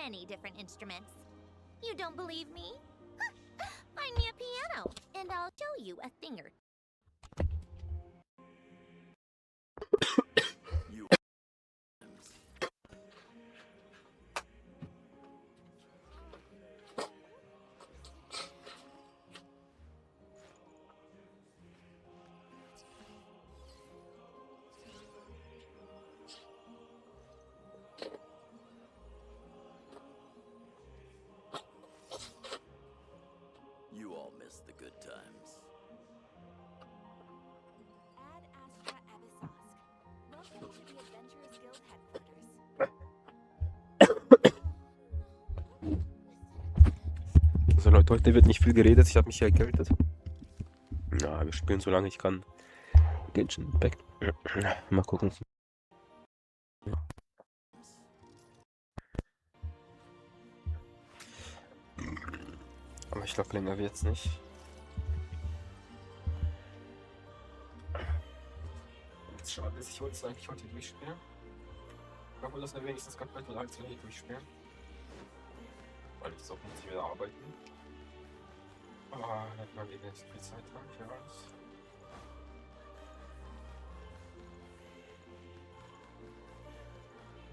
many different instruments. You don't believe me? Find me a piano, and I'll show you a thing or You all miss the good times. Ad Astra Abyssosque. Welcome to the Adventurers Guild headquarters. So Leute, heute wird nicht viel geredet, ich habe mich hier erkältet. Ja, wir spielen solange ich kann. Genshin Impact. Mal gucken. Aber ich glaube, länger wird's nicht. Das schade ist, ich wollte es eigentlich heute durchspielen. Ich glaube, dass wir wenigstens Kapitel 1 durchspielen. Weil ich auch muss ich wieder arbeiten. Aber hat man wieder nicht viel Zeit lang, ich weiß.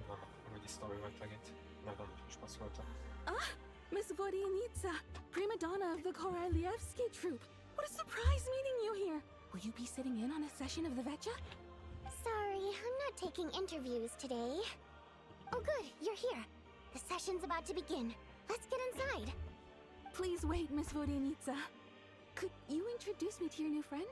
Ja, wenn die Story weitergeht. Na dann, viel Spaß, Leute. Miss Vodyanitsa, prima donna of the Korolievsky troupe. What a surprise meeting you here. Will you be sitting in on a session of the Vetcha? Sorry, I'm not taking interviews today. Oh good, you're here. The session's about to begin. Let's get inside. Please wait, Miss Vodyanitsa. Could you introduce me to your new friend?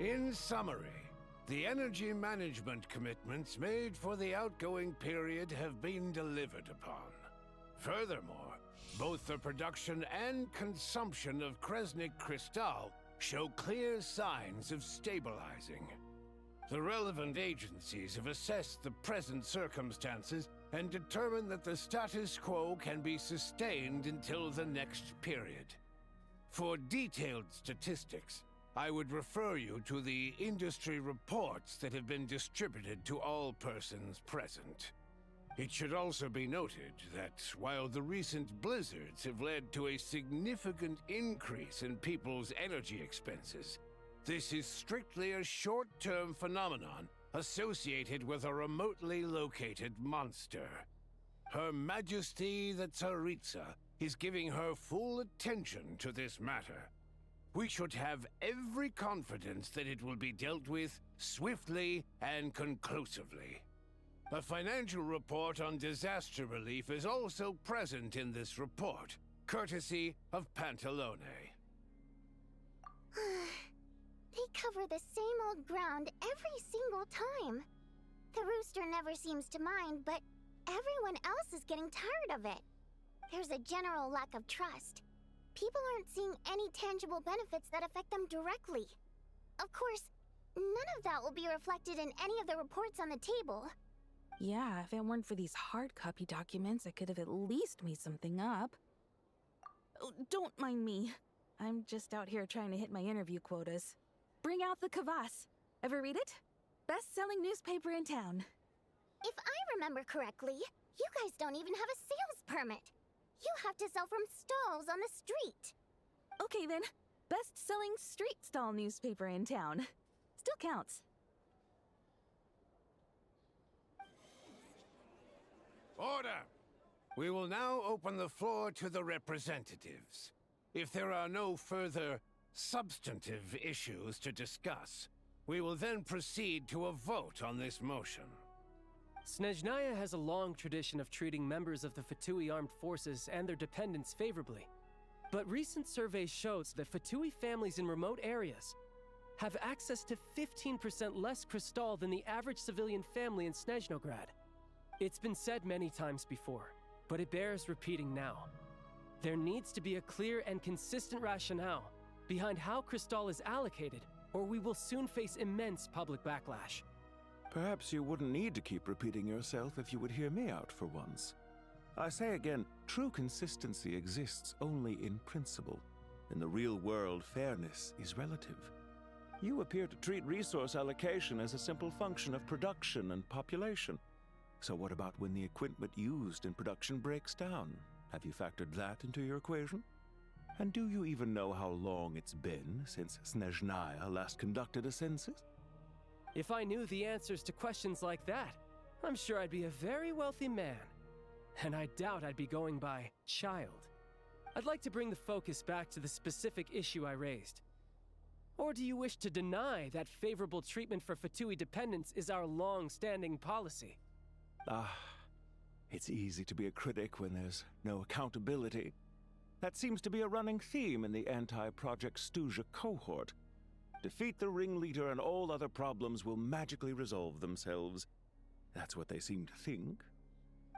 In summary, the energy management commitments made for the outgoing period have been delivered upon. Furthermore, both the production and consumption of Kresnik Crystal show clear signs of stabilizing. The relevant agencies have assessed the present circumstances and determined that the status quo can be sustained until the next period. For detailed statistics, I would refer you to the industry reports that have been distributed to all persons present. It should also be noted that while the recent blizzards have led to a significant increase in people's energy expenses, this is strictly a short-term phenomenon associated with a remotely located monster. Her Majesty the Tsaritsa is giving her full attention to this matter. We should have every confidence that it will be dealt with swiftly and conclusively. A financial report on disaster relief is also present in this report, courtesy of Pantalone. They cover the same old ground every single time. The rooster never seems to mind, but everyone else is getting tired of it. There's a general lack of trust. People aren't seeing any tangible benefits that affect them directly. Of course, none of that will be reflected in any of the reports on the table. Yeah, if it weren't for these hard copy documents, I could have at least made something up. Oh, don't mind me. I'm just out here trying to hit my interview quotas. Bring out the kvass. Ever read it? Best-selling newspaper in town. If I remember correctly, you guys don't even have a sales permit. You have to sell from stalls on the street. Okay then, best-selling street stall newspaper in town. Still counts. Order! We will now open the floor to the representatives. If there are no further substantive issues to discuss, we will then proceed to a vote on this motion. Snezhnaya has a long tradition of treating members of the Fatui armed forces and their dependents favorably. But recent surveys shows that Fatui families in remote areas have access to 15% less crystal than the average civilian family in Snezhnograd. It's been said many times before, but it bears repeating now. There needs to be a clear and consistent rationale behind how crystal is allocated, or we will soon face immense public backlash. Perhaps you wouldn't need to keep repeating yourself if you would hear me out for once. I say again, true consistency exists only in principle. In the real world, fairness is relative. You appear to treat resource allocation as a simple function of production and population. So what about when the equipment used in production breaks down? Have you factored that into your equation? And do you even know how long it's been since Snezhnaya last conducted a census? If I knew the answers to questions like that, I'm sure I'd be a very wealthy man. And I doubt I'd be going by child. I'd like to bring the focus back to the specific issue I raised. Or do you wish to deny that favorable treatment for Fatui dependents is our long-standing policy? It's easy to be a critic when there's no accountability. That seems to be a running theme in the anti-Project Stuja cohort. Defeat the ringleader and all other problems will magically resolve themselves. That's what they seem to think.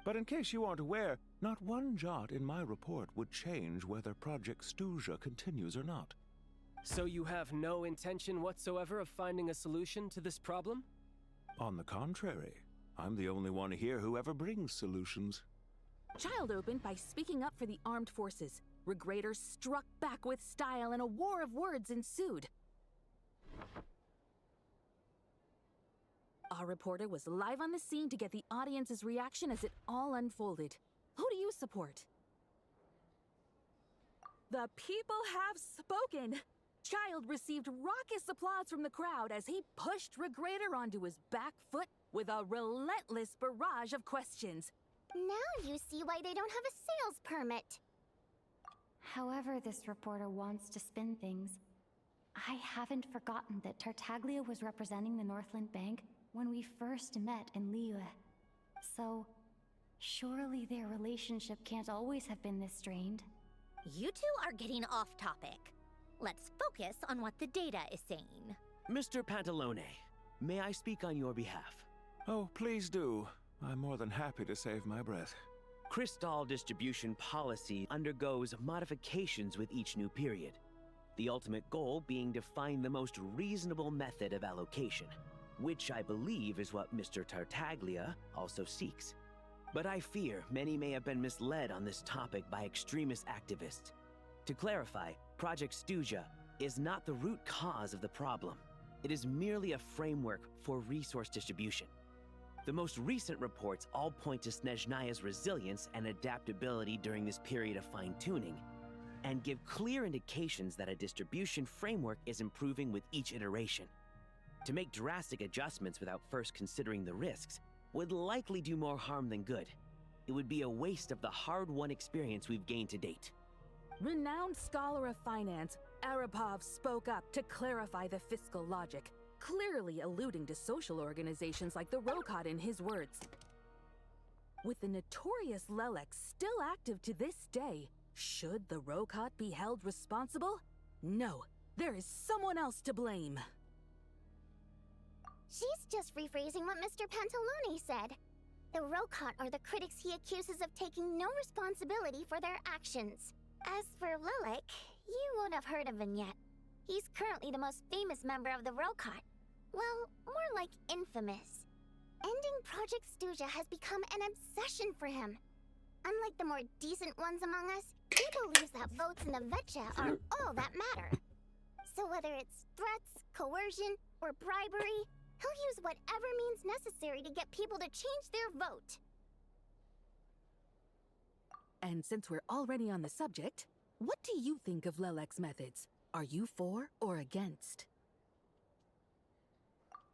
But in case you aren't aware, not one jot in my report would change whether Project Stuja continues or not. So you have no intention whatsoever of finding a solution to this problem? On the contrary, I'm the only one here who ever brings solutions. Child opened by speaking up for the armed forces. Regrator struck back with style and a war of words ensued. Our reporter was live on the scene to get the audience's reaction as it all unfolded. Who do you support? The people have spoken! Child received raucous applause from the crowd as he pushed Regrator onto his back foot with a relentless barrage of questions. Now you see why they don't have a sales permit. However this reporter wants to spin things, I haven't forgotten that Tartaglia was representing the Northland Bank when we first met in Liyue. So, surely their relationship can't always have been this strained. You two are getting off topic. Let's focus on what the data is saying. Mr. Pantalone, may I speak on your behalf? Oh, please do. I'm more than happy to save my breath. Crystal distribution policy undergoes modifications with each new period. The ultimate goal being to find the most reasonable method of allocation, which I believe is what Mr. Tartaglia also seeks. But I fear many may have been misled on this topic by extremist activists. To clarify, Project Stuja is not the root cause of the problem. It is merely a framework for resource distribution. The most recent reports all point to Snezhnaya's resilience and adaptability during this period of fine-tuning, and give clear indications that a distribution framework is improving with each iteration. To make drastic adjustments without first considering the risks would likely do more harm than good. It would be a waste of the hard-won experience we've gained to date. Renowned scholar of finance, Arapov spoke up to clarify the fiscal logic, clearly alluding to social organizations like the Rokot in his words. With the notorious Lelex still active to this day, should the Rokot be held responsible? No, there is someone else to blame. She's just rephrasing what Mr. Pantalone said. The Rokot are the critics he accuses of taking no responsibility for their actions. As for Lilik, you won't have heard of him yet. He's currently the most famous member of the Rokot. Well, more like infamous. Ending Project Stuja has become an obsession for him. Unlike the more decent ones among us, he believes that votes in the Vetcha are all that matter. So whether it's threats, coercion, or bribery, he'll use whatever means necessary to get people to change their vote. And since we're already on the subject, what do you think of Lelek's methods? Are you for or against?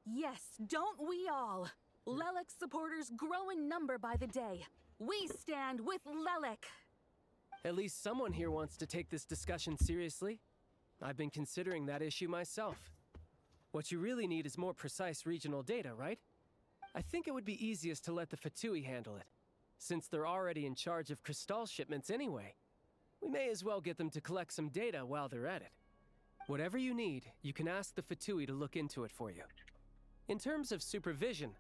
Yes, don't we all? Lelek supporters grow in number by the day. We stand with Lelek. At least someone here wants to take this discussion seriously. I've been considering that issue myself. What you really need is more precise regional data, right? I think it would be easiest to let the Fatui handle it, since they're already in charge of crystal shipments anyway. We may as well get them to collect some data while they're at it. Whatever you need, you can ask the Fatui to look into it for you. In terms of supervision,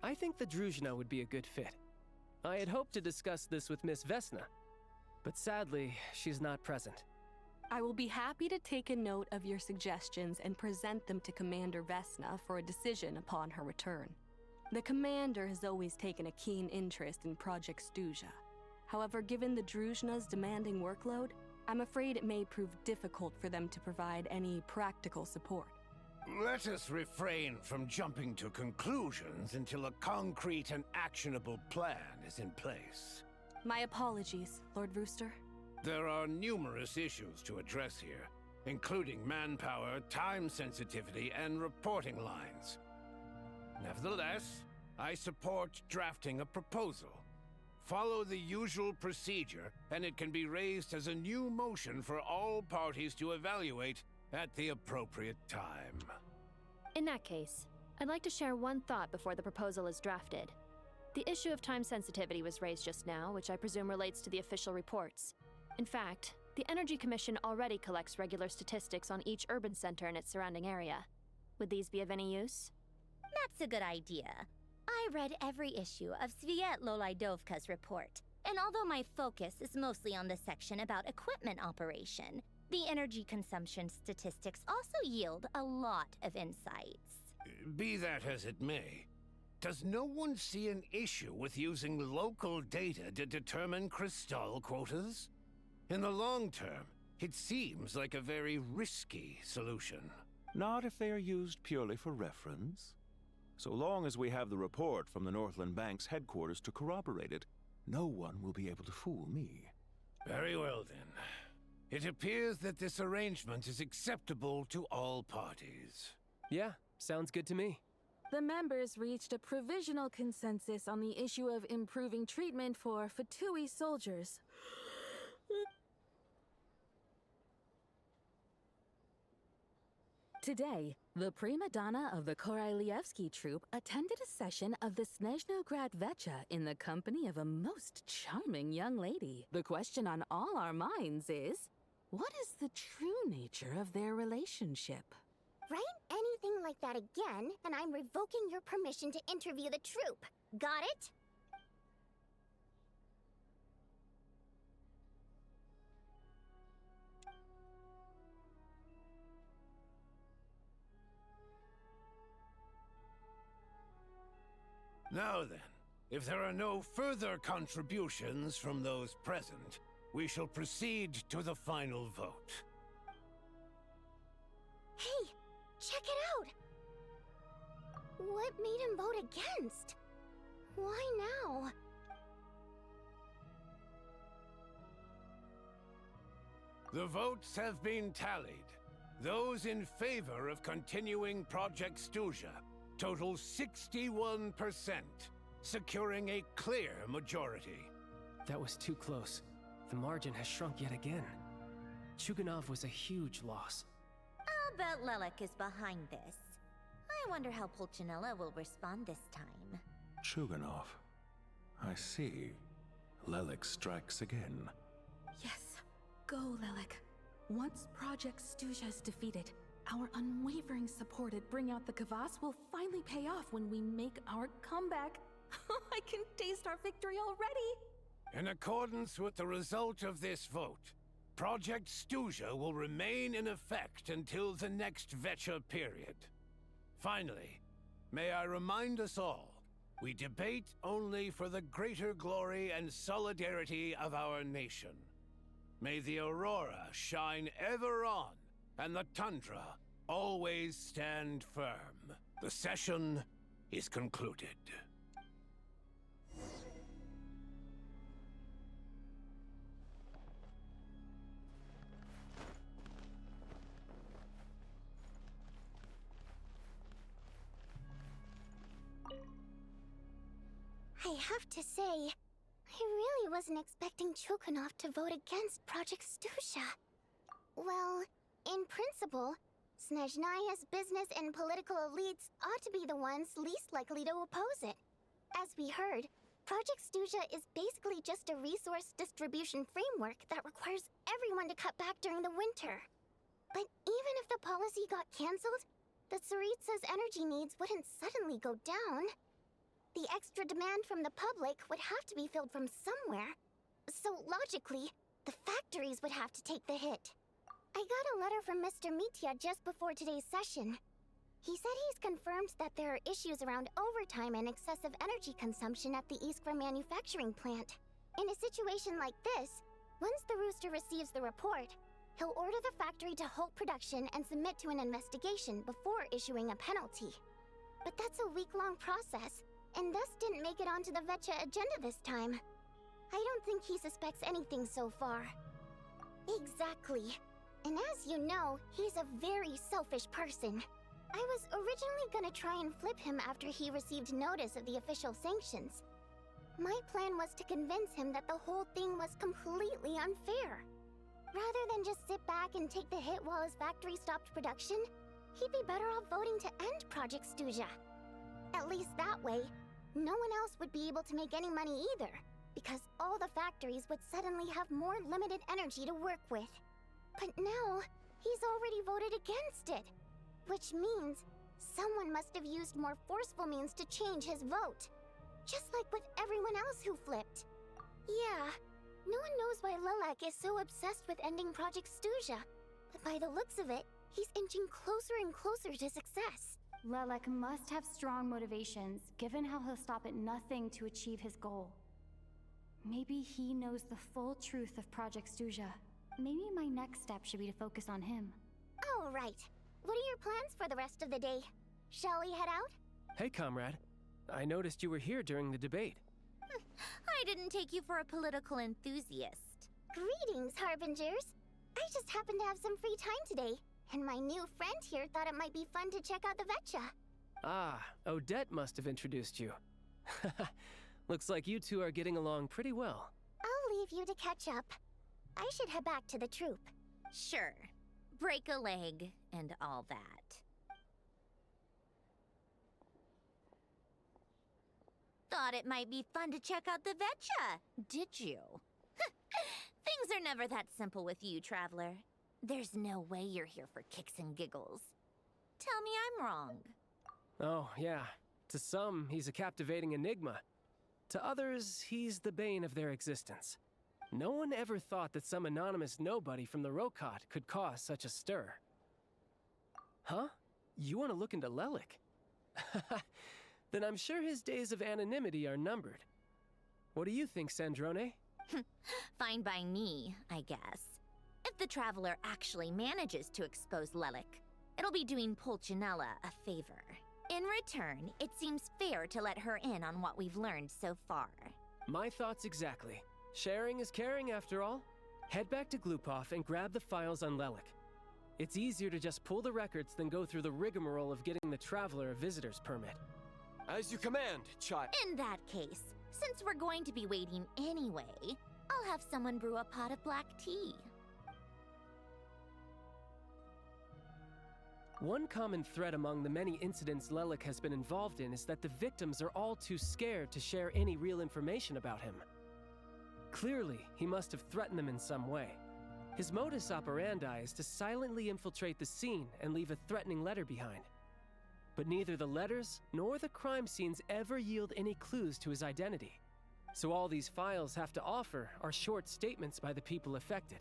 I think the Druzhna would be a good fit. I had hoped to discuss this with Miss Vesna, but sadly, she's not present. I will be happy to take a note of your suggestions and present them to Commander Vesna for a decision upon her return. The Commander has always taken a keen interest in Project Stuja. However, given the Druzhna's demanding workload, I'm afraid it may prove difficult for them to provide any practical support. Let us refrain from jumping to conclusions until a concrete and actionable plan is in place. My apologies, Lord Rooster. There are numerous issues to address here, including manpower, time sensitivity, and reporting lines. Nevertheless, I support drafting a proposal. Follow the usual procedure, and it can be raised as a new motion for all parties to evaluate at the appropriate time. In that case, I'd like to share one thought before the proposal is drafted. The issue of time sensitivity was raised just now, which I presume relates to the official reports. In fact, the Energy Commission already collects regular statistics on each urban center and its surrounding area. Would these be of any use? That's a good idea. I read every issue of Sviet Lolaidovka's report, and although my focus is mostly on the section about equipment operation, the energy consumption statistics also yield a lot of insights. Be that as it may, does no one see an issue with using local data to determine crystal quotas? In the long term, it seems like a very risky solution. Not if they are used purely for reference. So long as we have the report from the Northland Bank's headquarters to corroborate it, no one will be able to fool me. Very well, then. It appears that this arrangement is acceptable to all parties. Yeah, sounds good to me. The members reached a provisional consensus on the issue of improving treatment for Fatui soldiers. Today, the prima donna of the Korailievsky troupe attended a session of the Snezhnograd Vecha in the company of a most charming young lady. The question on all our minds is, what is the true nature of their relationship? Write anything like that again, and I'm revoking your permission to interview the troupe. Got it? Now then, if there are no further contributions from those present, we shall proceed to the final vote. Hey, check it out! What made him vote against? Why now? The votes have been tallied. Those in favor of continuing Project Stuja total 61%, securing a clear majority. That was too close. The margin has shrunk yet again. Chuganov was a huge loss. I'll bet Lelik is behind this. I wonder how Pulcinella will respond this time. Chuganov. I see. Lelik strikes again. Yes, go, Lelik. Once Project Stuja is defeated, our unwavering support at Bring Out the Kvass will finally pay off when we make our comeback. I can taste our victory already! In accordance with the result of this vote, Project Stuja will remain in effect until the next Vecha period. Finally, may I remind us all, we debate only for the greater glory and solidarity of our nation. May the aurora shine ever on, and the tundra always stand firm. The session is concluded. I have to say, I really wasn't expecting Chuganov to vote against Project Stuja. Well, in principle, Snezhnaya's business and political elites ought to be the ones least likely to oppose it. As we heard, Project Stuja is basically just a resource distribution framework that requires everyone to cut back during the winter. But even if the policy got cancelled, the Tsaritsa's energy needs wouldn't suddenly go down. The extra demand from the public would have to be filled from somewhere. So logically, the factories would have to take the hit. I got a letter from Mr. Mitya just before today's session. He said he's confirmed that there are issues around overtime and excessive energy consumption at the Iskra manufacturing plant. In a situation like this, once the Rooster receives the report, he'll order the factory to halt production and submit to an investigation before issuing a penalty. But that's a week-long process, and thus didn't make it onto the Vetcha agenda this time. I don't think he suspects anything so far. Exactly. And as you know, he's a very selfish person. I was originally gonna try and flip him after he received notice of the official sanctions. My plan was to convince him that the whole thing was completely unfair. Rather than just sit back and take the hit while his factory stopped production, he'd be better off voting to end Project Stuja. At least that way, no one else would be able to make any money either, because all the factories would suddenly have more limited energy to work with. But now, he's already voted against it, which means someone must have used more forceful means to change his vote. Just like with everyone else who flipped. Yeah, no one knows why Lilac is so obsessed with ending Project Stuja, but by the looks of it, he's inching closer and closer to success. Lilac must have strong motivations, given how he'll stop at nothing to achieve his goal. Maybe he knows the full truth of Project Stuja. Maybe my next step should be to focus on him. All right. What are your plans for the rest of the day? Shall we head out? Hey, comrade. I noticed you were here during the debate. I didn't take you for a political enthusiast. Greetings, Harbingers. I just happened to have some free time today, and my new friend here thought it might be fun to check out the Vetcha. Ah, Odette must have introduced you. Looks like you two are getting along pretty well. I'll leave you to catch up. I should head back to the troop. Sure. Break a leg and all that. Thought it might be fun to check out the Vetcha, did you? Things are never that simple with you, Traveler. There's no way you're here for kicks and giggles. Tell me I'm wrong. Oh, yeah. To some, he's a captivating enigma. To others, he's the bane of their existence. No one ever thought that some anonymous nobody from the Rokot could cause such a stir. Huh? You want to look into Lelik? Then I'm sure his days of anonymity are numbered. What do you think, Sandrone? Fine by me, I guess. If the Traveler actually manages to expose Lelik, it'll be doing Pulcinella a favor. In return, it seems fair to let her in on what we've learned so far. My thoughts exactly. Sharing is caring, after all. Head back to Glupov and grab the files on Lelik. It's easier to just pull the records than go through the rigmarole of getting the Traveler a visitor's permit. As you command, child. In that case, since we're going to be waiting anyway, I'll have someone brew a pot of black tea. One common thread among the many incidents Lelik has been involved in is that the victims are all too scared to share any real information about him. Clearly, he must have threatened them in some way. His modus operandi is to silently infiltrate the scene and leave a threatening letter behind. But neither the letters nor the crime scenes ever yield any clues to his identity. So all these files have to offer are short statements by the people affected.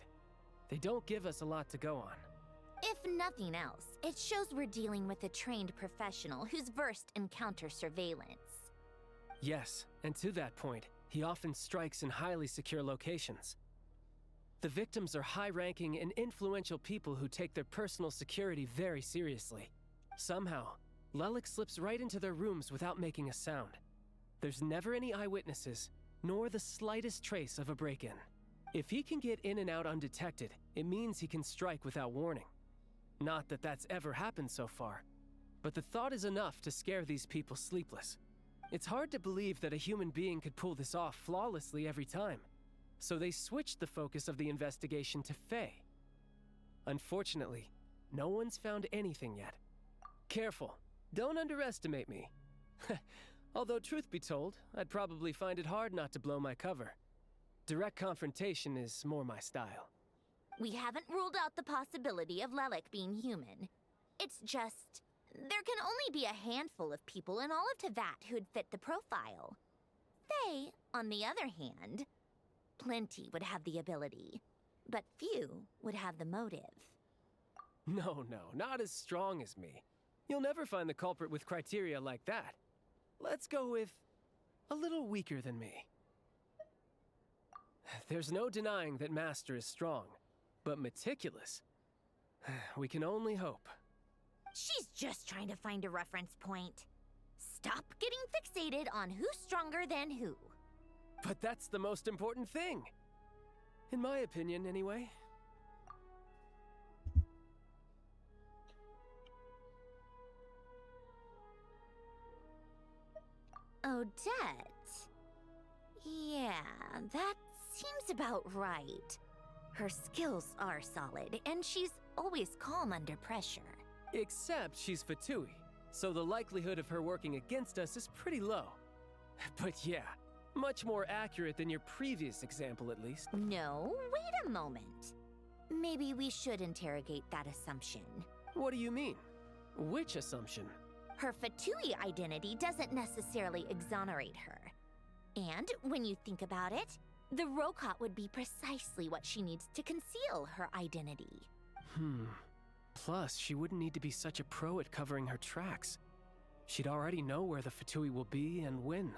They don't give us a lot to go on. If nothing else, it shows we're dealing with a trained professional who's versed in counter-surveillance. Yes, and to that point, he often strikes in highly secure locations. The victims are high-ranking and influential people who take their personal security very seriously. Somehow, Lelik slips right into their rooms without making a sound. There's never any eyewitnesses, nor the slightest trace of a break-in. If he can get in and out undetected, it means he can strike without warning. Not that that's ever happened so far, but the thought is enough to scare these people sleepless. It's hard to believe that a human being could pull this off flawlessly every time, so they switched the focus of the investigation to Faye. Unfortunately, no one's found anything yet. Careful, don't underestimate me. Although truth be told, I'd probably find it hard not to blow my cover. Direct confrontation is more my style. We haven't ruled out the possibility of Lelik being human. It's just, there can only be a handful of people in all of Teyvat who'd fit the profile. They, on the other hand, plenty would have the ability, but few would have the motive. No, not as strong as me. You'll never find the culprit with criteria like that. Let's go with a little weaker than me. There's no denying that Master is strong, but meticulous. We can only hope. She's just trying to find a reference point. Stop getting fixated on who's stronger than who. But that's the most important thing. In my opinion, anyway. Odette? Yeah, that seems about right. Her skills are solid, and she's always calm under pressure. Except she's Fatui, so the likelihood of her working against us is pretty low. But yeah, much more accurate than your previous example, at least. No, wait a moment. Maybe we should interrogate that assumption. What do you mean? Which assumption? Her Fatui identity doesn't necessarily exonerate her. And when you think about it, the Rokot would be precisely what she needs to conceal her identity. Plus, she wouldn't need to be such a pro at covering her tracks. She'd already know where the Fatui will be and when,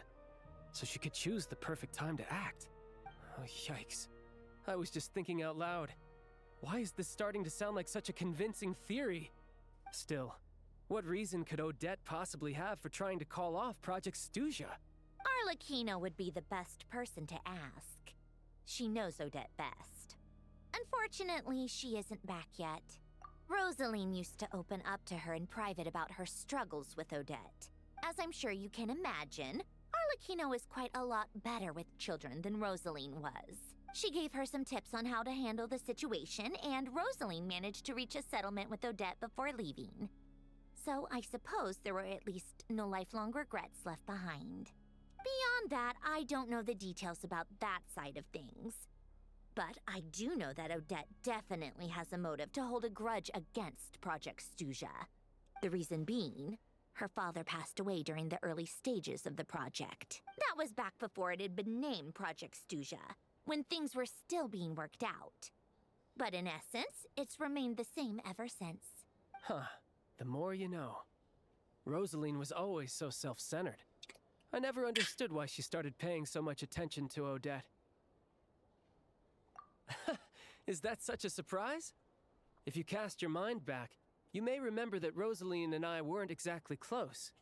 so she could choose the perfect time to act. Oh, yikes. I was just thinking out loud. Why is this starting to sound like such a convincing theory? Still, what reason could Odette possibly have for trying to call off Project Stuja? Arlecchino would be the best person to ask. She knows Odette best. Unfortunately, she isn't back yet. Rosaline used to open up to her in private about her struggles with Odette. As I'm sure you can imagine, Arlecchino is quite a lot better with children than Rosaline was. She gave her some tips on how to handle the situation, and Rosaline managed to reach a settlement with Odette before leaving. So I suppose there were at least no lifelong regrets left behind. Beyond that, I don't know the details about that side of things. But I do know that Odette definitely has a motive to hold a grudge against Project Stuja. The reason being, her father passed away during the early stages of the project. That was back before it had been named Project Stuja, when things were still being worked out. But in essence, it's remained the same ever since. Huh. The more you know. Rosaline was always so self-centered. I never understood why she started paying so much attention to Odette. Is that such a surprise? If you cast your mind back, you may remember that Rosaline and I weren't exactly close.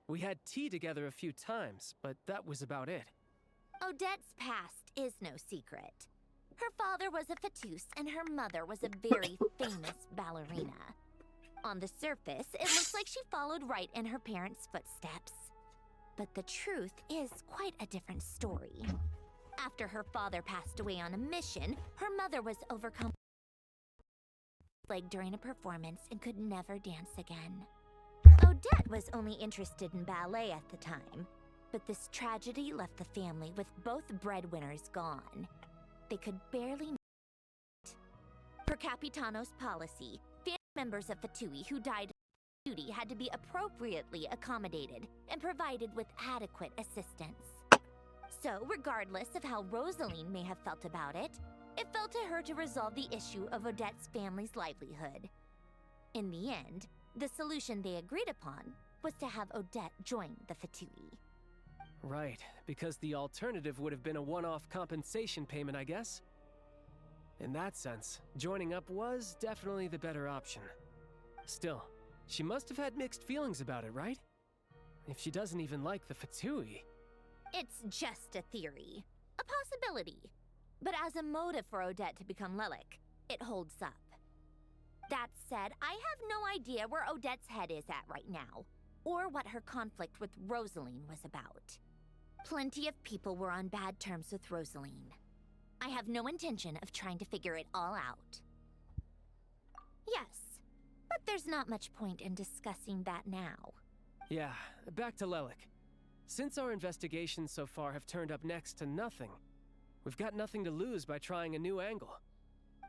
We had tea together a few times, but that was about it. Odette's past is no secret. Her father was a Fatus and her mother was a very famous ballerina. On the surface, it looks like she followed right in her parents' footsteps. But the truth is quite a different story. After her father passed away on a mission, her mother was overcome during a performance and could never dance again. Odette was only interested in ballet at the time, but this tragedy left the family with both breadwinners gone. They could barely make it. Per Capitano's policy, family members of Fatui who died of duty had to be appropriately accommodated and provided with adequate assistance. So, regardless of how Rosaline may have felt about it, it fell to her to resolve the issue of Odette's family's livelihood. In the end, the solution they agreed upon was to have Odette join the Fatui. Right, because the alternative would have been a one-off compensation payment, I guess. In that sense, joining up was definitely the better option. Still, she must have had mixed feelings about it, right? If she doesn't even like the Fatui. It's just a theory, a possibility. But as a motive for Odette to become Lelik, it holds up. That said, I have no idea where Odette's head is at right now, or what her conflict with Rosaline was about. Plenty of people were on bad terms with Rosaline. I have no intention of trying to figure it all out. Yes, but there's not much point in discussing that now. Yeah, back to Lelik. Since our investigations so far have turned up next to nothing, we've got nothing to lose by trying a new angle.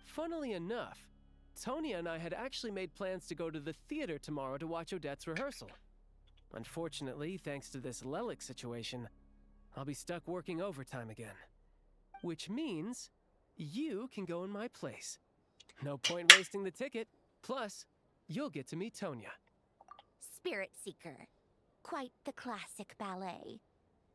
Funnily enough, Tonya and I had actually made plans to go to the theater tomorrow to watch Odette's rehearsal. Unfortunately, thanks to this Lelik situation, I'll be stuck working overtime again. Which means you can go in my place. No point wasting the ticket. Plus, you'll get to meet Tonya. Spirit Seeker. Quite the classic ballet.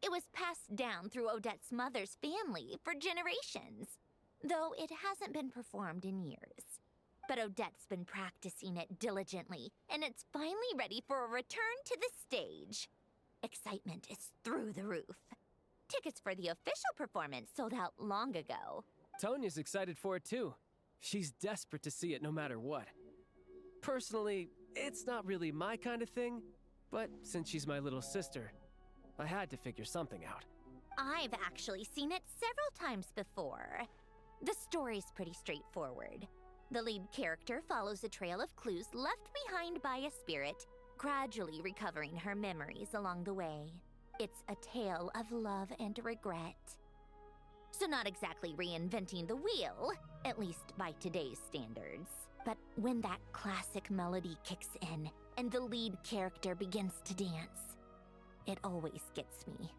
It was passed down through Odette's mother's family for generations, though it hasn't been performed in years. But Odette's been practicing it diligently, and it's finally ready for a return to the stage. Excitement is through the roof. Tickets for the official performance sold out long ago. Tonya's excited for it too. She's desperate to see it no matter what. Personally, it's not really my kind of thing, but since she's my little sister, I had to figure something out. I've actually seen it several times before. The story's pretty straightforward. The lead character follows a trail of clues left behind by a spirit, gradually recovering her memories along the way. It's a tale of love and regret. So not exactly reinventing the wheel, at least by today's standards. But when that classic melody kicks in and the lead character begins to dance, it always gets me.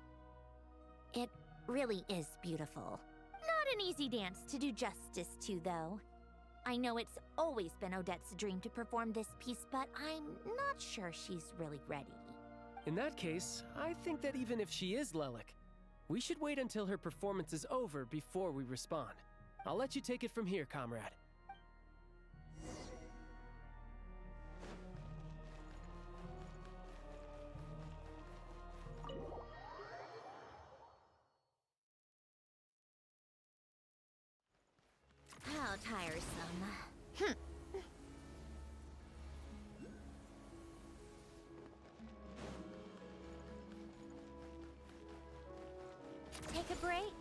It really is beautiful. Not an easy dance to do justice to, though. I know it's always been Odette's dream to perform this piece, but I'm not sure she's really ready. In that case, I think that even if she is Lelik, we should wait until her performance is over before we respond. I'll let you take it from here, comrade. How tiresome. Take a break?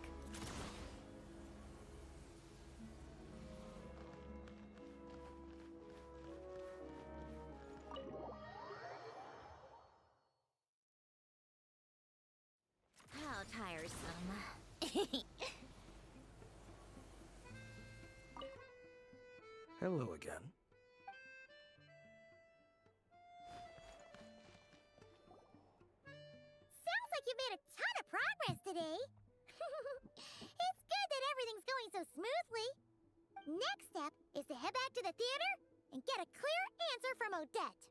How tiresome. Hello again. Sounds like you made a ton of progress today. It's good that everything's going so smoothly. Next step is to head back to the theater and get a clear answer from Odette.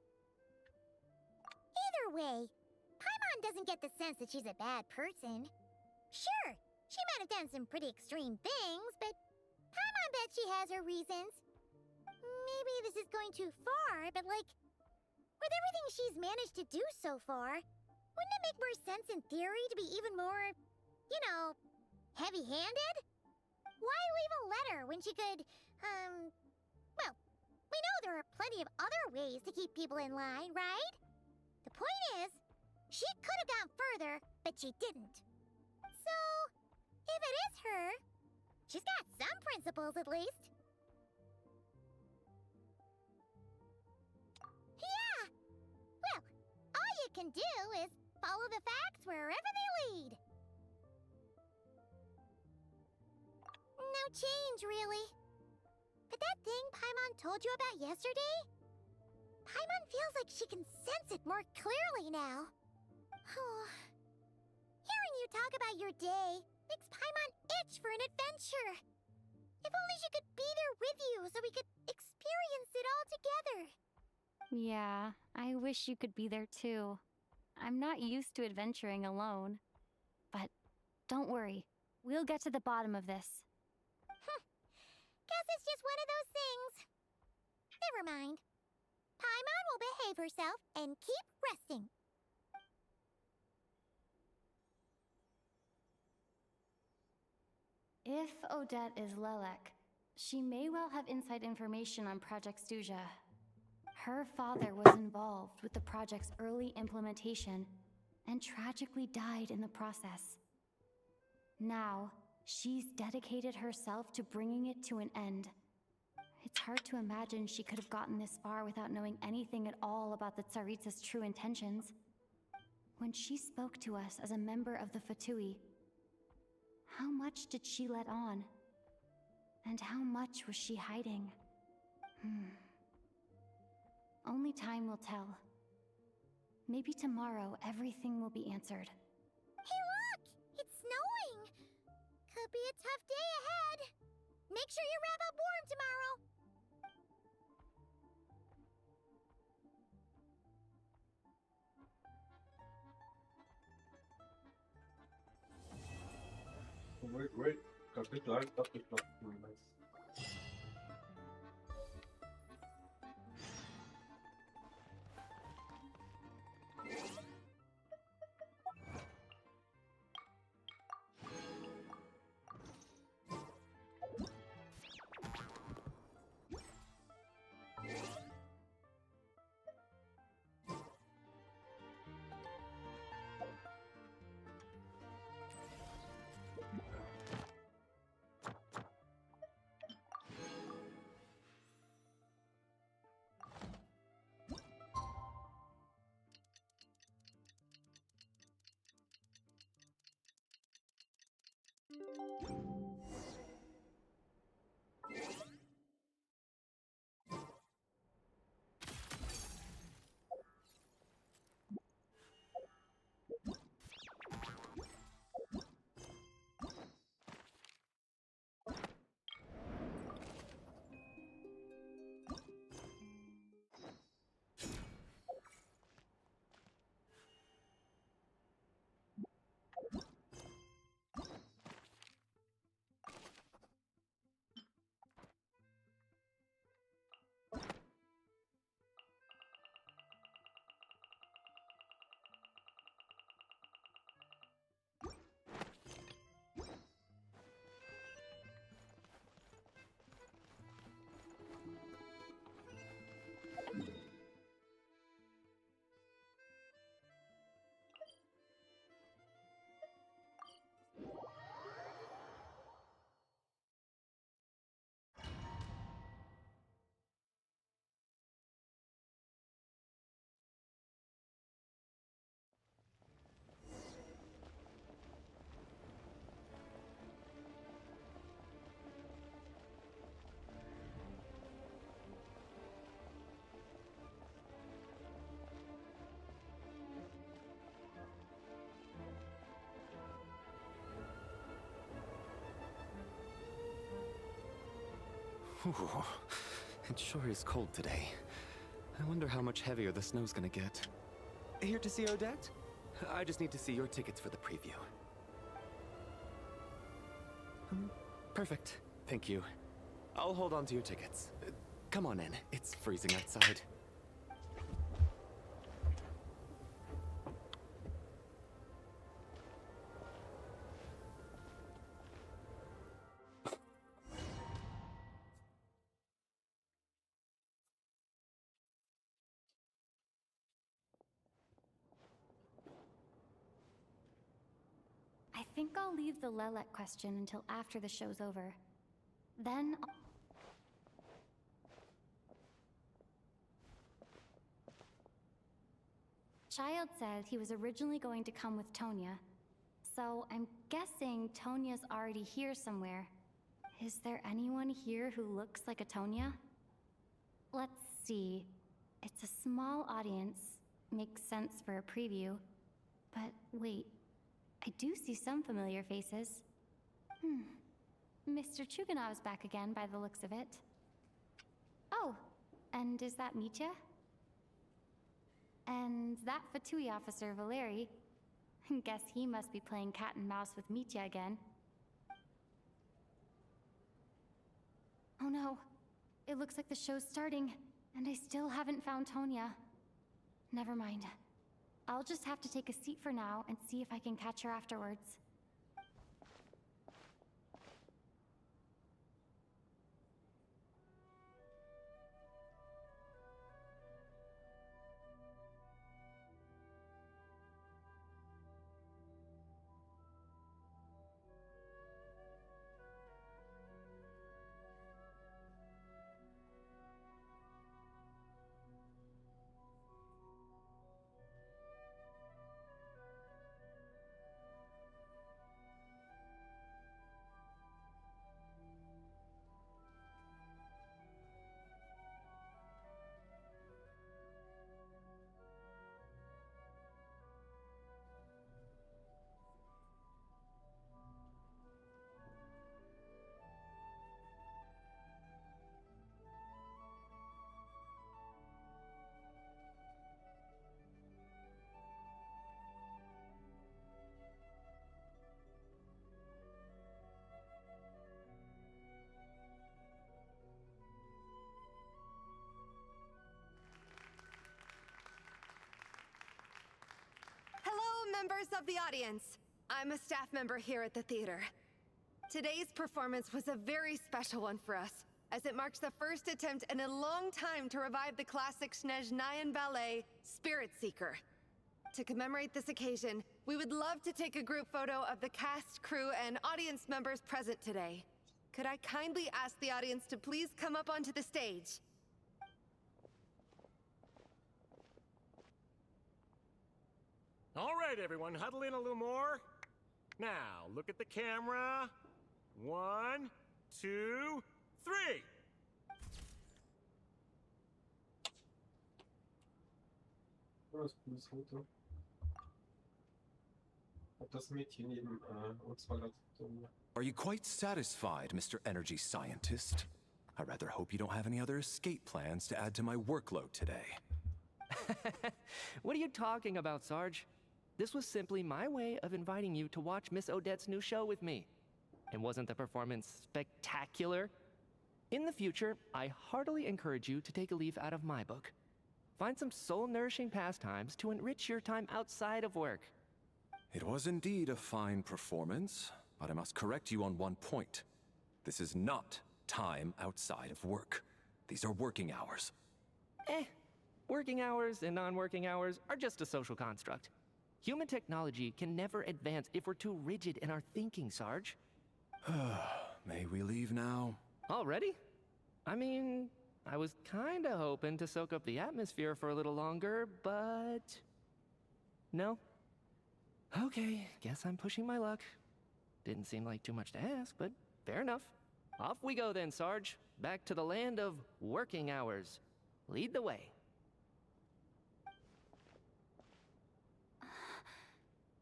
Either way, Paimon doesn't get the sense that she's a bad person. Sure, she might have done some pretty extreme things, but Paimon bet she has her reasons. Maybe this is going too far, but with everything she's managed to do so far, wouldn't it make more sense in theory to be even more, heavy-handed? Why leave a letter when she could, well, we know there are plenty of other ways to keep people in line, right? The point is, she could have gone further, but she didn't. So, if it is her, she's got some principles at least. Yeah! Well, all you can do is follow the facts wherever they lead. No change, really. But that thing Paimon told you about yesterday? Paimon feels like she can sense it more clearly now. Hearing you talk about your day makes Paimon itch for an adventure. If only she could be there with you so we could experience it all together. Yeah, I wish you could be there too. I'm not used to adventuring alone. But don't worry, we'll get to the bottom of this. Guess it's just one of those things. Never mind. Paimon will behave herself and keep resting. If Odette is Lelek, she may well have inside information on Project Stuja. Her father was involved with the project's early implementation and tragically died in the process. Now, she's dedicated herself to bringing it to an end. It's hard to imagine she could have gotten this far without knowing anything at all about the Tsaritsa's true intentions. When she spoke to us as a member of the Fatui, how much did she let on? And how much was she hiding? Only time will tell. Maybe tomorrow everything will be answered. Hey look! It's snowing! Could be a tough day ahead. Make sure you wrap up warm tomorrow. Wait. Kapitel 1 abgeschlossen. Nice. Ooh, it sure is cold today. I wonder how much heavier the snow's gonna get. Here to see Odette? I just need to see your tickets for the preview. Perfect. Thank you. I'll hold on to your tickets. Come on in. It's freezing outside. I think I'll leave the Lelek question until after the show's over. Then Child said he was originally going to come with Tonya. So I'm guessing Tonya's already here somewhere. Is there anyone here who looks like a Tonya? Let's see. It's a small audience. Makes sense for a preview. But wait. I do see some familiar faces. Mr. Chuganov's back again by the looks of it. Oh, and is that Mitya? And that Fatui officer, Valeri. Guess he must be playing cat and mouse with Mitya again. Oh no, it looks like the show's starting, and I still haven't found Tonya. Never mind. I'll just have to take a seat for now and see if I can catch her afterwards. members of the audience. I'm a staff member here at the theater. Today's performance was a very special one for us, as it marks the first attempt in a long time to revive the classic Schnees ballet, Spirit Seeker. To commemorate this occasion, we would love to take a group photo of the cast, crew, and audience members present today. Could I kindly ask the audience to please come up onto the stage? All right, everyone, huddle in a little more. Now, look at the camera. 1, 2, 3. Das ist ein cooles Foto. Ob das Mädchen neben uns war. Are you quite satisfied, Mr. Energy Scientist? I rather hope you don't have any other escape plans to add to my workload today. What are you talking about, Sarge? This was simply my way of inviting you to watch Miss Odette's new show with me. And wasn't the performance spectacular? In the future, I heartily encourage you to take a leaf out of my book. Find some soul-nourishing pastimes to enrich your time outside of work. It was indeed a fine performance, but I must correct you on one point. This is not time outside of work. These are working hours. Working hours and non-working hours are just a social construct. Human technology can never advance if we're too rigid in our thinking, Sarge. May we leave now? Already? I mean, I was kinda hoping to soak up the atmosphere for a little longer, but... No? Okay, guess I'm pushing my luck. Didn't seem like too much to ask, but fair enough. Off we go then, Sarge. Back to the land of working hours. Lead the way.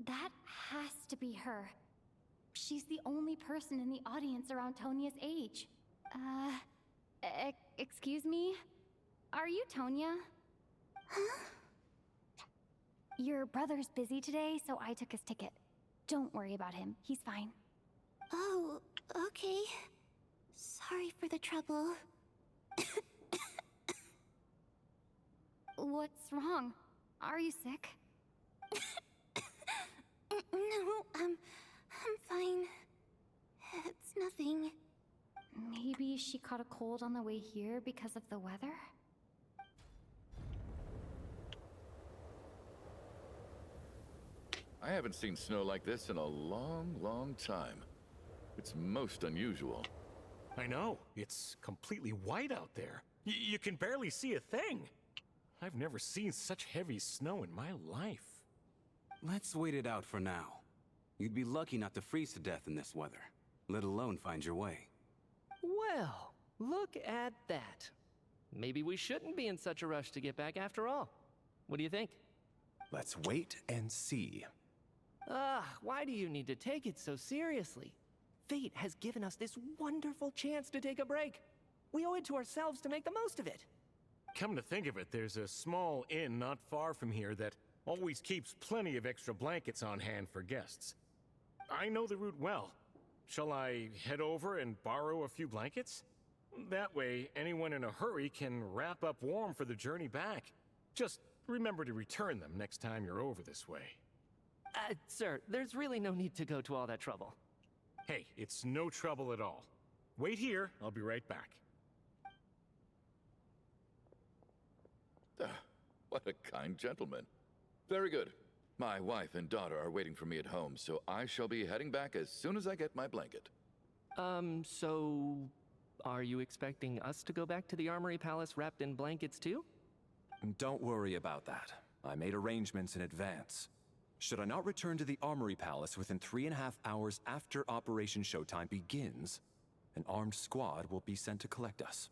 That has to be her. She's the only person in the audience around Tonia's age. Excuse me? Are you Tonia? Huh? Your brother's busy today, so I took his ticket. Don't worry about him. He's fine. Oh, okay. Sorry for the trouble. What's wrong? Are you sick? No, I'm fine. It's nothing. Maybe she caught a cold on the way here because of the weather? I haven't seen snow like this in a long, long time. It's most unusual. I know. It's completely white out there. You can barely see a thing. I've never seen such heavy snow in my life. Let's wait it out for now. You'd be lucky not to freeze to death in this weather, let alone find your way. Well, look at that. Maybe we shouldn't be in such a rush to get back after all. What do you think? Let's wait and see. Why do you need to take it so seriously? Fate has given us this wonderful chance to take a break. We owe it to ourselves to make the most of it. Come to think of it, there's a small inn not far from here that always keeps plenty of extra blankets on hand for guests. I know the route well. Shall I head over and borrow a few blankets? That way, anyone in a hurry can wrap up warm for the journey back. Just remember to return them next time you're over this way. Sir, there's really no need to go to all that trouble. Hey, it's no trouble at all. Wait here, I'll be right back. What a kind gentleman. Very good. My wife and daughter are waiting for me at home, so I shall be heading back as soon as I get my blanket. So... are you expecting us to go back to the Armory Palace wrapped in blankets too? Don't worry about that. I made arrangements in advance. Should I not return to the Armory Palace within 3.5 hours after Operation Showtime begins, an armed squad will be sent to collect us.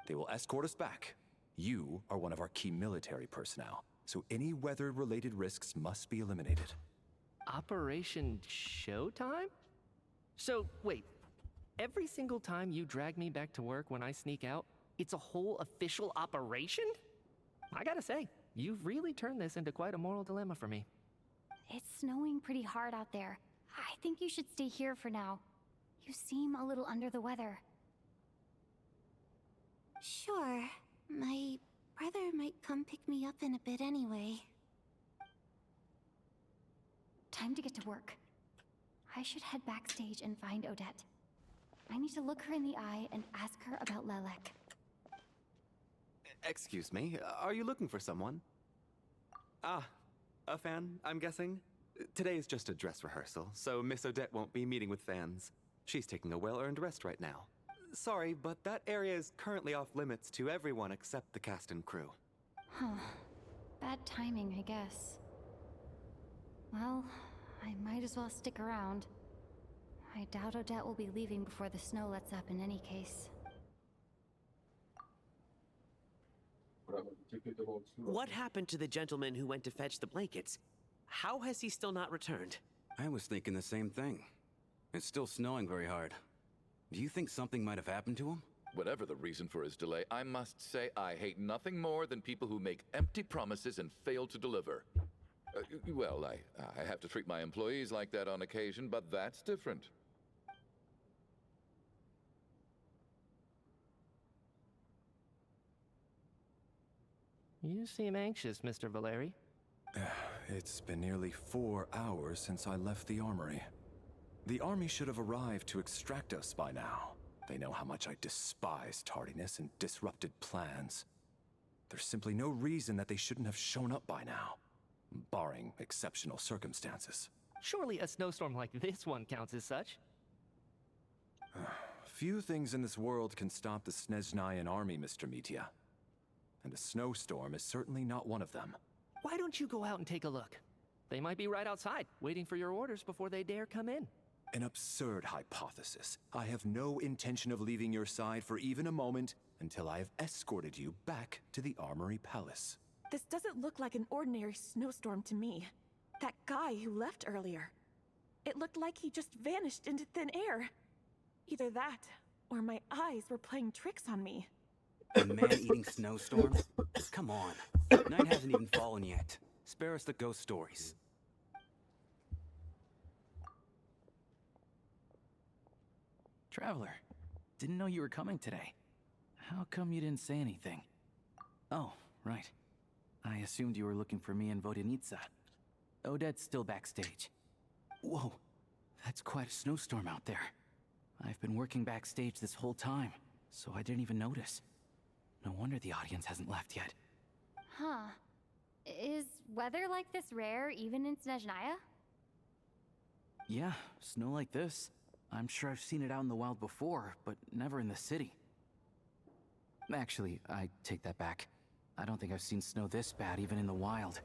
They will escort us back. You are one of our key military personnel, so any weather-related risks must be eliminated. Operation Showtime? So, wait. Every single time you drag me back to work when I sneak out, it's a whole official operation? I gotta say, you've really turned this into quite a moral dilemma for me. It's snowing pretty hard out there. I think you should stay here for now. You seem a little under the weather. Sure. My brother might come pick me up in a bit anyway. time to get to work. I should head backstage and find Odette. I need to look her in the eye and ask her about Lelek. Excuse me, are you looking for someone? Ah, a fan, I'm guessing? Today is just a dress rehearsal, so Miss Odette won't be meeting with fans. She's taking a well-earned rest right now. Sorry, but that area is currently off limits to everyone except the cast and crew. Huh. Bad timing, I guess. Well, I might as well stick around. I doubt Odette will be leaving before the snow lets up in any case. What happened to the gentleman who went to fetch the blankets? How has he still not returned? I was thinking the same thing. It's still snowing very hard. Do you think something might have happened to him? Whatever the reason for his delay, I must say I hate nothing more than people who make empty promises and fail to deliver. Well, I have to treat my employees like that on occasion, but that's different. You seem anxious, Mr. Valeri. It's been nearly 4 hours since I left the armory. The army should have arrived to extract us by now. They know how much I despise tardiness and disrupted plans. There's simply no reason that they shouldn't have shown up by now, barring exceptional circumstances. Surely a snowstorm like this one counts as such. Few things in this world can stop the Snezhnayan army, Mr. Mitya. And a snowstorm is certainly not one of them. Why don't you go out and take a look? They might be right outside, waiting for your orders before they dare come in. An absurd hypothesis. I have no intention of leaving your side for even a moment until I have escorted you back to the Armory Palace. This doesn't look like an ordinary snowstorm to me. That guy who left earlier. It looked like he just vanished into thin air. Either that, or my eyes were playing tricks on me. A man-eating snowstorm? Come on. Night hasn't even fallen yet. Spare us the ghost stories. Traveler, didn't know you were coming today. How come you didn't say anything? Oh, right. I assumed you were looking for me and Vodyanitsa. Odette's still backstage. Whoa, that's quite a snowstorm out there. I've been working backstage this whole time, so I didn't even notice. No wonder the audience hasn't left yet. Huh. Is weather like this rare even in Snezhnaya? Yeah, snow like this. I'm sure I've seen it out in the wild before, but never in the city. Actually, I take that back. I don't think I've seen snow this bad even in the wild.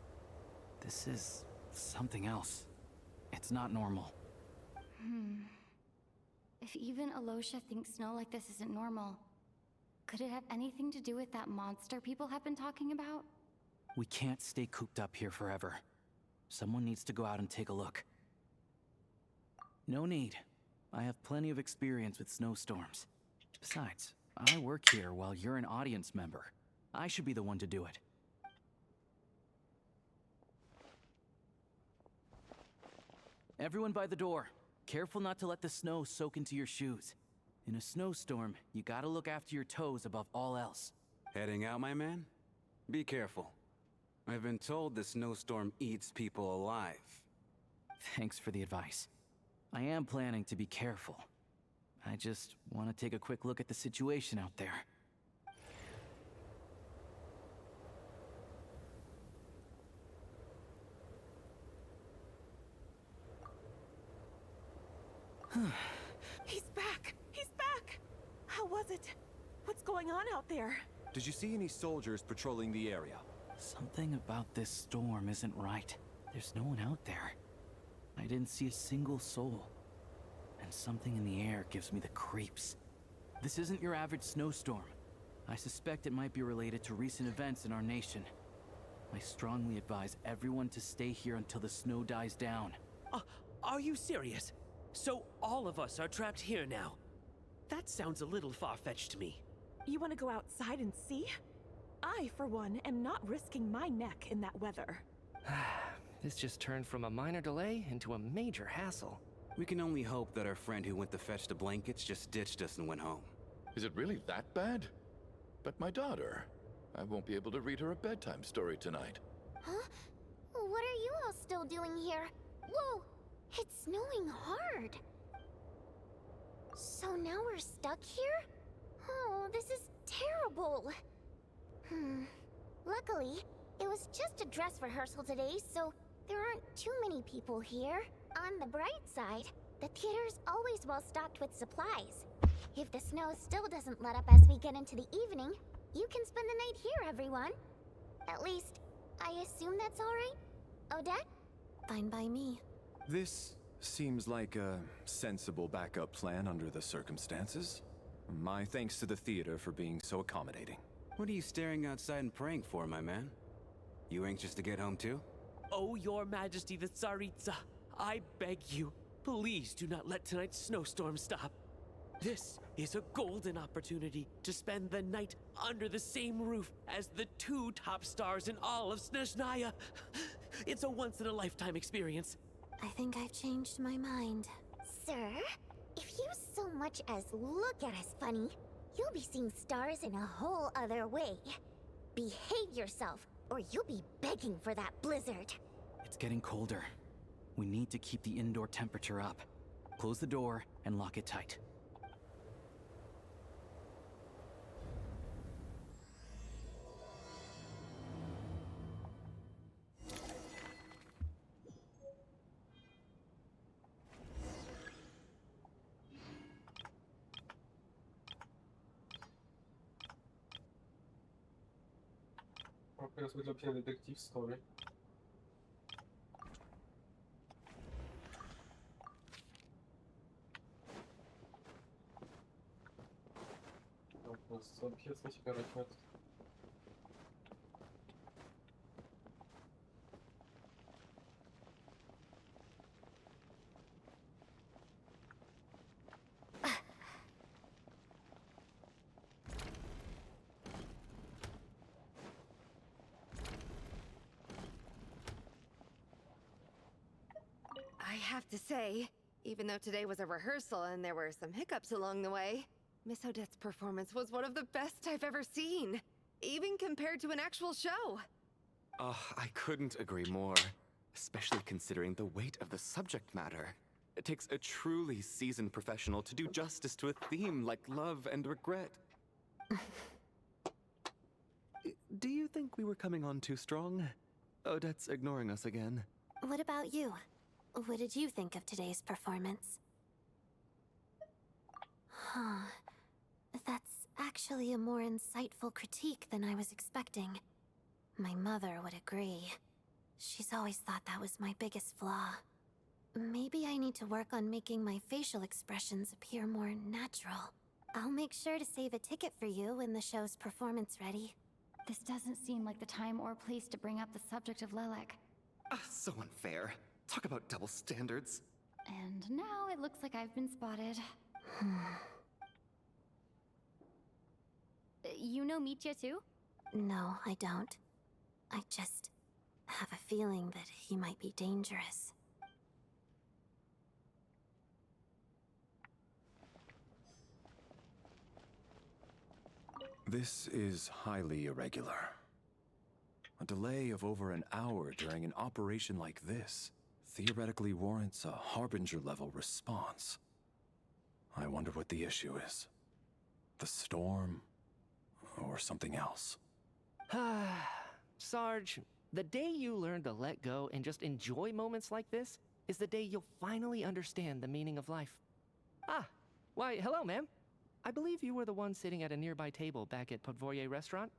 This is something else. It's not normal. If even Alosha thinks snow like this isn't normal, could it have anything to do with that monster people have been talking about? We can't stay cooped up here forever. Someone needs to go out and take a look. No need. I have plenty of experience with snowstorms. Besides, I work here while you're an audience member. I should be the one to do it. Everyone by the door. Careful not to let the snow soak into your shoes. In a snowstorm, you gotta look after your toes above all else. Heading out, my man? Be careful. I've been told the snowstorm eats people alive. Thanks for the advice. I am planning to be careful. I just want to take a quick look at the situation out there. He's back! He's back! How was it? What's going on out there? Did you see any soldiers patrolling the area? Something about this storm isn't right. There's no one out there. I didn't see a single soul. And something in the air gives me the creeps. This isn't your average snowstorm. I suspect it might be related to recent events in our nation. I strongly advise everyone to stay here until the snow dies down. Are you serious? So all of us are trapped here now? That sounds a little far-fetched to me. You want to go outside and see? I, for one, am not risking my neck in that weather. This just turned from a minor delay into a major hassle. We can only hope that our friend who went to fetch the blankets just ditched us and went home. Is it really that bad? But my daughter, I won't be able to read her a bedtime story tonight. Huh? What are you all still doing here? Whoa! It's snowing hard. So now we're stuck here? Oh, this is terrible. Luckily, it was just a dress rehearsal today, so there aren't too many people here. On the bright side, the theater's always well stocked with supplies. If the snow still doesn't let up as we get into the evening, you can spend the night here, everyone. At least, I assume that's all right? Odette? Fine by me. This seems like a sensible backup plan under the circumstances. My thanks to the theater for being so accommodating. What are you staring outside and praying for, my man? You anxious to get home too? Oh, Your Majesty the Tsaritsa, I beg you, please do not let tonight's snowstorm stop. This is a golden opportunity to spend the night under the same roof as the 2 top stars in all of Snezhnaya. It's a once-in-a-lifetime experience. I think I've changed my mind. Sir, if you so much as look at us funny, you'll be seeing stars in a whole other way. Behave yourself, or you'll be begging for that blizzard. It's getting colder. We need to keep the indoor temperature up. Close the door and lock it tight. Après, on se met un détective, c'est trop bien. Donc, on se sent pièce, mais super efficace. I have to say, even though today was a rehearsal and there were some hiccups along the way, Miss Odette's performance was one of the best I've ever seen, even compared to an actual show. Oh, I couldn't agree more, especially considering the weight of the subject matter. It takes a truly seasoned professional to do justice to a theme like love and regret. Do you think we were coming on too strong? Odette's ignoring us again. What about you? What did you think of today's performance? Huh. That's actually a more insightful critique than I was expecting. My mother would agree. She's always thought that was my biggest flaw. Maybe I need to work on making my facial expressions appear more natural. I'll make sure to save a ticket for you when the show's performance ready. This doesn't seem like the time or place to bring up the subject of Lilac. So unfair. Talk about double standards. And now it looks like I've been spotted. You know Mitya too? No, I don't. I just have a feeling that he might be dangerous. This is highly irregular. A delay of over an hour during an operation like this theoretically warrants a Harbinger-level response. I wonder what the issue is. The storm, or something else. Sarge, the day you learn to let go and just enjoy moments like this is the day you'll finally understand the meaning of life. Why, hello, ma'am. I believe you were the one sitting at a nearby table back at Podvorye Restaurant.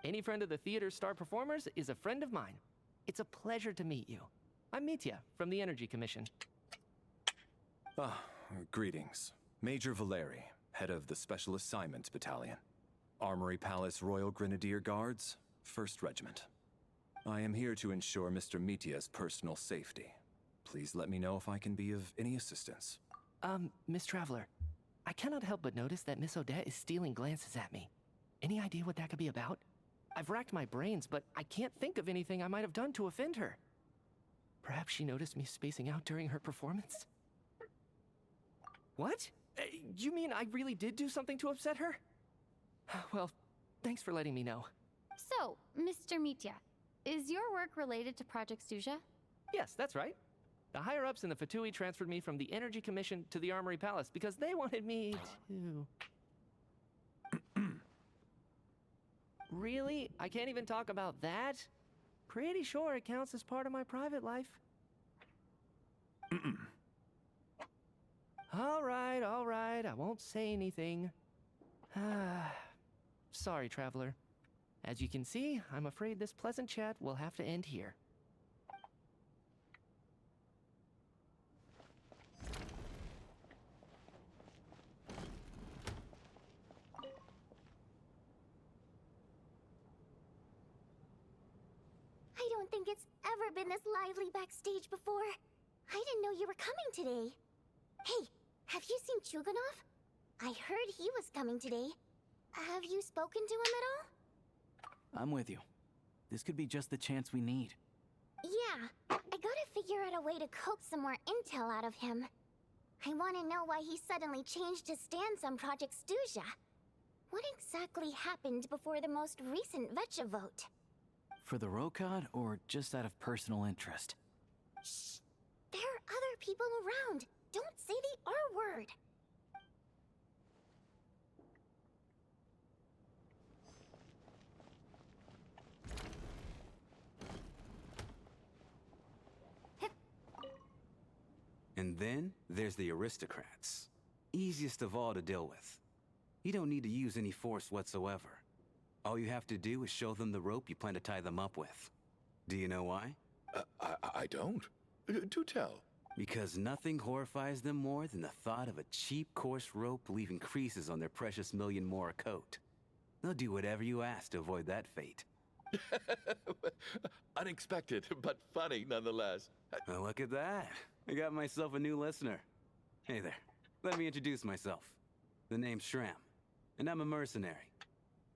Any friend of the theater's star performers is a friend of mine. It's a pleasure to meet you. I'm Mitya, from the Energy Commission. Greetings. Major Valeri, head of the Special Assignments Battalion. Armory Palace Royal Grenadier Guards, 1st Regiment. I am here to ensure Mr. Mitya's personal safety. Please let me know if I can be of any assistance. Miss Traveler, I cannot help but notice that Miss Odette is stealing glances at me. Any idea what that could be about? I've racked my brains, but I can't think of anything I might have done to offend her. Perhaps she noticed me spacing out during her performance? What? You mean I really did do something to upset her? Well, thanks for letting me know. So, Mr. Mitya, is your work related to Project Suja? Yes, that's right. The higher-ups in the Fatui transferred me from the Energy Commission to the Armory Palace because they wanted me to... Really? I can't even talk about that? Pretty sure it counts as part of my private life. All right, I won't say anything. Sorry, traveler. As you can see, I'm afraid this pleasant chat will have to end here. I don't think it's ever been this lively backstage before. I didn't know you were coming today. Hey, have you seen Chuganov? I heard he was coming today. Have you spoken to him at all? I'm with you. This could be just the chance we need. Yeah, I gotta figure out a way to coax some more intel out of him. I want to know why he suddenly changed his stance on Project Stuja. What exactly happened before the most recent Vetcha vote? For the Rokad, or just out of personal interest? Shh! There are other people around. Don't say the R word. And then there's the aristocrats. Easiest of all to deal with. You don't need to use any force whatsoever. All you have to do is show them the rope you plan to tie them up with. Do you know why? I don't. Do tell. Because nothing horrifies them more than the thought of a cheap, coarse rope leaving creases on their precious million Mora coat. They'll do whatever you ask to avoid that fate. Unexpected, but funny nonetheless. Well, look at that. I got myself a new listener. Hey there. Let me introduce myself. The name's Shram, and I'm a mercenary.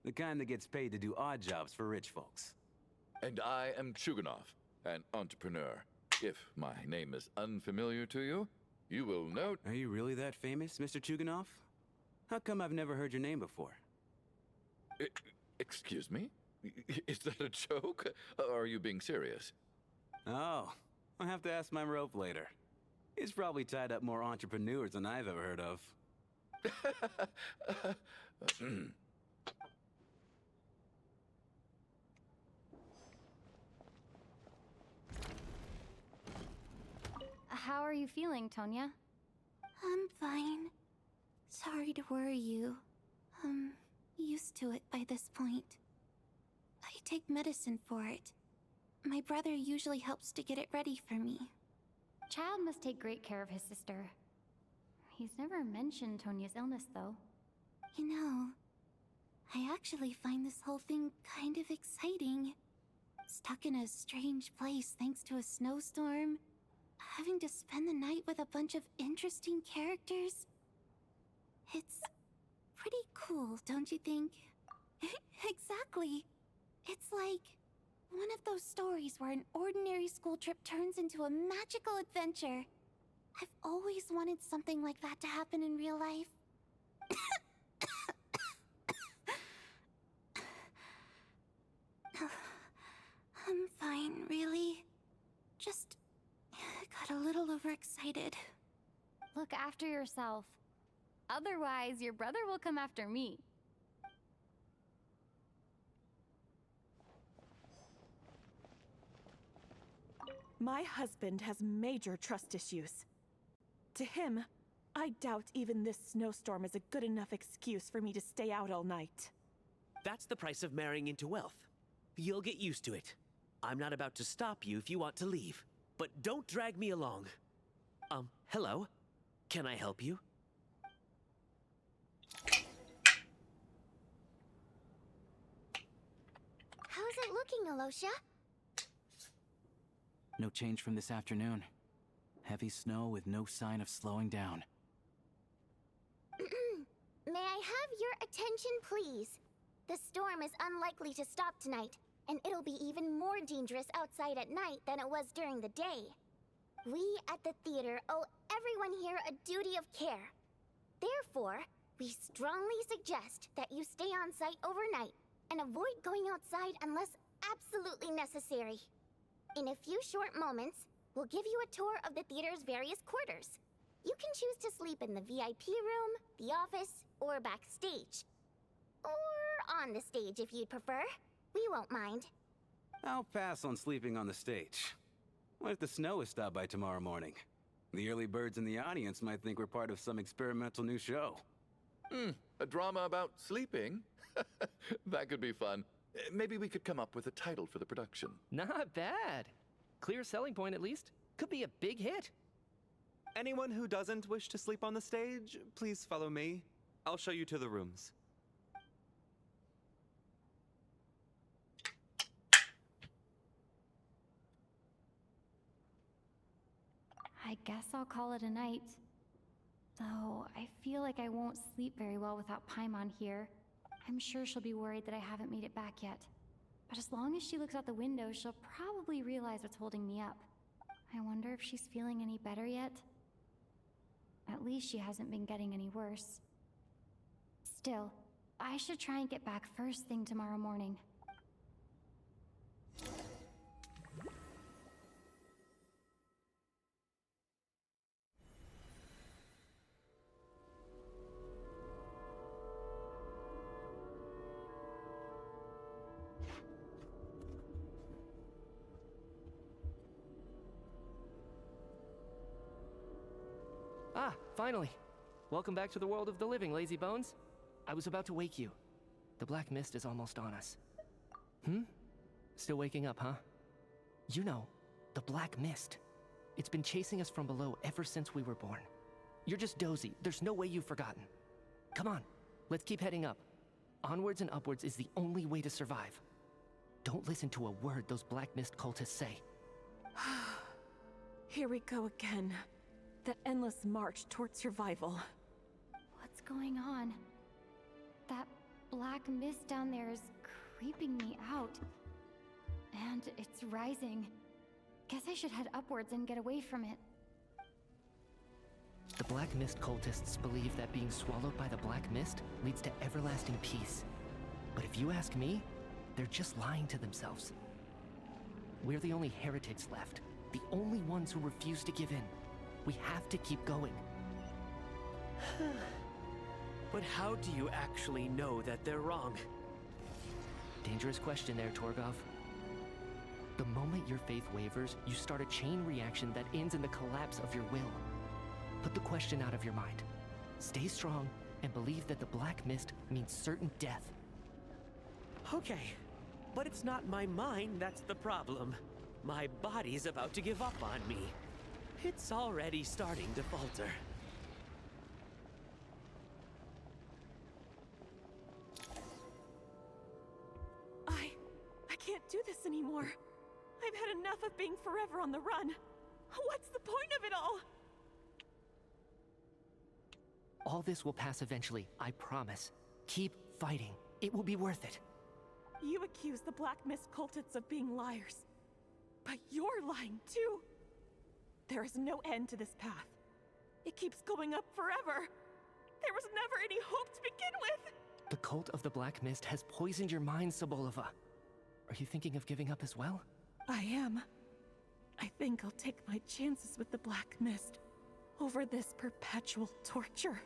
The kind that gets paid to do odd jobs for rich folks. And I am Chuganov, an entrepreneur. If my name is unfamiliar to you, you will note... Are you really that famous, Mr. Chuganov? How come I've never heard your name before? Excuse me? Is that a joke? Or are you being serious? Oh, I'll have to ask my rope later. He's probably tied up more entrepreneurs than I've ever heard of. How are you feeling, Tonya? I'm fine. Sorry to worry you. I'm used to it by this point. I take medicine for it. My brother usually helps to get it ready for me. Child must take great care of his sister. He's never mentioned Tonya's illness, though. You know, I actually find this whole thing kind of exciting. Stuck in a strange place thanks to a snowstorm. Having to spend the night with a bunch of interesting characters. It's pretty cool, don't you think? Exactly. It's like one of those stories where an ordinary school trip turns into a magical adventure. I've always wanted something like that to happen in real life. I'm fine, really. Just got a little overexcited. Look after yourself. Otherwise, your brother will come after me. My husband has major trust issues. To him, I doubt even this snowstorm is a good enough excuse for me to stay out all night. That's the price of marrying into wealth. You'll get used to it. I'm not about to stop you if you want to leave. But don't drag me along. Hello? Can I help you? How's it looking, Alosha? No change from this afternoon. Heavy snow with no sign of slowing down. May I have your attention, please? The storm is unlikely to stop tonight, and it'll be even more dangerous outside at night than it was during the day. We at the theater owe everyone here a duty of care. Therefore, we strongly suggest that you stay on site overnight and avoid going outside unless absolutely necessary. In a few short moments, We'll give you a tour of the theater's various quarters. You can choose to sleep in the VIP room, the office, or backstage. Or on the stage if you'd prefer. We won't mind. I'll pass on sleeping on the stage. What if the snow is stopped by tomorrow morning? The early birds in the audience might think we're part of some experimental new show. A drama about sleeping? That could be fun. Maybe we could come up with a title for the production. Not bad. Clear selling point, at least. Could be a big hit. Anyone who doesn't wish to sleep on the stage, please follow me. I'll show you to the rooms. I guess I'll call it a night. Though, I feel like I won't sleep very well without Paimon here. I'm sure she'll be worried that I haven't made it back yet. But as long as she looks out the window, she'll probably realize what's holding me up. I wonder if she's feeling any better yet? At least she hasn't been getting any worse. Still, I should try and get back first thing tomorrow morning. Ah, finally. Welcome back to the world of the living, lazy bones. I was about to wake you. The black mist is almost on us. Still waking up, huh? You know, the black mist. It's been chasing us from below ever since we were born. You're just dozy. There's no way you've forgotten. Come on, let's keep heading up. Onwards and upwards is the only way to survive. Don't listen to a word those black mist cultists say. Here we go again. The endless march toward survival. What's going on? That black mist down there is creeping me out. And it's rising. Guess I should head upwards and get away from it. The black mist cultists believe that being swallowed by the black mist leads to everlasting peace. But if you ask me, they're just lying to themselves. We're the only heretics left. The only ones who refuse to give in. We have to keep going. But how do you actually know that they're wrong? Dangerous question there, Torgov. The moment your faith wavers, you start a chain reaction that ends in the collapse of your will. Put the question out of your mind. Stay strong and believe that the black mist means certain death. Okay, but it's not my mind that's the problem. My body's about to give up on me. It's already starting to falter. I can't do this anymore. I've had enough of being forever on the run. What's the point of it all? All this will pass eventually, I promise. Keep fighting. It will be worth it. You accuse the Black Mist cultists of being liars. But you're lying too. There is no end to this path. It keeps going up forever. There was never any hope to begin with. The cult of the Black Mist has poisoned your mind, Sobolova. Are you thinking of giving up as well? I am. I think I'll take my chances with the Black Mist over this perpetual torture.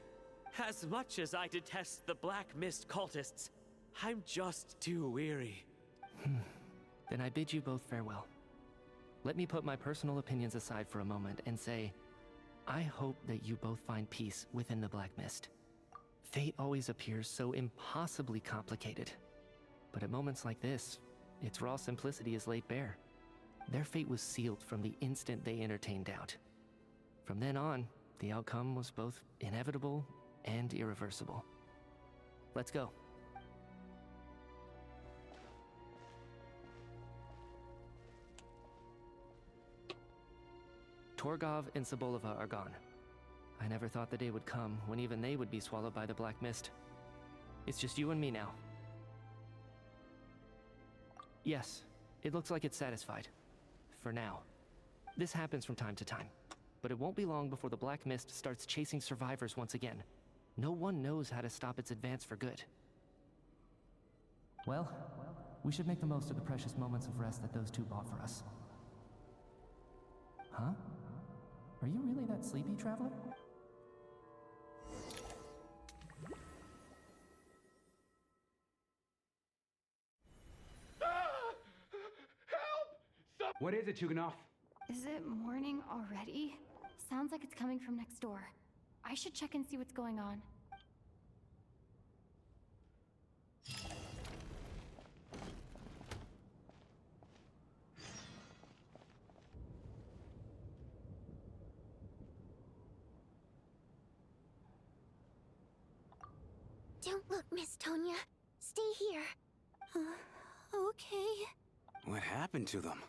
As much as I detest the Black Mist cultists, I'm just too weary. Then I bid you both farewell. Let me put my personal opinions aside for a moment and say, I hope that you both find peace within the Black Mist. Fate always appears so impossibly complicated. But at moments like this, its raw simplicity is laid bare. Their fate was sealed from the instant they entertained doubt. From then on, the outcome was both inevitable and irreversible. Let's go. Torgov and Sobolova are gone. I never thought the day would come when even they would be swallowed by the Black Mist. It's just you and me now. Yes, it looks like it's satisfied. For now. This happens from time to time. But it won't be long before the Black Mist starts chasing survivors once again. No one knows how to stop its advance for good. Well, we should make the most of the precious moments of rest that those two bought for us. Huh? Are you really that sleepy, Traveler? What is it, Chuganov? Is it morning already? Sounds like it's coming from next door. I should check and see what's going on. Don't look, Miss Tonya. Stay here. Okay. What happened to them?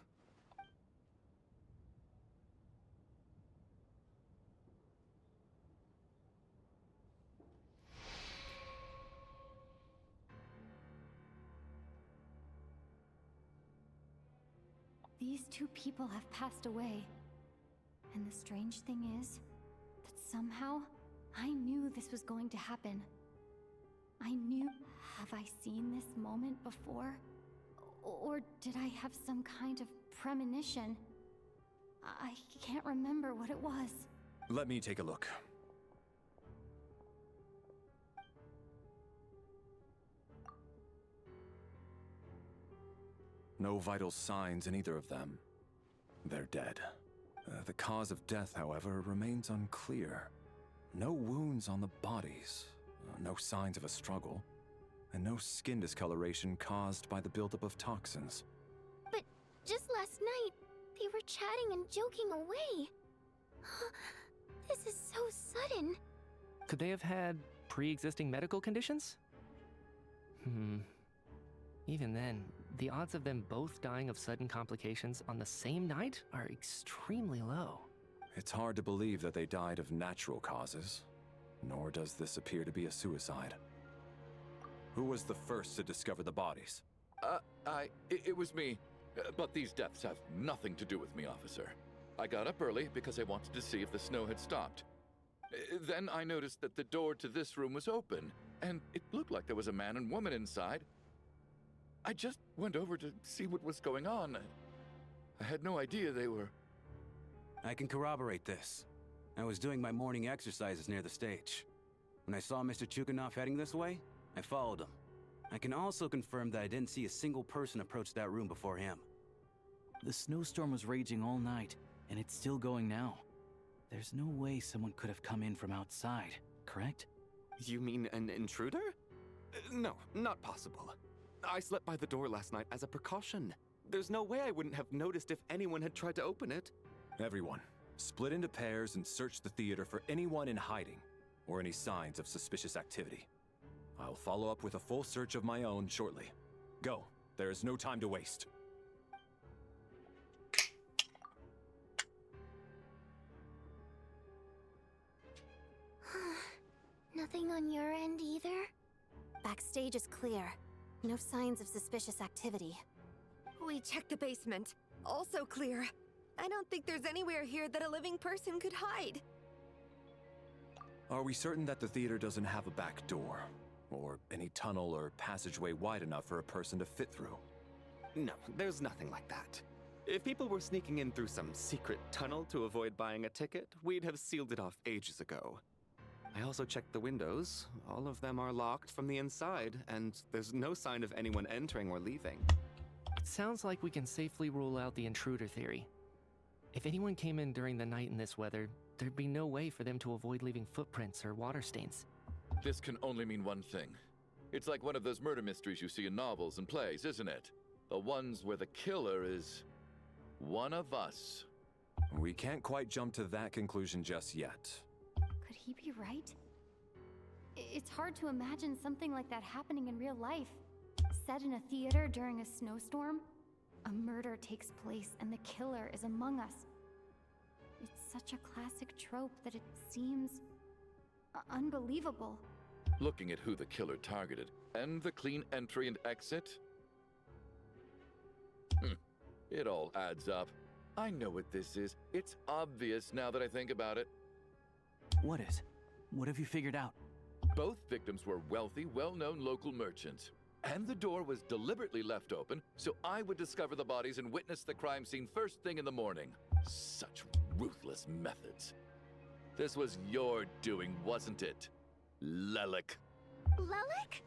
These two people have passed away. And the strange thing is that somehow I knew this was going to happen. I knew. Have I seen this moment before? Or did I have some kind of premonition? I can't remember what it was. Let me take a look. No vital signs in either of them. They're dead. The cause of death, however, remains unclear. No wounds on the bodies, no signs of a struggle, and no skin discoloration caused by the buildup of toxins. But just last night, they were chatting and joking away. This is so sudden. Could they have had pre-existing medical conditions? Even then, the odds of them both dying of sudden complications on the same night are extremely low. It's hard to believe that they died of natural causes, nor does this appear to be a suicide. Who was the first to discover the bodies? It was me. But these deaths have nothing to do with me, officer. I got up early because I wanted to see if the snow had stopped. Then I noticed that the door to this room was open, and it looked like there was a man and woman inside. I just went over to see what was going on. I had no idea they were... I can corroborate this. I was doing my morning exercises near the stage. When I saw Mr. Chuganov heading this way, I followed him. I can also confirm that I didn't see a single person approach that room before him. The snowstorm was raging all night, and it's still going now. There's no way someone could have come in from outside, correct? You mean an intruder? No, not possible. I slept by the door last night as a precaution. There's no way I wouldn't have noticed if anyone had tried to open it. Everyone, split into pairs and search the theater for anyone in hiding, or any signs of suspicious activity. I'll follow up with a full search of my own shortly. Go. There is no time to waste. Nothing on your end either? Backstage is clear. No signs of suspicious activity. We checked the basement. Also clear. I don't think there's anywhere here that a living person could hide. Are we certain that the theater doesn't have a back door? Or any tunnel or passageway wide enough for a person to fit through? No, there's nothing like that. If people were sneaking in through some secret tunnel to avoid buying a ticket, we'd have sealed it off ages ago. I also checked the windows. All of them are locked from the inside, and there's no sign of anyone entering or leaving. It sounds like we can safely rule out the intruder theory. If anyone came in during the night in this weather, there'd be no way for them to avoid leaving footprints or water stains. This can only mean one thing. It's like one of those murder mysteries you see in novels and plays, isn't it? The ones where the killer is... one of us. We can't quite jump to that conclusion just yet. Could he be right? It's hard to imagine something like that happening in real life. Set in a theater during a snowstorm, a murder takes place and the killer is among us. It's such a classic trope that it seems unbelievable. Looking at who the killer targeted, and the clean entry and exit... It all adds up. I know what this is. It's obvious now that I think about it. What is? What have you figured out? Both victims were wealthy, well-known local merchants. And the door was deliberately left open so I would discover the bodies and witness the crime scene first thing in the morning. Such ruthless methods. This was your doing, wasn't it, Lelik? Lelik?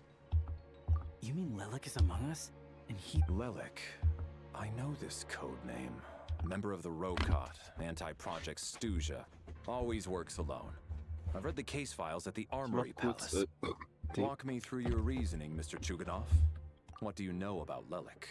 You mean Lelik is among us? And he... Lelik. I know this code name. Member of the Rokot, anti-Project Stuja. Always works alone. I've read the case files at the Armory Palace. Walk me through your reasoning, Mr. Chuganov. What do you know about Lelik?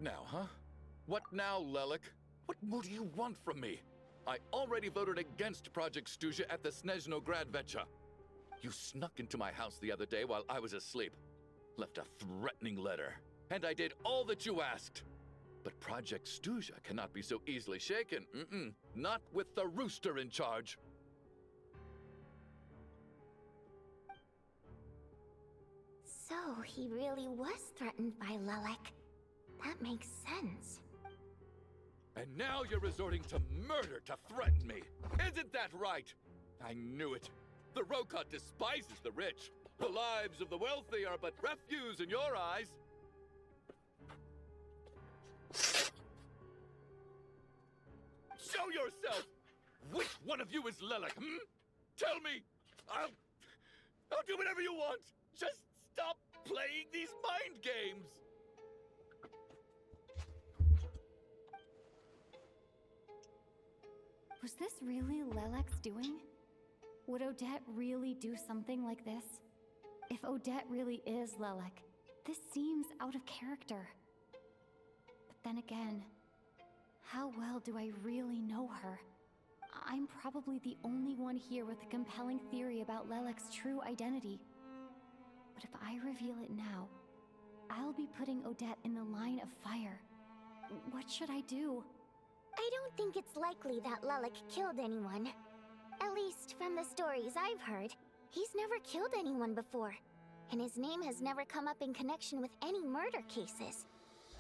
Now, huh? What now, Lelik? What more do you want from me? I already voted against Project Stuja at the Snezhno Gradvecha. You snuck into my house the other day while I was asleep. Left a threatening letter. And I did all that you asked. But Project Stuja cannot be so easily shaken. Not with the rooster in charge. So, he really was threatened by Lelik. That makes sense. And now you're resorting to murder to threaten me. Isn't that right? I knew it. The Rokot despises the rich. The lives of the wealthy are but refuse in your eyes. Show yourself! Which one of you is Lelik, Tell me! I'll do whatever you want! Just stop playing these mind games! Was this really Lelek's doing? Would Odette really do something like this? If Odette really is Lelek, this seems out of character. But then again, how well do I really know her? I'm probably the only one here with a compelling theory about Lelek's true identity. But if I reveal it now, I'll be putting Odette in the line of fire. What should I do? I don't think it's likely that Lelik killed anyone. At least from the stories I've heard, he's never killed anyone before, and his name has never come up in connection with any murder cases.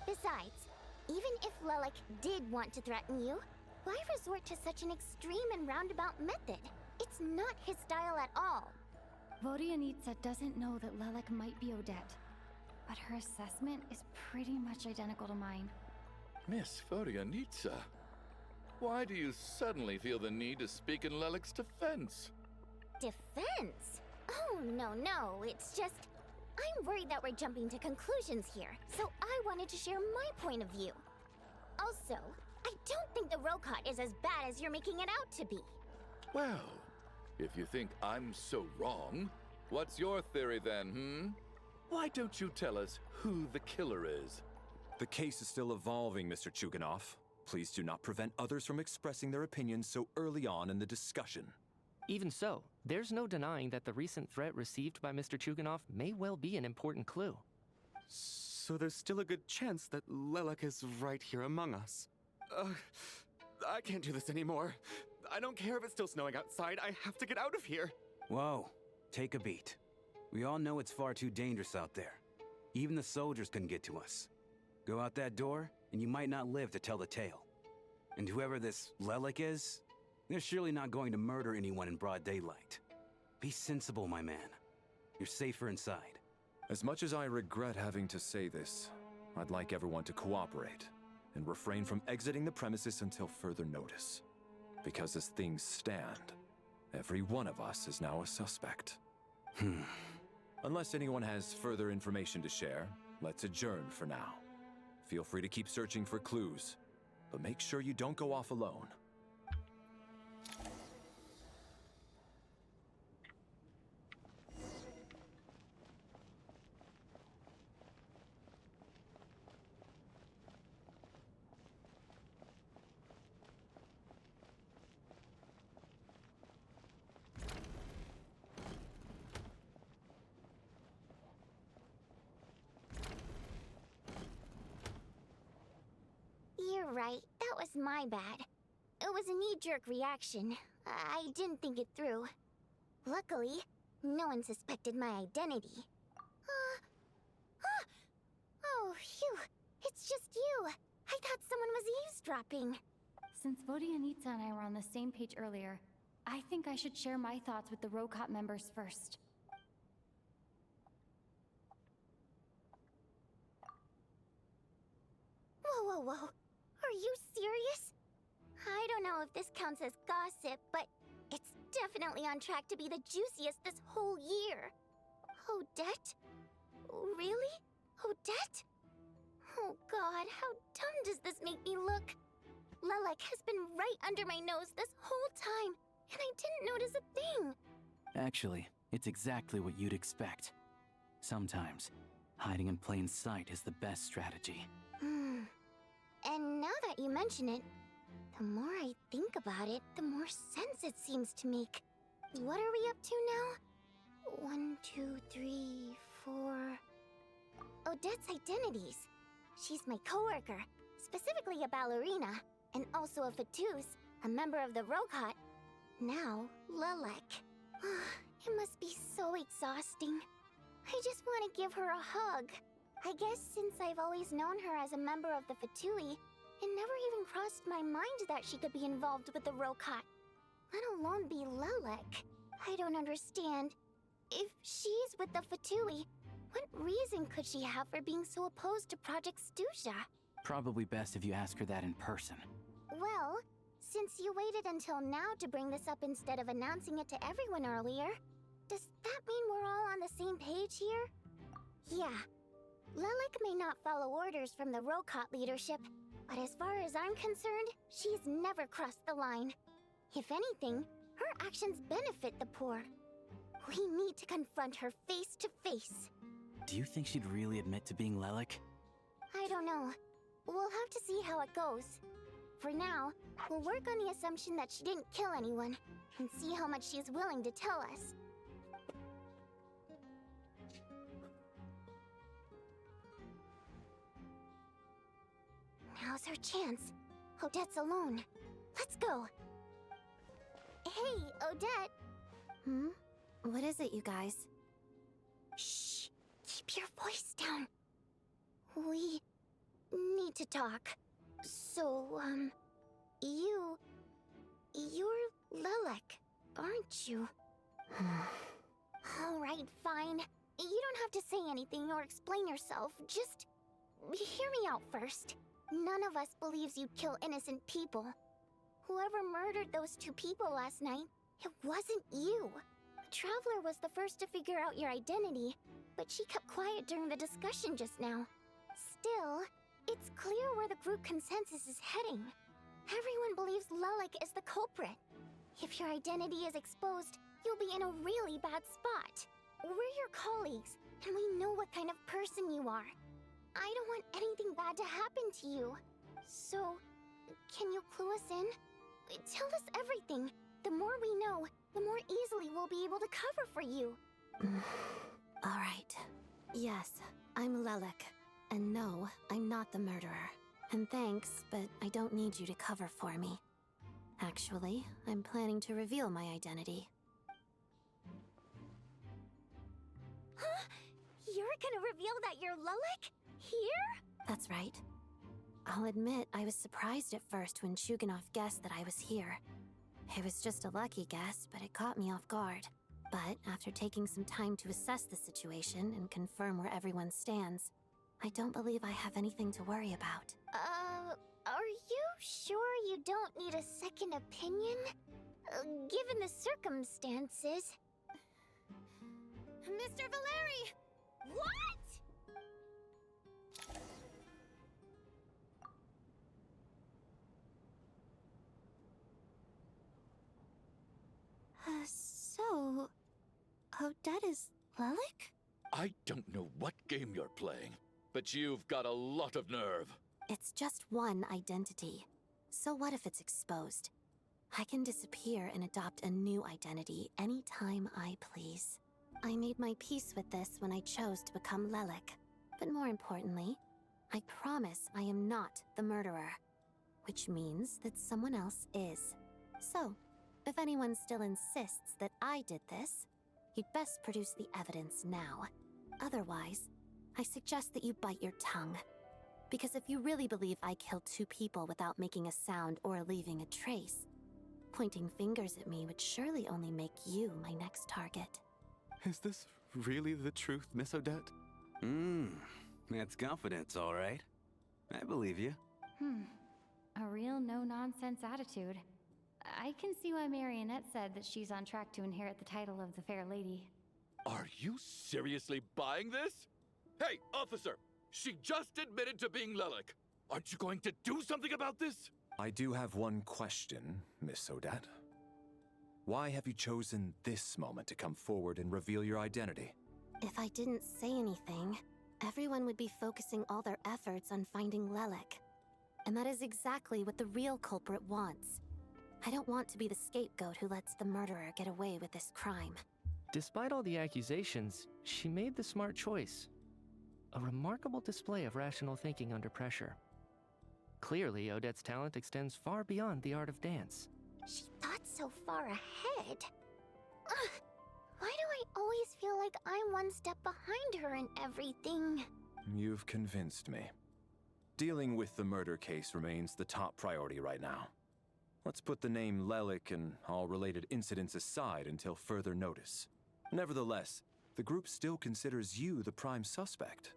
Besides, even if Lelik did want to threaten you, why resort to such an extreme and roundabout method? It's not his style at all. Vodianitsa doesn't know that Lelek might be Odette, but her assessment is pretty much identical to mine. Miss Vodianitsa, why do you suddenly feel the need to speak in Lelik's defense? Defense? Oh, no, it's just... I'm worried that we're jumping to conclusions here, so I wanted to share my point of view. Also, I don't think the Rokot is as bad as you're making it out to be. Well, if you think I'm so wrong, what's your theory then, Why don't you tell us who the killer is? The case is still evolving, Mr. Chuganov. Please do not prevent others from expressing their opinions so early on in the discussion. Even so, there's no denying that the recent threat received by Mr. Chuganov may well be an important clue. So there's still a good chance that Lelek is right here among us. I can't do this anymore. I don't care if it's still snowing outside. I have to get out of here. Whoa, take a beat. We all know it's far too dangerous out there. Even the soldiers couldn't get to us. Go out that door, and you might not live to tell the tale. And whoever this Lelik is, they're surely not going to murder anyone in broad daylight. Be sensible, my man. You're safer inside. As much as I regret having to say this, I'd like everyone to cooperate and refrain from exiting the premises until further notice. Because as things stand, every one of us is now a suspect. Unless anyone has further information to share, let's adjourn for now. Feel free to keep searching for clues, but make sure you don't go off alone. You're right, that was my bad. It was a knee-jerk reaction. I didn't think it through. Luckily, no one suspected my identity. Oh, phew, it's just you. I thought someone was eavesdropping. Since Vodianitsa and I were on the same page earlier, I think I should share my thoughts with the Rokot members first. Whoa. Are you serious? I don't know if this counts as gossip, but it's definitely on track to be the juiciest this whole year. Odette? Really? Odette? Oh god, how dumb does this make me look? Lelik has been right under my nose this whole time, and I didn't notice a thing. Actually, it's exactly what you'd expect. Sometimes, hiding in plain sight is the best strategy. And now that you mention it, the more I think about it, the more sense it seems to make. What are we up to now? 1, 2, 3, 4... Odette's identities. She's my coworker, specifically a ballerina, and also a Fatous, a member of the Rokot. Now, Lelek. It must be so exhausting. I just want to give her a hug. I guess since I've always known her as a member of the Fatui, it never even crossed my mind that she could be involved with the Rokot, let alone be Lelek. I don't understand. If she's with the Fatui, what reason could she have for being so opposed to Project Stusha? Probably best if you ask her that in person. Well, since you waited until now to bring this up instead of announcing it to everyone earlier, does that mean we're all on the same page here? Yeah. Lelek may not follow orders from the Rokot leadership, but as far as I'm concerned, she's never crossed the line. If anything, her actions benefit the poor. We need to confront her face to face. Do you think she'd really admit to being Lelek? I don't know. We'll have to see how it goes. For now, we'll work on the assumption that she didn't kill anyone, and see how much she's willing to tell us. Now's her chance. Odette's alone. Let's go. Hey, Odette. What is it, you guys? Shh. Keep your voice down. We need to talk. So, you're Lelek, aren't you? Alright, fine. You don't have to say anything or explain yourself. Just hear me out first. None of us believes you'd kill innocent people. Whoever murdered those 2 people last night, it wasn't you. The Traveler was the first to figure out your identity, but she kept quiet during the discussion just now. Still, it's clear where the group consensus is heading. Everyone believes Lelek is the culprit. If your identity is exposed, you'll be in a really bad spot. We're your colleagues, and we know what kind of person you are. I don't want anything bad to happen to you. So, can you clue us in? Tell us everything. The more we know, the more easily we'll be able to cover for you. Alright. Yes, I'm Lelek. And no, I'm not the murderer. And thanks, but I don't need you to cover for me. Actually, I'm planning to reveal my identity. Huh? You're gonna reveal that you're Lelek? Here? That's right. I'll admit I was surprised at first when Chuganov guessed that I was here. It was just a lucky guess, but it caught me off guard. But after taking some time to assess the situation and confirm where everyone stands, I don't believe I have anything to worry about. Are you sure you don't need a second opinion? Given the circumstances... Mr. Valeri! What?! So... Odette is Lelek? I don't know what game you're playing, but you've got a lot of nerve. It's just one identity. So what if it's exposed? I can disappear and adopt a new identity anytime I please. I made my peace with this when I chose to become Lelek. But more importantly, I promise I am not the murderer. Which means that someone else is. So, if anyone still insists that I did this, you'd best produce the evidence now. Otherwise, I suggest that you bite your tongue. Because if you really believe I killed 2 people without making a sound or leaving a trace, pointing fingers at me would surely only make you my next target. Is this really the truth, Miss Odette? That's confidence, all right. I believe you. A real no-nonsense attitude. I can see why Marionette said that she's on track to inherit the title of the Fair Lady. Are you seriously buying this? Hey, officer! She just admitted to being Lelek. Aren't you going to do something about this? I do have one question, Miss Odette. Why have you chosen this moment to come forward and reveal your identity? If I didn't say anything, everyone would be focusing all their efforts on finding Lelek. And that is exactly what the real culprit wants. I don't want to be the scapegoat who lets the murderer get away with this crime. Despite all the accusations, she made the smart choice. A remarkable display of rational thinking under pressure. Clearly, Odette's talent extends far beyond the art of dance. She thought so far ahead. Ugh, why do I always feel like I'm one step behind her in everything? You've convinced me. Dealing with the murder case remains the top priority right now. Let's put the name Lelik and all related incidents aside until further notice. Nevertheless, the group still considers you the prime suspect.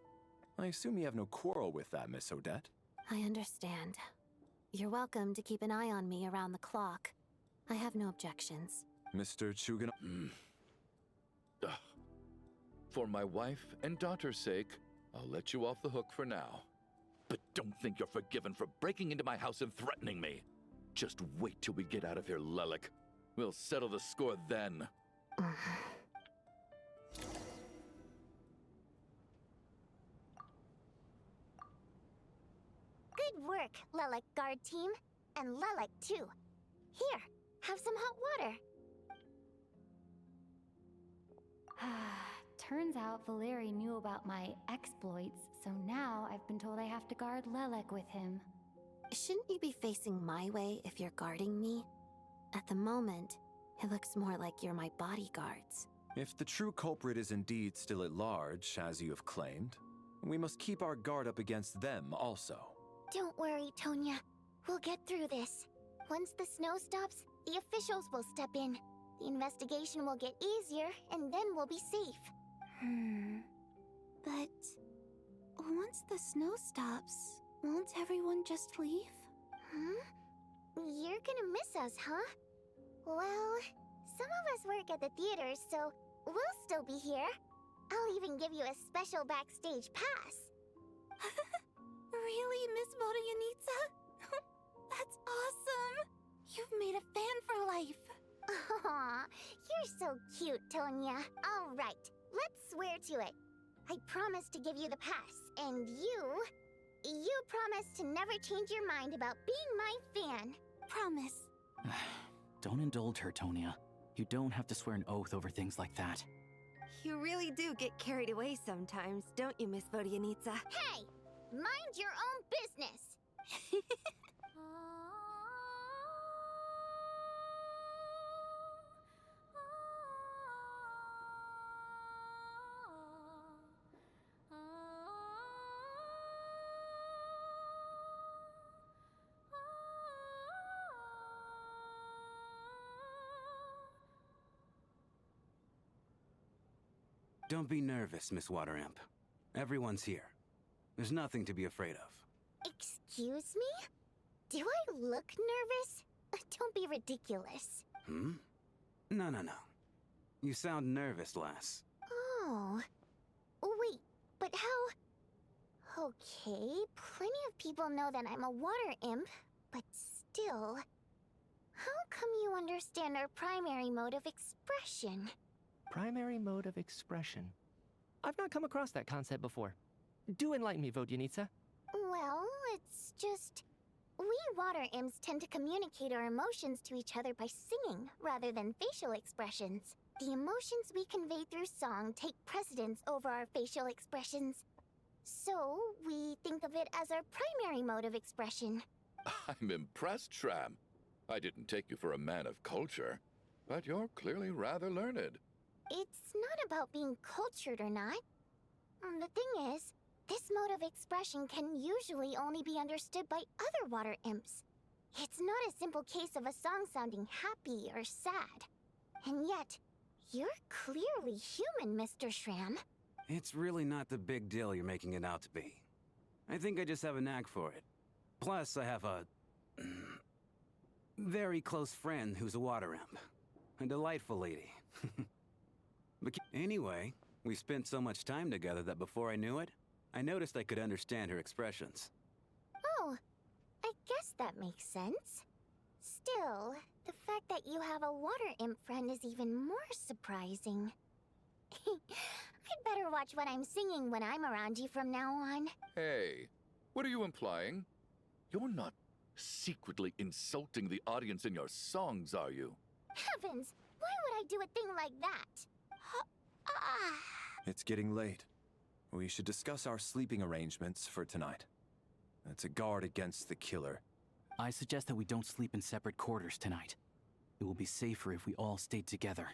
I assume you have no quarrel with that, Miss Odette? I understand. You're welcome to keep an eye on me around the clock. I have no objections. Mr. Chugan... Ugh. For my wife and daughter's sake, I'll let you off the hook for now. But don't think you're forgiven for breaking into my house and threatening me. Just wait till we get out of here, Lelik. We'll settle the score then. Good work, Lelik guard team. And Lelik too. Here, have some hot water. Turns out Valeri knew about my exploits, so now I've been told I have to guard Lelek with him. Shouldn't you be facing my way if you're guarding me? At the moment, it looks more like you're my bodyguards. If the true culprit is indeed still at large, as you have claimed, we must keep our guard up against them also. Don't worry, Tonya. We'll get through this. Once the snow stops, the officials will step in. The investigation will get easier, and then we'll be safe. But once the snow stops, won't everyone just leave? You're gonna miss us, huh? Well, some of us work at the theater, so we'll still be here. I'll even give you a special backstage pass. Really, Miss Vodyanitsa? That's awesome! You've made a fan for life. Aw, you're so cute, Tonya. All right, let's swear to it. I promise to give you the pass, and you promise to never change your mind about being my fan. Promise. Don't indulge her, Tonya. You don't have to swear an oath over things like that. You really do get carried away sometimes, don't you, Miss Vodyanitsa? Hey! Mind your own business! Don't be nervous, Miss Water Imp. Everyone's here. There's nothing to be afraid of. Excuse me? Do I look nervous? Don't be ridiculous. No. You sound nervous, lass. Oh. Wait, but how... Okay, plenty of people know that I'm a water imp, but still... How come you understand our primary mode of expression? Primary mode of expression. I've not come across that concept before. Do enlighten me, Vodyanitsa. Well, it's just... We water imps tend to communicate our emotions to each other by singing, rather than facial expressions. The emotions we convey through song take precedence over our facial expressions. So, we think of it as our primary mode of expression. I'm impressed, Shram. I didn't take you for a man of culture, but you're clearly rather learned. It's not about being cultured or not. The thing is, this mode of expression can usually only be understood by other water imps. It's not a simple case of a song sounding happy or sad. And yet, you're clearly human, Mr. Shram. It's really not the big deal you're making it out to be. I think I just have a knack for it. Plus, I have a... very close friend who's a water imp. A delightful lady. But anyway, we spent so much time together that before I knew it, I noticed I could understand her expressions. Oh, I guess that makes sense. Still, the fact that you have a water imp friend is even more surprising. I'd better watch what I'm singing when I'm around you from now on. Hey, what are you implying? You're not secretly insulting the audience in your songs, are you? Heavens! Why would I do a thing like that? It's getting late. We should discuss our sleeping arrangements for tonight. To guard against the killer. I suggest that we don't sleep in separate quarters tonight. It will be safer if we all stay together.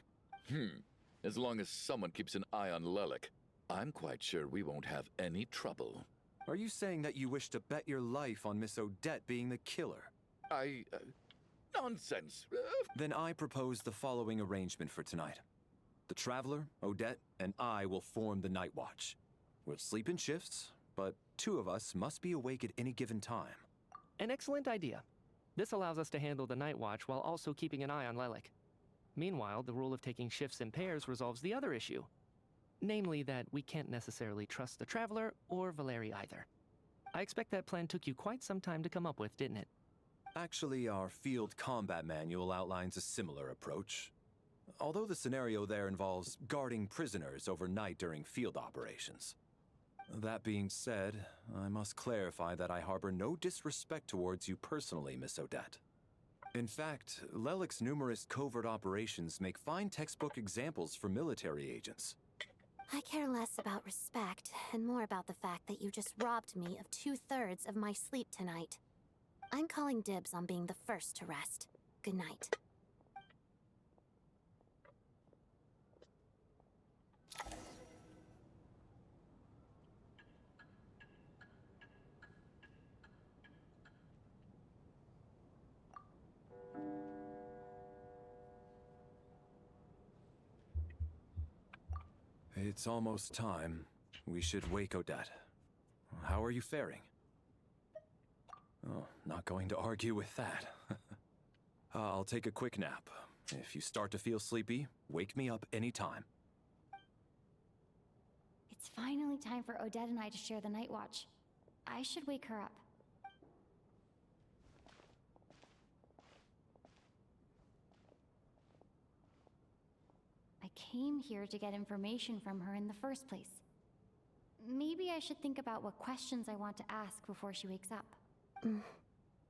As long as someone keeps an eye on Lelik, I'm quite sure we won't have any trouble. Are you saying that you wish to bet your life on Miss Odette being the killer? Nonsense. Then I propose the following arrangement for tonight. The Traveler, Odette, and I will form the Night Watch. We'll sleep in shifts, but 2 of us must be awake at any given time. An excellent idea. This allows us to handle the Night Watch while also keeping an eye on Lelik. Meanwhile, the rule of taking shifts in pairs resolves the other issue. Namely that we can't necessarily trust the Traveler or Valeri either. I expect that plan took you quite some time to come up with, didn't it? Actually, our field combat manual outlines a similar approach. Although the scenario there involves guarding prisoners overnight during field operations. That being said, I must clarify that I harbor no disrespect towards you personally, Miss Odette. In fact, Lelik's numerous covert operations make fine textbook examples for military agents. I care less about respect and more about the fact that you just robbed me of 2/3 of my sleep tonight. I'm calling dibs on being the first to rest. Good night. It's almost time. We should wake Odette. How are you faring? Oh, not going to argue with that. I'll take a quick nap. If you start to feel sleepy, wake me up anytime. It's finally time for Odette and I to share the Night Watch. I should wake her up. I came here to get information from her in the first place. Maybe I should think about what questions I want to ask before she wakes up.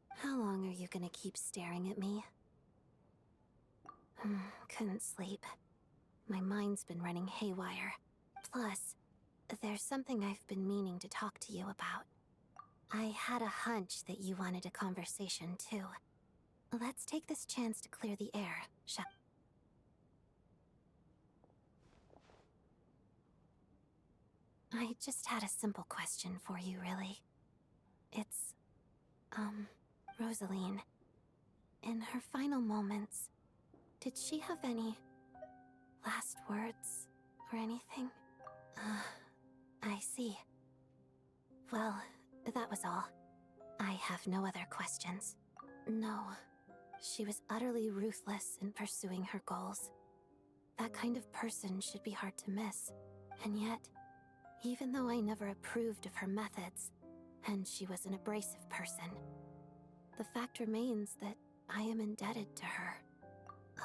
How long are you gonna keep staring at me? Couldn't sleep. My mind's been running haywire. Plus, there's something I've been meaning to talk to you about. I had a hunch that you wanted a conversation too. Let's take this chance to clear the air, shall we? I just had a simple question for you, really. It's, Rosaline. In her final moments, did she have any last words or anything? I see. Well, that was all. I have no other questions. No, she was utterly ruthless in pursuing her goals. That kind of person should be hard to miss. And yet, even though I never approved of her methods, and she was an abrasive person, the fact remains that I am indebted to her.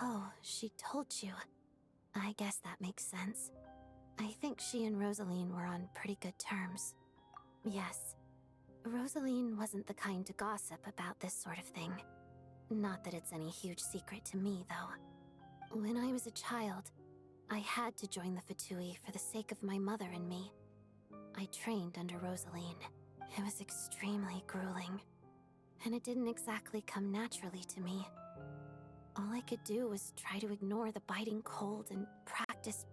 Oh, she told you. I guess that makes sense. I think she and Rosaline were on pretty good terms. Yes. Rosaline wasn't the kind to gossip about this sort of thing. Not that it's any huge secret to me, though. When I was a child, I had to join the Fatui for the sake of my mother and me. I trained under Rosaline. It was extremely grueling, and it didn't exactly come naturally to me. All I could do was try to ignore the biting cold and practice.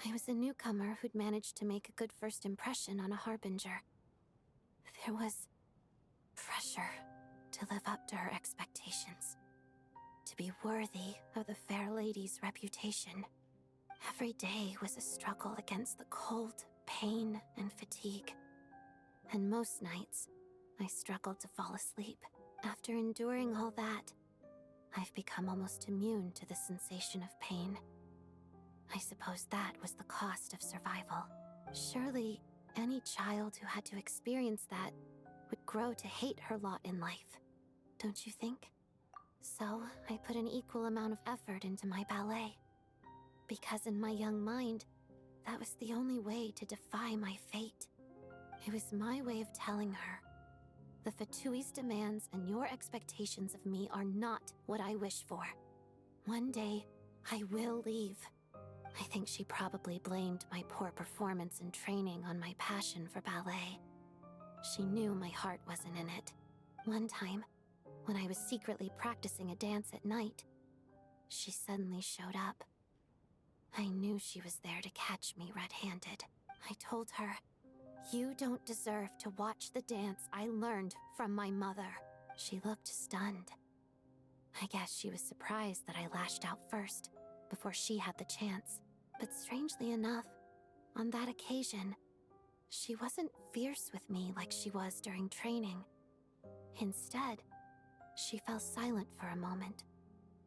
I was a newcomer who'd managed to make a good first impression on a harbinger. There was pressure to live up to her expectations, to be worthy of the fair lady's reputation. Every day was a struggle against the cold, pain, and fatigue. And most nights, I struggled to fall asleep. After enduring all that, I've become almost immune to the sensation of pain. I suppose that was the cost of survival. Surely, any child who had to experience that would grow to hate her lot in life, don't you think? So, I put an equal amount of effort into my ballet. Because in my young mind, that was the only way to defy my fate. It was my way of telling her, The Fatui's demands and your expectations of me are not what I wish for. One day, I will leave. I think she probably blamed my poor performance in training on my passion for ballet. She knew my heart wasn't in it. One time, when I was secretly practicing a dance at night, she suddenly showed up. I knew she was there to catch me red-handed. I told her, "You don't deserve to watch the dance I learned from my mother." She looked stunned. I guess she was surprised that I lashed out first, before she had the chance. But strangely enough, on that occasion, she wasn't fierce with me like she was during training. Instead, she fell silent for a moment,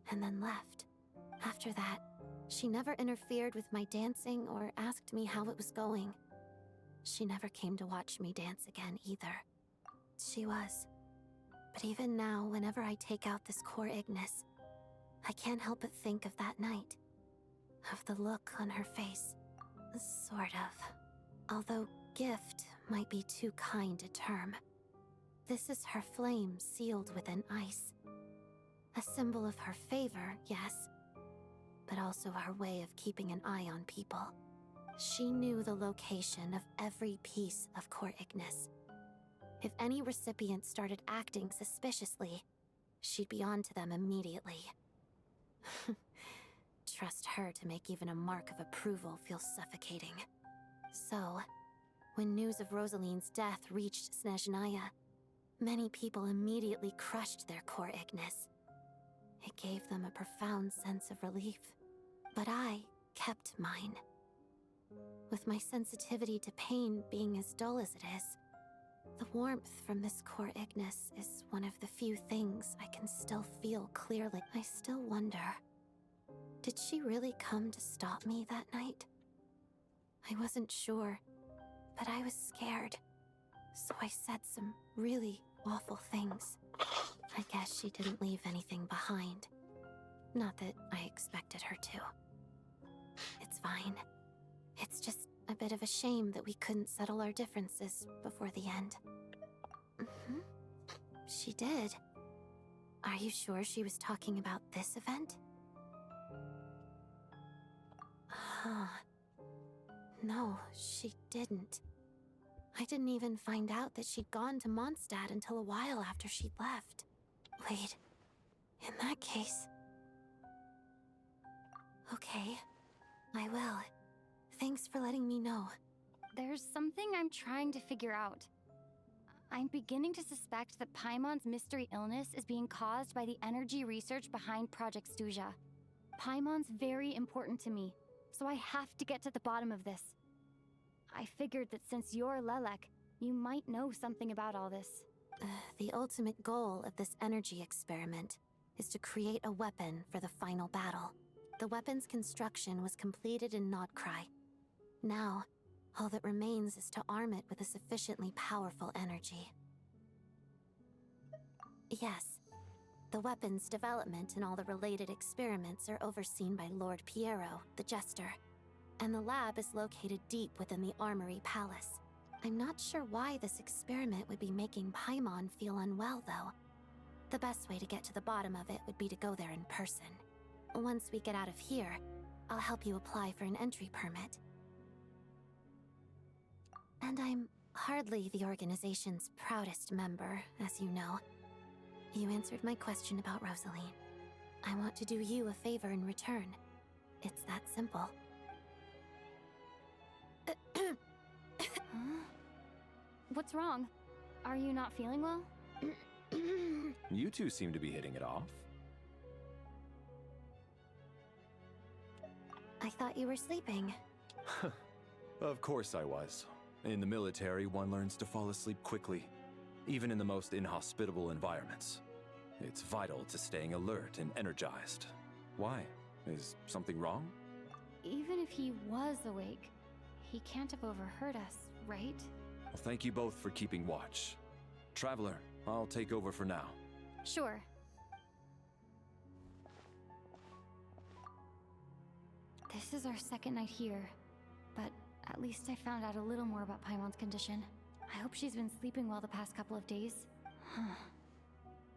and then left. After that, she never interfered with my dancing or asked me how it was going. She never came to watch me dance again either. She was. But even now, whenever I take out this core Ignis, I can't help but think of that night. Of the look on her face. Sort of. Although gift might be too kind a term. This is her flame sealed within ice. A symbol of her favor, yes, but also her way of keeping an eye on people. She knew the location of every piece of core Ignis. If any recipient started acting suspiciously, she'd be on to them immediately. Trust her to make even a mark of approval feel suffocating. So, when news of Rosaline's death reached Snezhnaya, many people immediately crushed their core Ignis. It gave them a profound sense of relief. But I kept mine. With my sensitivity to pain being as dull as it is, the warmth from this core Ignis is one of the few things I can still feel clearly. I still wonder, did she really come to stop me that night? I wasn't sure, but I was scared, so I said some really awful things. I guess she didn't leave anything behind. Not that I expected her to. It's fine. It's just a bit of a shame that we couldn't settle our differences before the end. She did. Are you sure she was talking about this event? No, she didn't. I didn't even find out that she'd gone to Mondstadt until a while after she'd left. Wait, in that case... Okay, I will. Thanks for letting me know. There's something I'm trying to figure out. I'm beginning to suspect that Paimon's mystery illness is being caused by the energy research behind Project Stuja. Paimon's very important to me, so I have to get to the bottom of this. I figured that since you're Lelek, you might know something about all this. The ultimate goal of this energy experiment is to create a weapon for the final battle. The weapon's construction was completed in Nodcry. Now, all that remains is to arm it with a sufficiently powerful energy. Yes, the weapon's development and all the related experiments are overseen by Lord Piero, the Jester, and the lab is located deep within the Armory Palace. I'm not sure why this experiment would be making Paimon feel unwell, though. The best way to get to the bottom of it would be to go there in person. Once we get out of here, I'll help you apply for an entry permit. And I'm hardly the organization's proudest member, as you know. You answered my question about Rosaline. I want to do you a favor in return. It's that simple. Huh? What's wrong? Are you not feeling well? You two seem to be hitting it off. I thought you were sleeping. Of course I was. In the military, one learns to fall asleep quickly, even in the most inhospitable environments. It's vital to staying alert and energized. Why? Is something wrong? Even if he was awake, he can't have overheard us, right? Well, thank you both for keeping watch. Traveler, I'll take over for now. Sure. This is our second night here, but at least I found out a little more about Paimon's condition. I hope she's been sleeping well the past couple of days. Huh.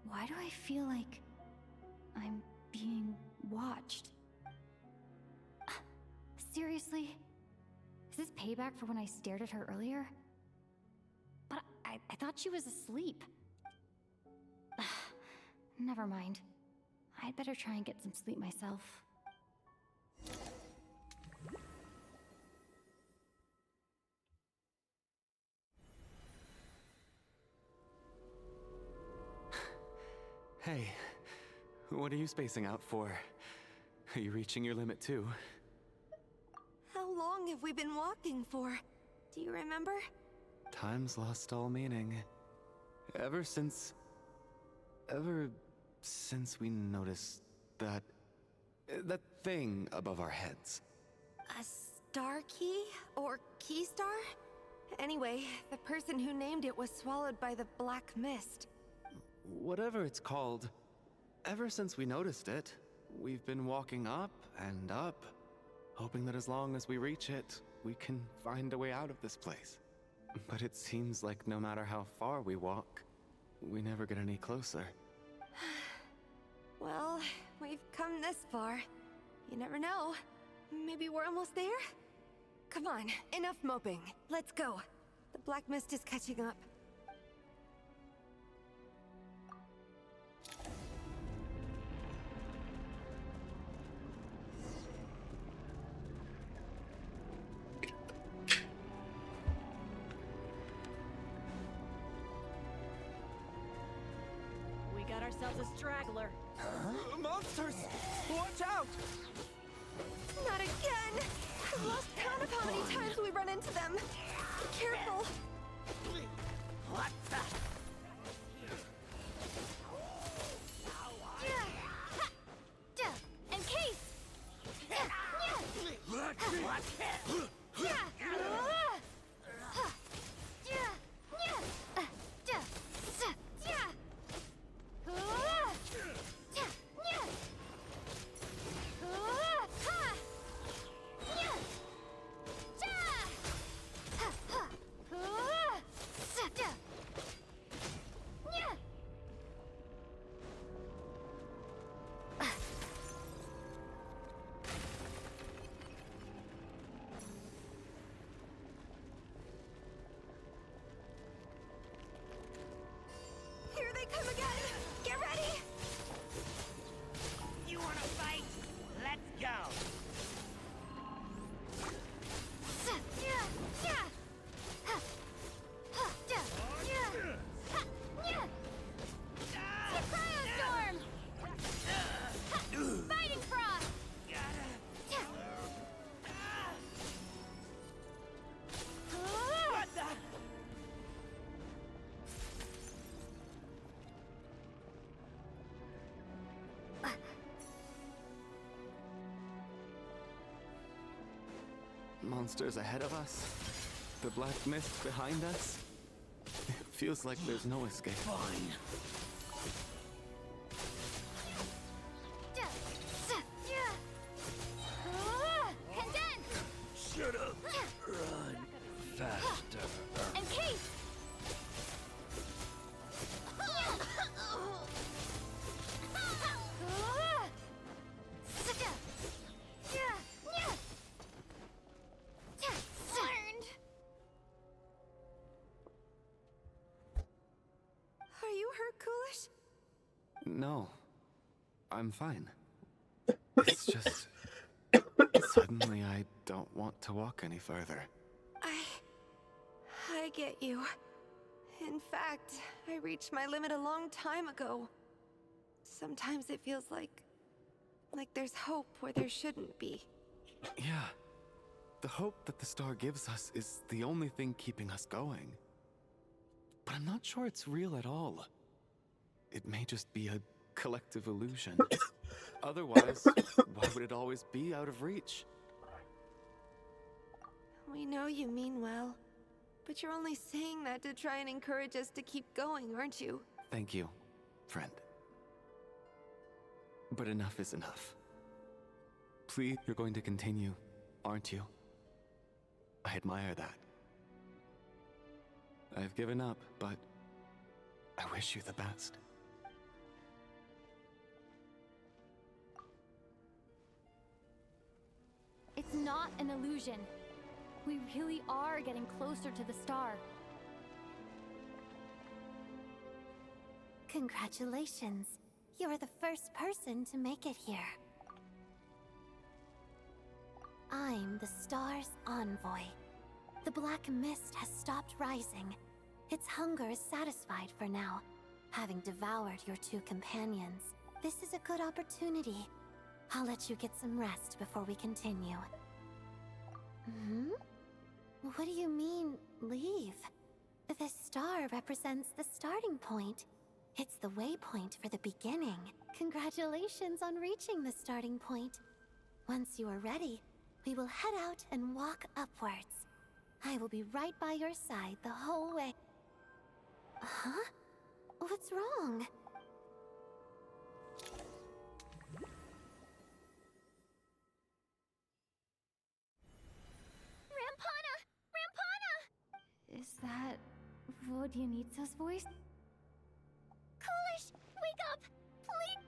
Why do I feel like I'm being watched? Seriously? Is this payback for when I stared at her earlier? But I thought she was asleep. Never mind. I'd better try and get some sleep myself. Hey, what are you spacing out for? Are you reaching your limit too? How long have we been walking for? Do you remember? Time's lost all meaning. Ever since we noticed that thing above our heads. A star key? Or key star? Anyway, the person who named it was swallowed by the black mist. Whatever it's called, ever since we noticed it, we've been walking up and up, hoping that as long as we reach it, we can find a way out of this place. But it seems like no matter how far we walk, we never get any closer. Well, we've come this far. You never know. Maybe we're almost there? Come on, enough moping. Let's go. The black mist is catching up. We got ourselves a straggler. Monsters! Watch out! Not again! I've lost count of how many times we run into them. Be careful. What the? In case! Here they come again! Get ready! You wanna fight? Let's go! Cryostorm! Fighting frost! What the? Monsters ahead of us. The black mist behind us. It feels like there's no escape. Fine. Condense! Shut up. Run faster. In case! Learned! Are you hurt, Coolish? No. I'm fine. It's just... suddenly I don't want to walk any further. I get you. In fact, I reached my limit a long time ago. Sometimes it feels like there's hope where there shouldn't be. Yeah. The hope that the star gives us is the only thing keeping us going. But I'm not sure it's real at all. It may just be a collective illusion. Otherwise, why would it always be out of reach? We know you mean well, but you're only saying that to try and encourage us to keep going, aren't you? Thank you, friend. But enough is enough. Please, you're going to continue, aren't you? I admire that. I've given up, but I wish you the best. It's not an illusion. We really are getting closer to the star. Congratulations. You're the first person to make it here. I'm the star's envoy. The black mist has stopped rising. Its hunger is satisfied for now, having devoured your two companions. This is a good opportunity. I'll let you get some rest before we continue. What do you mean, leave? The star represents the starting point. It's the waypoint for the beginning. Congratulations on reaching the starting point. Once you are ready, we will head out and walk upwards. I will be right by your side the whole way. Huh? What's wrong? Rampana! Rampana! Is that Vodyanitsa's voice? Coolish, wake up! Please!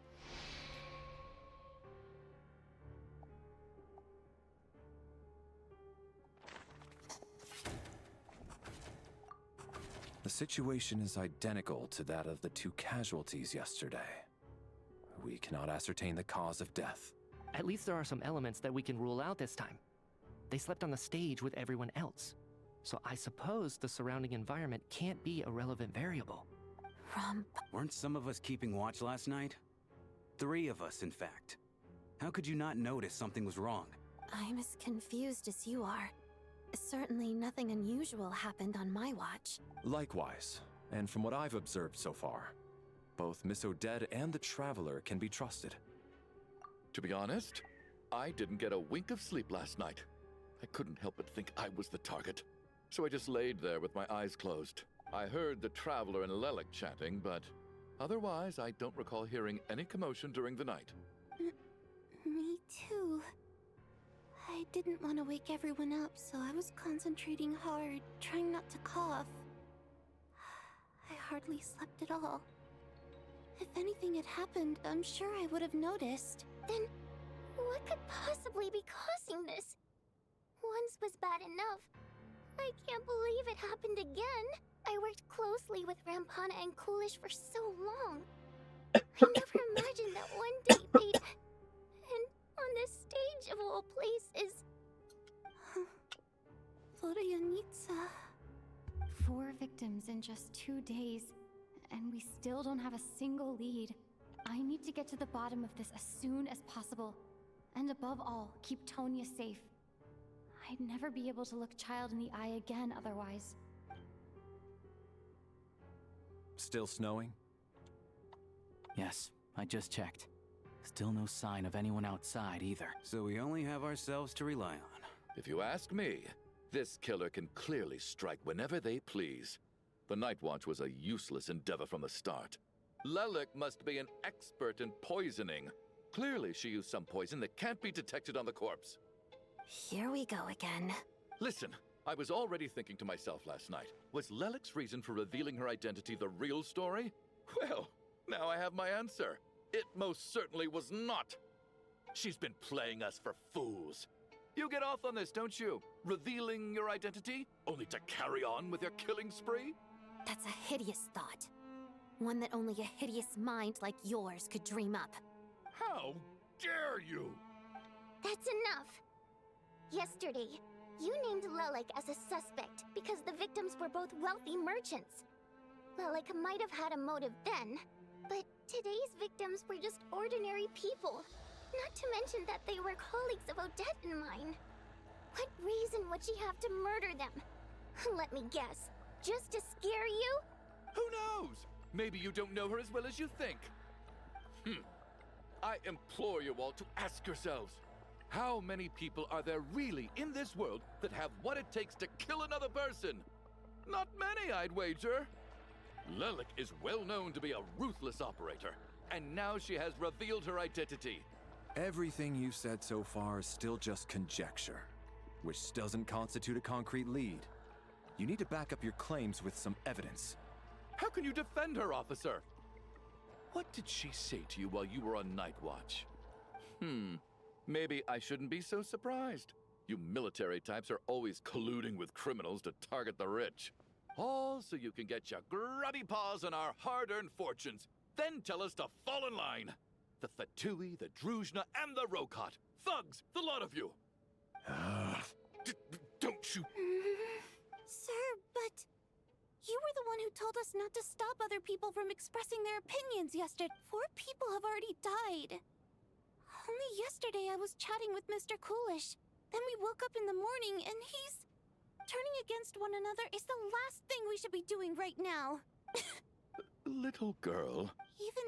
The situation is identical to that of the two casualties yesterday. We cannot ascertain the cause of death. At least there are some elements that we can rule out this time. They slept on the stage with everyone else. So I suppose the surrounding environment can't be a relevant variable. Weren't some of us keeping watch last night? 3 of us, in fact. How could you not notice something was wrong? I'm as confused as you are. Certainly nothing unusual happened on my watch. Likewise, and from what I've observed so far, both Miss Odette and the Traveler can be trusted. To be honest, I didn't get a wink of sleep last night. I couldn't help but think I was the target. So I just laid there with my eyes closed. I heard the Traveler and Lelik chatting, but otherwise I don't recall hearing any commotion during the night. Me too. I didn't want to wake everyone up, so I was concentrating hard, trying not to cough. I hardly slept at all. If anything had happened, I'm sure I would have noticed. Then, what could possibly be causing this? Once was bad enough. I can't believe it happened again. I worked closely with Rampana and Coolish for so long. I never imagined that one day they'd... And on the stage of all places... Vodyanitsa. 4 victims in just 2 days, and we still don't have a single lead. I need to get to the bottom of this as soon as possible. And above all, keep Tonya safe. I'd never be able to look Child in the eye again otherwise. Still snowing? Yes, I just checked. Still no sign of anyone outside either. So we only have ourselves to rely on. If you ask me, this killer can clearly strike whenever they please. The Night Watch was a useless endeavor from the start. Lelik must be an expert in poisoning. Clearly she used some poison that can't be detected on the corpse. Here we go again. Listen, I was already thinking to myself last night, was Lelik's reason for revealing her identity the real story? Well, now I have my answer. It most certainly was not. She's been playing us for fools. You get off on this, don't you? Revealing your identity, only to carry on with your killing spree? That's a hideous thought. One that only a hideous mind like yours could dream up. How dare you? That's enough. Yesterday, you named Lelik as a suspect because the victims were both wealthy merchants. Lelik might have had a motive then, but today's victims were just ordinary people. Not to mention that they were colleagues of Odette and mine. What reason would she have to murder them? Let me guess. Just to scare you? Who knows? Maybe you don't know her as well as you think. I implore you all to ask yourselves, how many people are there really in this world that have what it takes to kill another person? Not many, I'd wager. Lelik is well known to be a ruthless operator, and now she has revealed her identity. Everything you've said so far is still just conjecture, which doesn't constitute a concrete lead. You need to back up your claims with some evidence. How can you defend her, officer? What did she say to you while you were on night watch? Maybe I shouldn't be so surprised. You military types are always colluding with criminals to target the rich. All so you can get your grubby paws on our hard-earned fortunes, then tell us to fall in line. The Fatui, the Druzhna, and the Rokot. Thugs, the lot of you. Don't you... Sir, but... You were the one who told us not to stop other people from expressing their opinions yesterday. 4 people have already died. Only yesterday I was chatting with Mr. Coolish. Then we woke up in the morning and he's... Turning against one another is the last thing we should be doing right now. Little girl. Even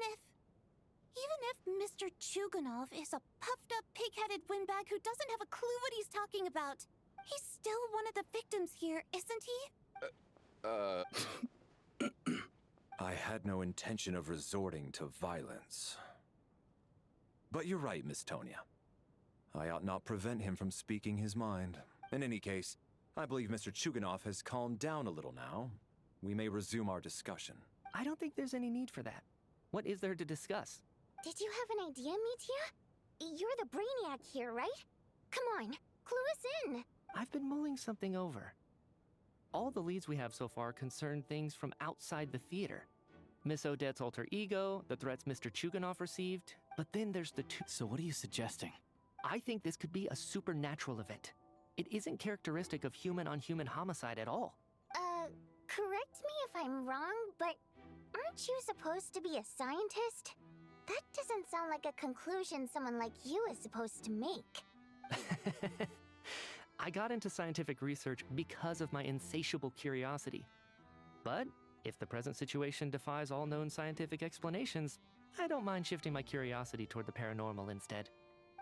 if Mr. Chuganov is a puffed-up, pig-headed windbag who doesn't have a clue what he's talking about, he's still one of the victims here, isn't he? I had no intention of resorting to violence. But you're right, Miss Tonia. I ought not prevent him from speaking his mind. In any case, I believe Mr. Chuganov has calmed down a little now. We may resume our discussion. I don't think there's any need for that. What is there to discuss? Did you have an idea, Mitya? You're the brainiac here, right? Come on, clue us in. I've been mulling something over. All the leads we have so far concern things from outside the theater. Miss Odette's alter ego, the threats Mr. Chuganov received, but then there's the two... So what are you suggesting? I think this could be a supernatural event. It isn't characteristic of human-on-human homicide at all. Correct me if I'm wrong, but aren't you supposed to be a scientist? That doesn't sound like a conclusion someone like you is supposed to make. I got into scientific research because of my insatiable curiosity. But if the present situation defies all known scientific explanations, I don't mind shifting my curiosity toward the paranormal instead.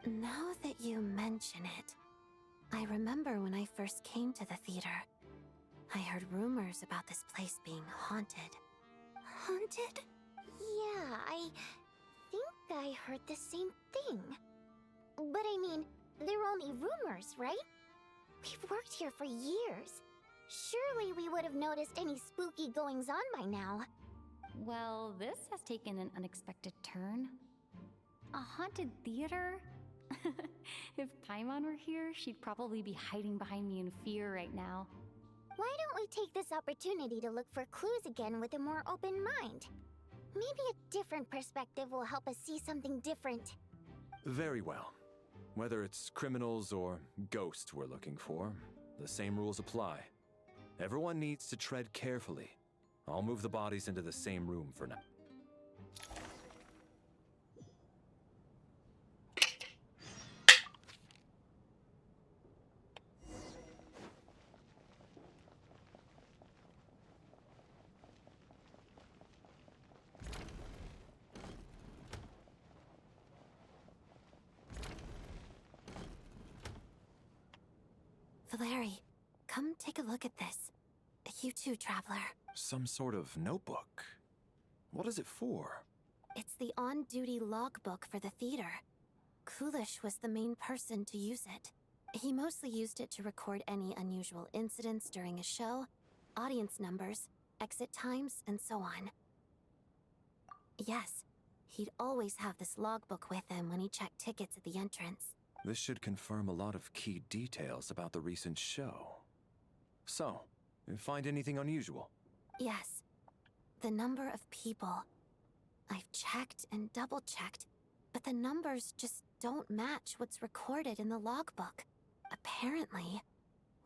Now that you mention it, I remember when I first came to the theater. I heard rumors about this place being haunted. Haunted? Yeah, I think I heard the same thing. But I mean, they're only rumors, right? We've worked here for years. Surely we would have noticed any spooky goings-on by now. Well, this has taken an unexpected turn. A haunted theater? If Paimon were here, she'd probably be hiding behind me in fear right now. Why don't we take this opportunity to look for clues again with a more open mind? Maybe a different perspective will help us see something different. Very well. Whether it's criminals or ghosts we're looking for, the same rules apply. Everyone needs to tread carefully. I'll move the bodies into the same room for now. Valeri, come take a look at this. You too, Traveler. Some sort of notebook. What is it for? It's the on-duty logbook for the theater. Coolish was the main person to use it. He mostly used it to record any unusual incidents during a show, audience numbers, exit times, and so on. Yes, he'd always have this logbook with him when he checked tickets at the entrance. This should confirm a lot of key details about the recent show. So, you find anything unusual? Yes. The number of people. I've checked and double-checked, but the numbers just don't match what's recorded in the logbook. Apparently,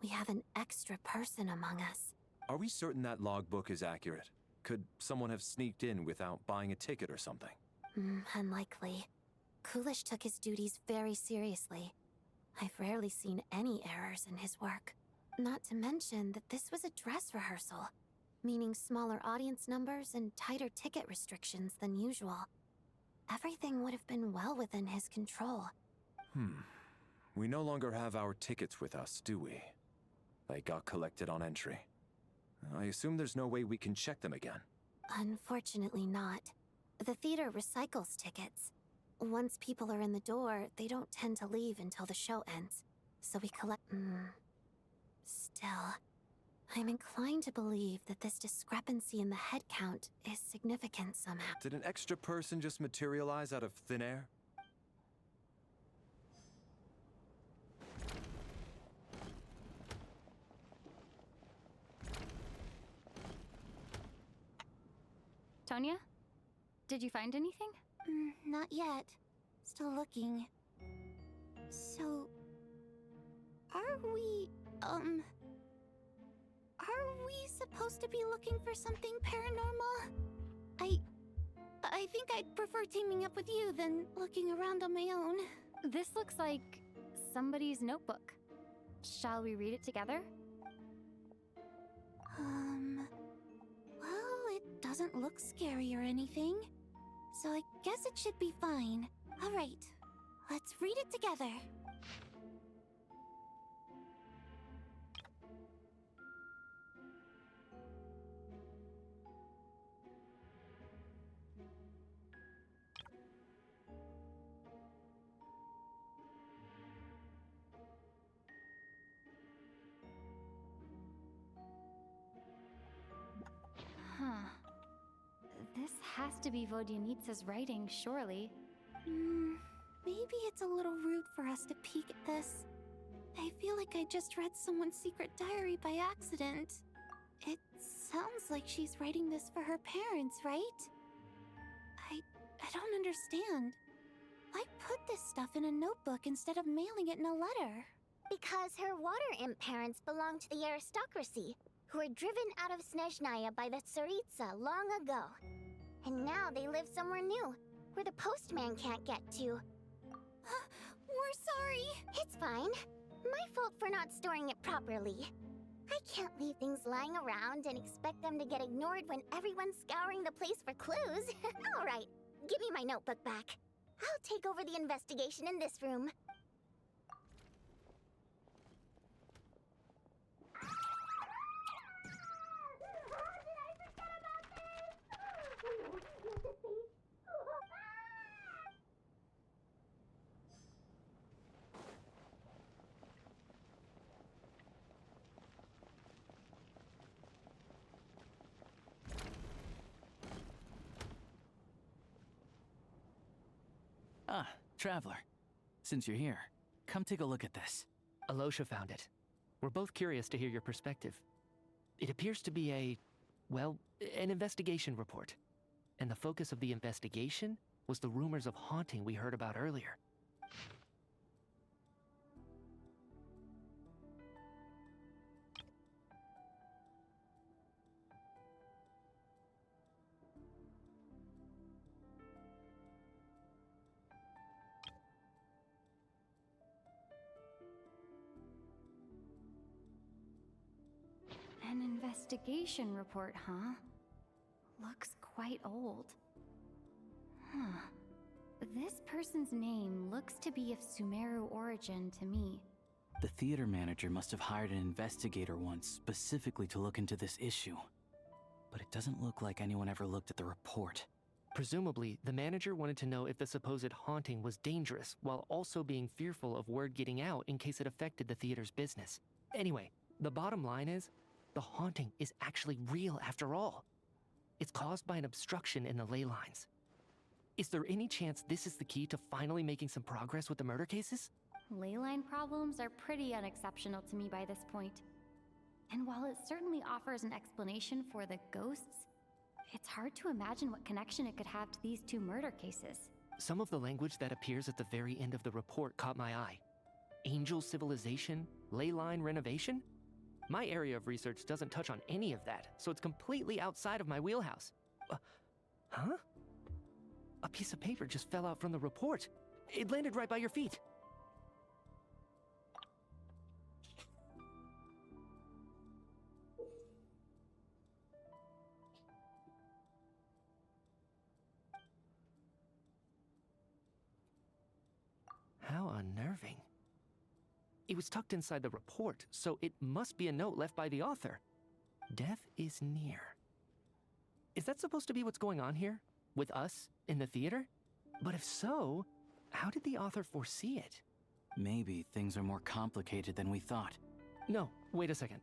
we have an extra person among us. Are we certain that logbook is accurate? Could someone have sneaked in without buying a ticket or something? Unlikely. Coolish took his duties very seriously. I've rarely seen any errors in his work. Not to mention that this was a dress rehearsal, meaning smaller audience numbers and tighter ticket restrictions than usual. Everything would have been well within his control. We no longer have our tickets with us, do we? They got collected on entry. I assume there's no way we can check them again. Unfortunately not. The theater recycles tickets. Once people are in the door, they don't tend to leave until the show ends. So we collect... Still, I'm inclined to believe that this discrepancy in the head count is significant somehow. Did an extra person just materialize out of thin air? Tonya? Did you find anything? Not yet. Still looking. So... Are we supposed to be looking for something paranormal? I think I'd prefer teaming up with you than looking around on my own. This looks like somebody's notebook. Shall we read it together? Well, it doesn't look scary or anything. So I guess it should be fine. All right, let's read it together. Huh. This has to be Vodyanitsa's writing, surely. Maybe it's a little rude for us to peek at this. I feel like I just read someone's secret diary by accident. It sounds like she's writing this for her parents, right? I don't understand. Why put this stuff in a notebook instead of mailing it in a letter? Because her water imp parents belong to the aristocracy, who were driven out of Snezhnaya by the Tsaritsa long ago. And now they live somewhere new, where the postman can't get to. We're sorry. It's fine. My fault for not storing it properly. I can't leave things lying around and expect them to get ignored when everyone's scouring the place for clues. All right, give me my notebook back. I'll take over the investigation in this room. Ah, Traveler. Since you're here, come take a look at this. Alosha found it. We're both curious to hear your perspective. It appears to be an investigation report. And the focus of the investigation was the rumors of haunting we heard about earlier. An investigation report, huh? Looks quite old. Huh. This person's name looks to be of Sumeru origin to me. The theater manager must have hired an investigator once specifically to look into this issue. But it doesn't look like anyone ever looked at the report. Presumably, the manager wanted to know if the supposed haunting was dangerous, while also being fearful of word getting out in case it affected the theater's business. Anyway, the bottom line is, the haunting is actually real after all. It's caused by an obstruction in the ley lines. Is there any chance this is the key to finally making some progress with the murder cases? Ley line problems are pretty unexceptional to me by this point. And while it certainly offers an explanation for the ghosts, it's hard to imagine what connection it could have to these two murder cases. Some of the language that appears at the very end of the report caught my eye. Angel civilization, ley line renovation? My area of research doesn't touch on any of that, so it's completely outside of my wheelhouse. Huh? A piece of paper just fell out from the report. It landed right by your feet. How unnerving. It was tucked inside the report, so it must be a note left by the author. Death is near. Is that supposed to be what's going on here? With us, in the theater? But if so, how did the author foresee it? Maybe things are more complicated than we thought. No, wait a second.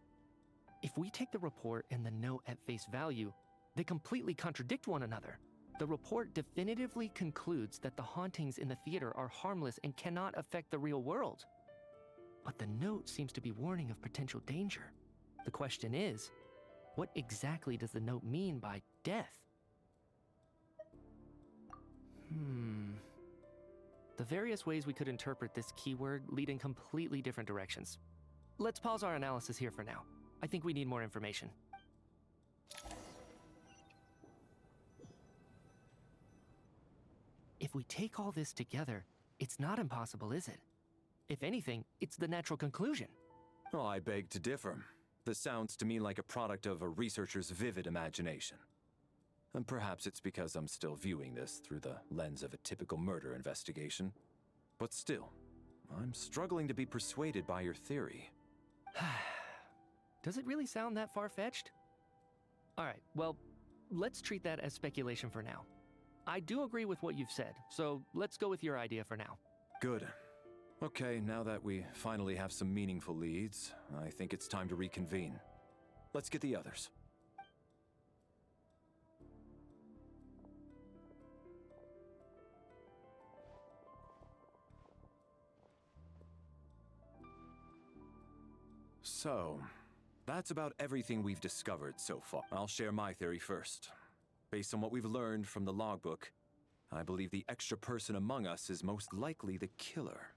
if we take the report and the note at face value, they completely contradict one another. The report definitively concludes that the hauntings in the theater are harmless and cannot affect the real world. But the note seems to be warning of potential danger. The question is, what exactly does the note mean by death? The various ways we could interpret this keyword lead in completely different directions. Let's pause our analysis here for now. I think we need more information. If we take all this together, it's not impossible, is it? If anything, it's the natural conclusion. Oh, I beg to differ. This sounds to me like a product of a researcher's vivid imagination. And perhaps it's because I'm still viewing this through the lens of a typical murder investigation. But still, I'm struggling to be persuaded by your theory. Does it really sound that far-fetched? Alright, well, let's treat that as speculation for now. I do agree with what you've said, so let's go with your idea for now. Good. Okay, now that we finally have some meaningful leads, I think it's time to reconvene. Let's get the others. So, that's about everything we've discovered so far. I'll share my theory first. Based on what we've learned from the logbook, I believe the extra person among us is most likely the killer.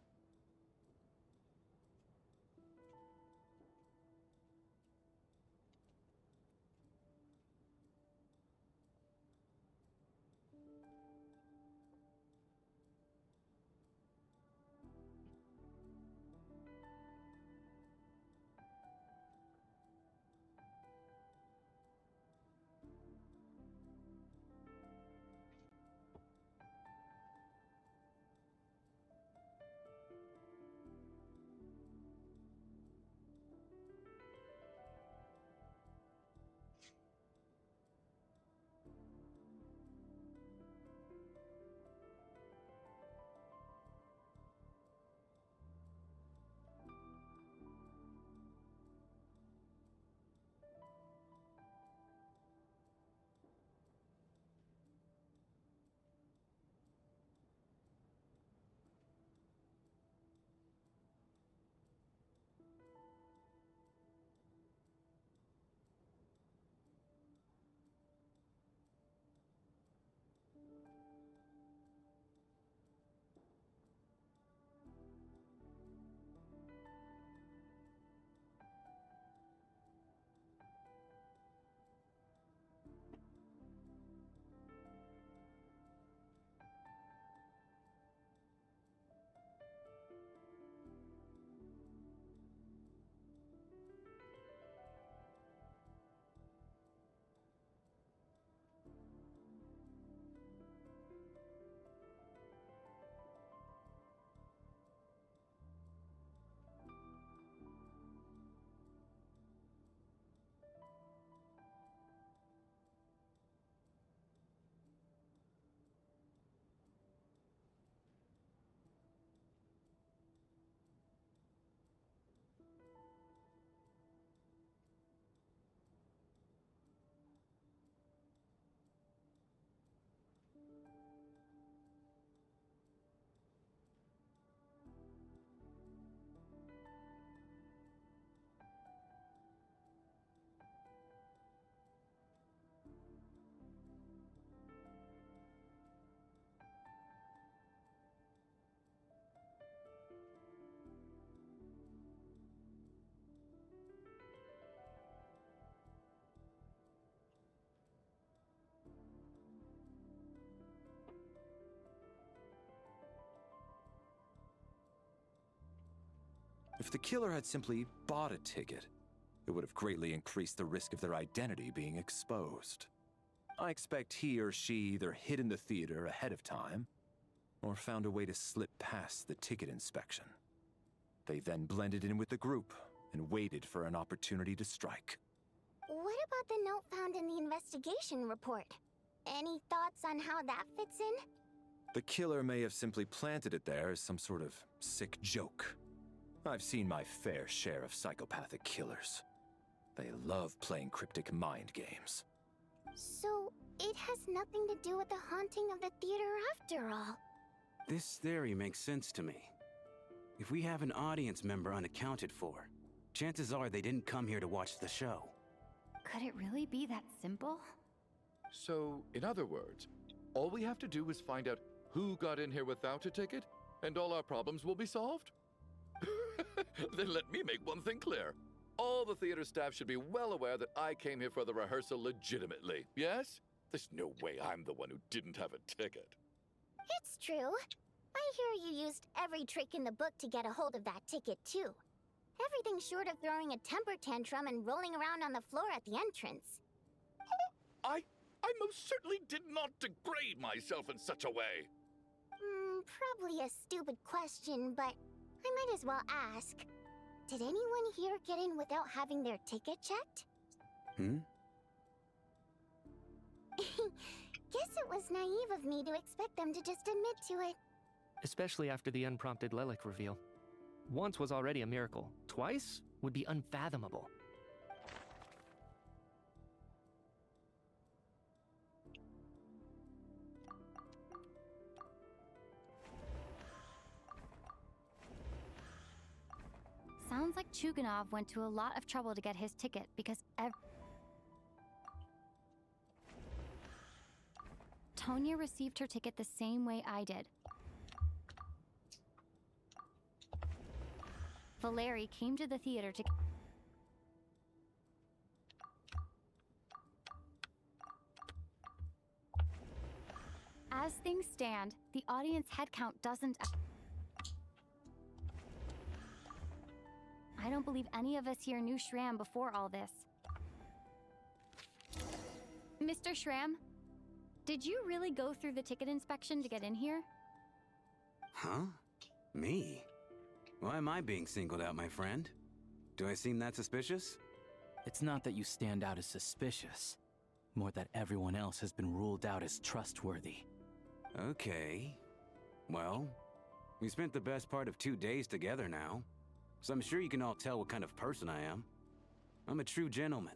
If the killer had simply bought a ticket, it would have greatly increased the risk of their identity being exposed. I expect he or she either hid in the theater ahead of time, or found a way to slip past the ticket inspection. They then blended in with the group and waited for an opportunity to strike. What about the note found in the investigation report? Any thoughts on how that fits in? The killer may have simply planted it there as some sort of sick joke. I've seen my fair share of psychopathic killers. They love playing cryptic mind games. So, it has nothing to do with the haunting of the theater after all. This theory makes sense to me. If we have an audience member unaccounted for, chances are they didn't come here to watch the show. Could it really be that simple? So, in other words, all we have to do is find out who got in here without a ticket, and all our problems will be solved? Then let me make one thing clear. All the theater staff should be well aware that I came here for the rehearsal legitimately, yes? There's no way I'm the one who didn't have a ticket. It's true. I hear you used every trick in the book to get a hold of that ticket, too. Everything short of throwing a temper tantrum and rolling around on the floor at the entrance. I most certainly did not degrade myself in such a way. Probably a stupid question, but I might as well ask. Did anyone here get in without having their ticket checked? Guess it was naive of me to expect them to just admit to it. Especially after the unprompted Lelik reveal. Once was already a miracle. Twice would be unfathomable. Sounds like Chuganov went to a lot of trouble to get his ticket because Tonya received her ticket the same way I did. Valeri came to the theater to... As things stand, the audience headcount doesn't... I don't believe any of us here knew Shram before all this. Mr. Shram, did you really go through the ticket inspection to get in here? Huh? Me? Why am I being singled out, my friend? Do I seem that suspicious? It's not that you stand out as suspicious, more that everyone else has been ruled out as trustworthy. Okay. Well, we spent the best part of 2 days together now, so I'm sure you can all tell what kind of person I am. I'm a true gentleman.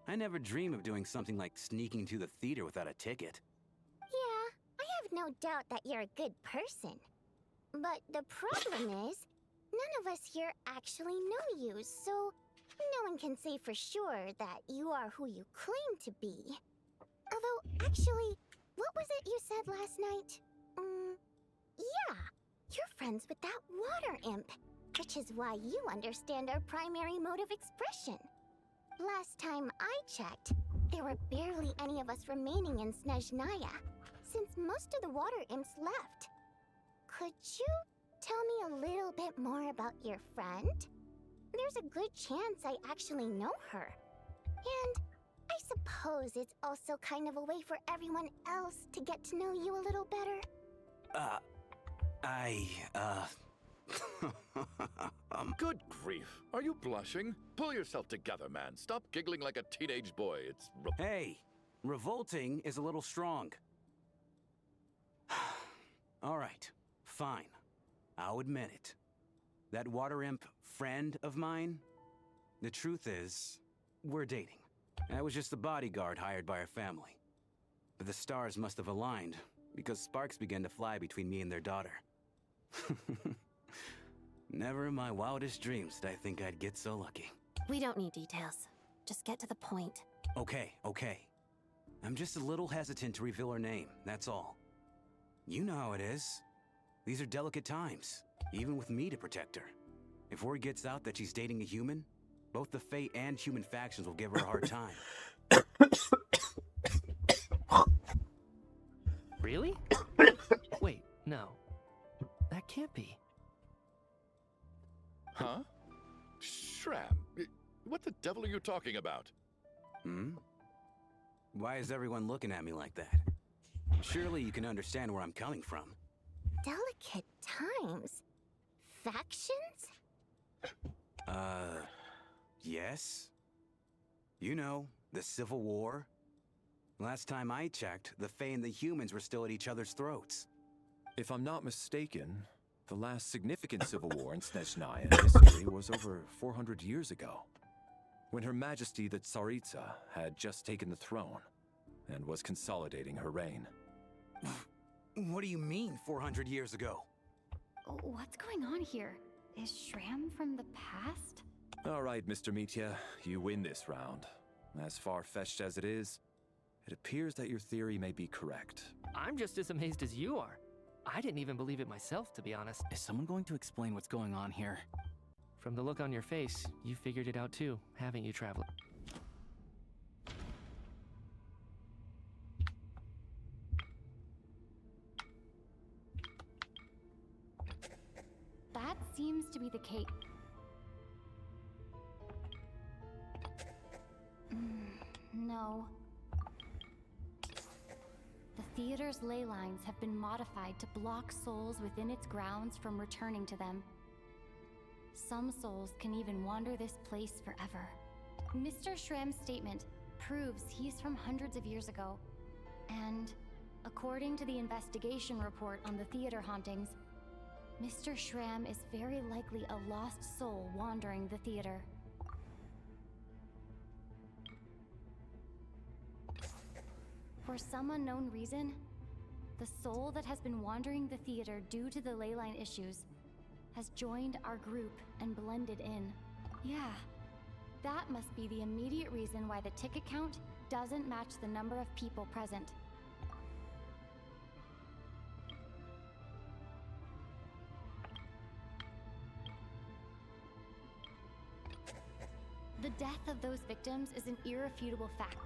I never dream of doing something like sneaking to the theater without a ticket. Yeah, I have no doubt that you're a good person. But the problem is, none of us here actually know you, so no one can say for sure that you are who you claim to be. Although, actually, what was it you said last night? Yeah, you're friends with that water imp, which is why you understand our primary mode of expression. Last time I checked, there were barely any of us remaining in Snezhnaya, since most of the water imps left. Could you tell me a little bit more about your friend? There's a good chance I actually know her. And I suppose it's also kind of a way for everyone else to get to know you a little better. Good grief. Are you blushing? Pull yourself together, man. Stop giggling like a teenage boy. It's... Hey, revolting is a little strong. All right, fine. I'll admit it. That water imp friend of mine, the truth is, we're dating. I was just the bodyguard hired by our family. But the stars must have aligned, because sparks began to fly between me and their daughter. Never in my wildest dreams did I think I'd get so lucky. We don't need details. Just get to the point. Okay. I'm just a little hesitant to reveal her name, that's all. You know how it is. These are delicate times, even with me to protect her. If word gets out that she's dating a human, both the Fae and human factions will give her a hard time. Really? Wait, no. That can't be. Huh? Shram, what the devil are you talking about? Why is everyone looking at me like that? Surely you can understand where I'm coming from. Delicate times? Factions? Yes. You know, the Civil War. Last time I checked, the Fae and the humans were still at each other's throats. If I'm not mistaken, the last significant civil war in Snezhnaya history was over 400 years ago. when Her Majesty the Tsaritsa had just taken the throne and was consolidating her reign. What do you mean, 400 years ago? What's going on here? Is Shram from the past? All right, Mr. Mitya, you win this round. As far-fetched as it is, it appears that your theory may be correct. I'm just as amazed as you are. I didn't even believe it myself, to be honest. Is someone going to explain what's going on here? From the look on your face, you figured it out too, haven't you, Traveler? That seems to be the case. No. The theater's ley lines have been modified to block souls within its grounds from returning to them. Some souls can even wander this place forever. Mr. Shram's statement proves he's from hundreds of years ago. And according to the investigation report on the theater hauntings, Mr. Shram is very likely a lost soul wandering the theater. For some unknown reason, the soul that has been wandering the theater due to the leyline issues has joined our group and blended in. Yeah, that must be the immediate reason why the ticket count doesn't match the number of people present. The death of those victims is an irrefutable fact.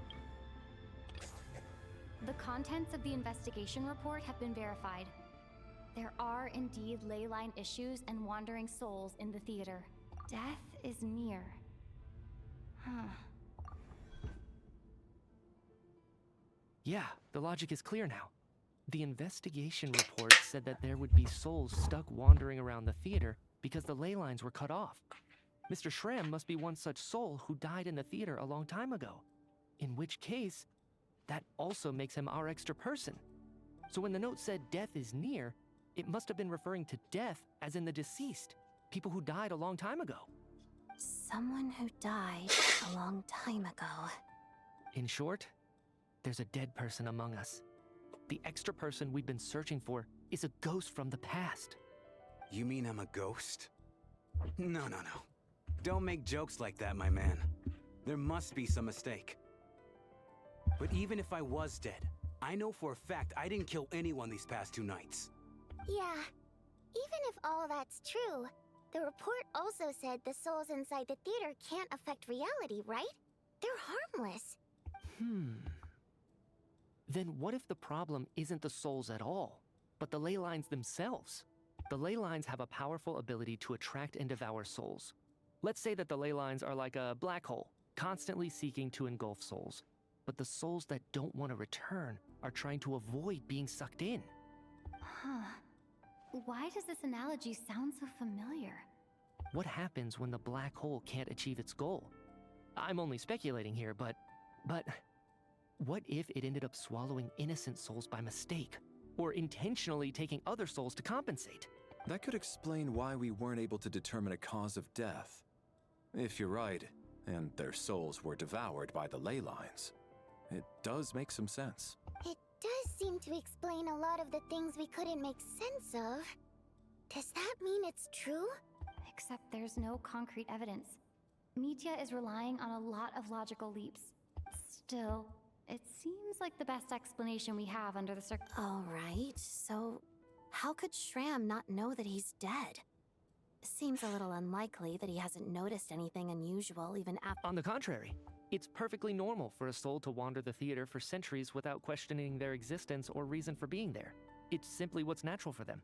The contents of the investigation report have been verified. There are indeed leyline issues and wandering souls in the theater. Death is near. Yeah, the logic is clear now. The investigation report said that there would be souls stuck wandering around the theater because the ley lines were cut off. Mr. Shram must be one such soul who died in the theater a long time ago. In which case, that also makes him our extra person. So when the note said death is near, it must have been referring to death as in the deceased, people who died a long time ago. Someone who died a long time ago. In short, there's a dead person among us. The extra person we've been searching for is a ghost from the past. You mean I'm a ghost? No. Don't make jokes like that, my man. There must be some mistake. But even if I was dead, I know for a fact I didn't kill anyone these past 2 nights. Yeah, even if all that's true, the report also said the souls inside the theater can't affect reality, right? They're harmless. Then what if the problem isn't the souls at all, but the ley lines themselves? The ley lines have a powerful ability to attract and devour souls. Let's say that the ley lines are like a black hole, constantly seeking to engulf souls. But the souls that don't want to return are trying to avoid being sucked in. Why does this analogy sound so familiar? What happens when the black hole can't achieve its goal? I'm only speculating here, but what if it ended up swallowing innocent souls by mistake? Or intentionally taking other souls to compensate? That could explain why we weren't able to determine a cause of death. If you're right, and their souls were devoured by the ley lines, it does make some sense. It does seem to explain a lot of the things we couldn't make sense of. Does that mean it's true? Except there's no concrete evidence. Mitya is relying on a lot of logical leaps. Still, it seems like the best explanation we have under the All right, so how could Shram not know that he's dead? Seems a little unlikely that he hasn't noticed anything unusual even after— On the contrary, it's perfectly normal for a soul to wander the theater for centuries without questioning their existence or reason for being there. It's simply what's natural for them.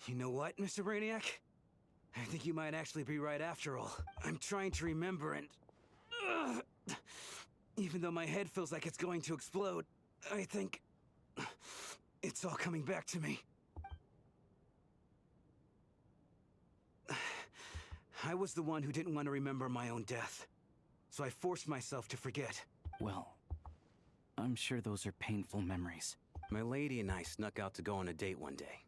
You know what, Mr. Brainiac? I think you might actually be right after all. I'm trying to remember and— even though my head feels like it's going to explode, I think it's all coming back to me. I was the one who didn't want to remember my own death, so I forced myself to forget. Well, I'm sure those are painful memories. My lady and I snuck out to go on a date one day.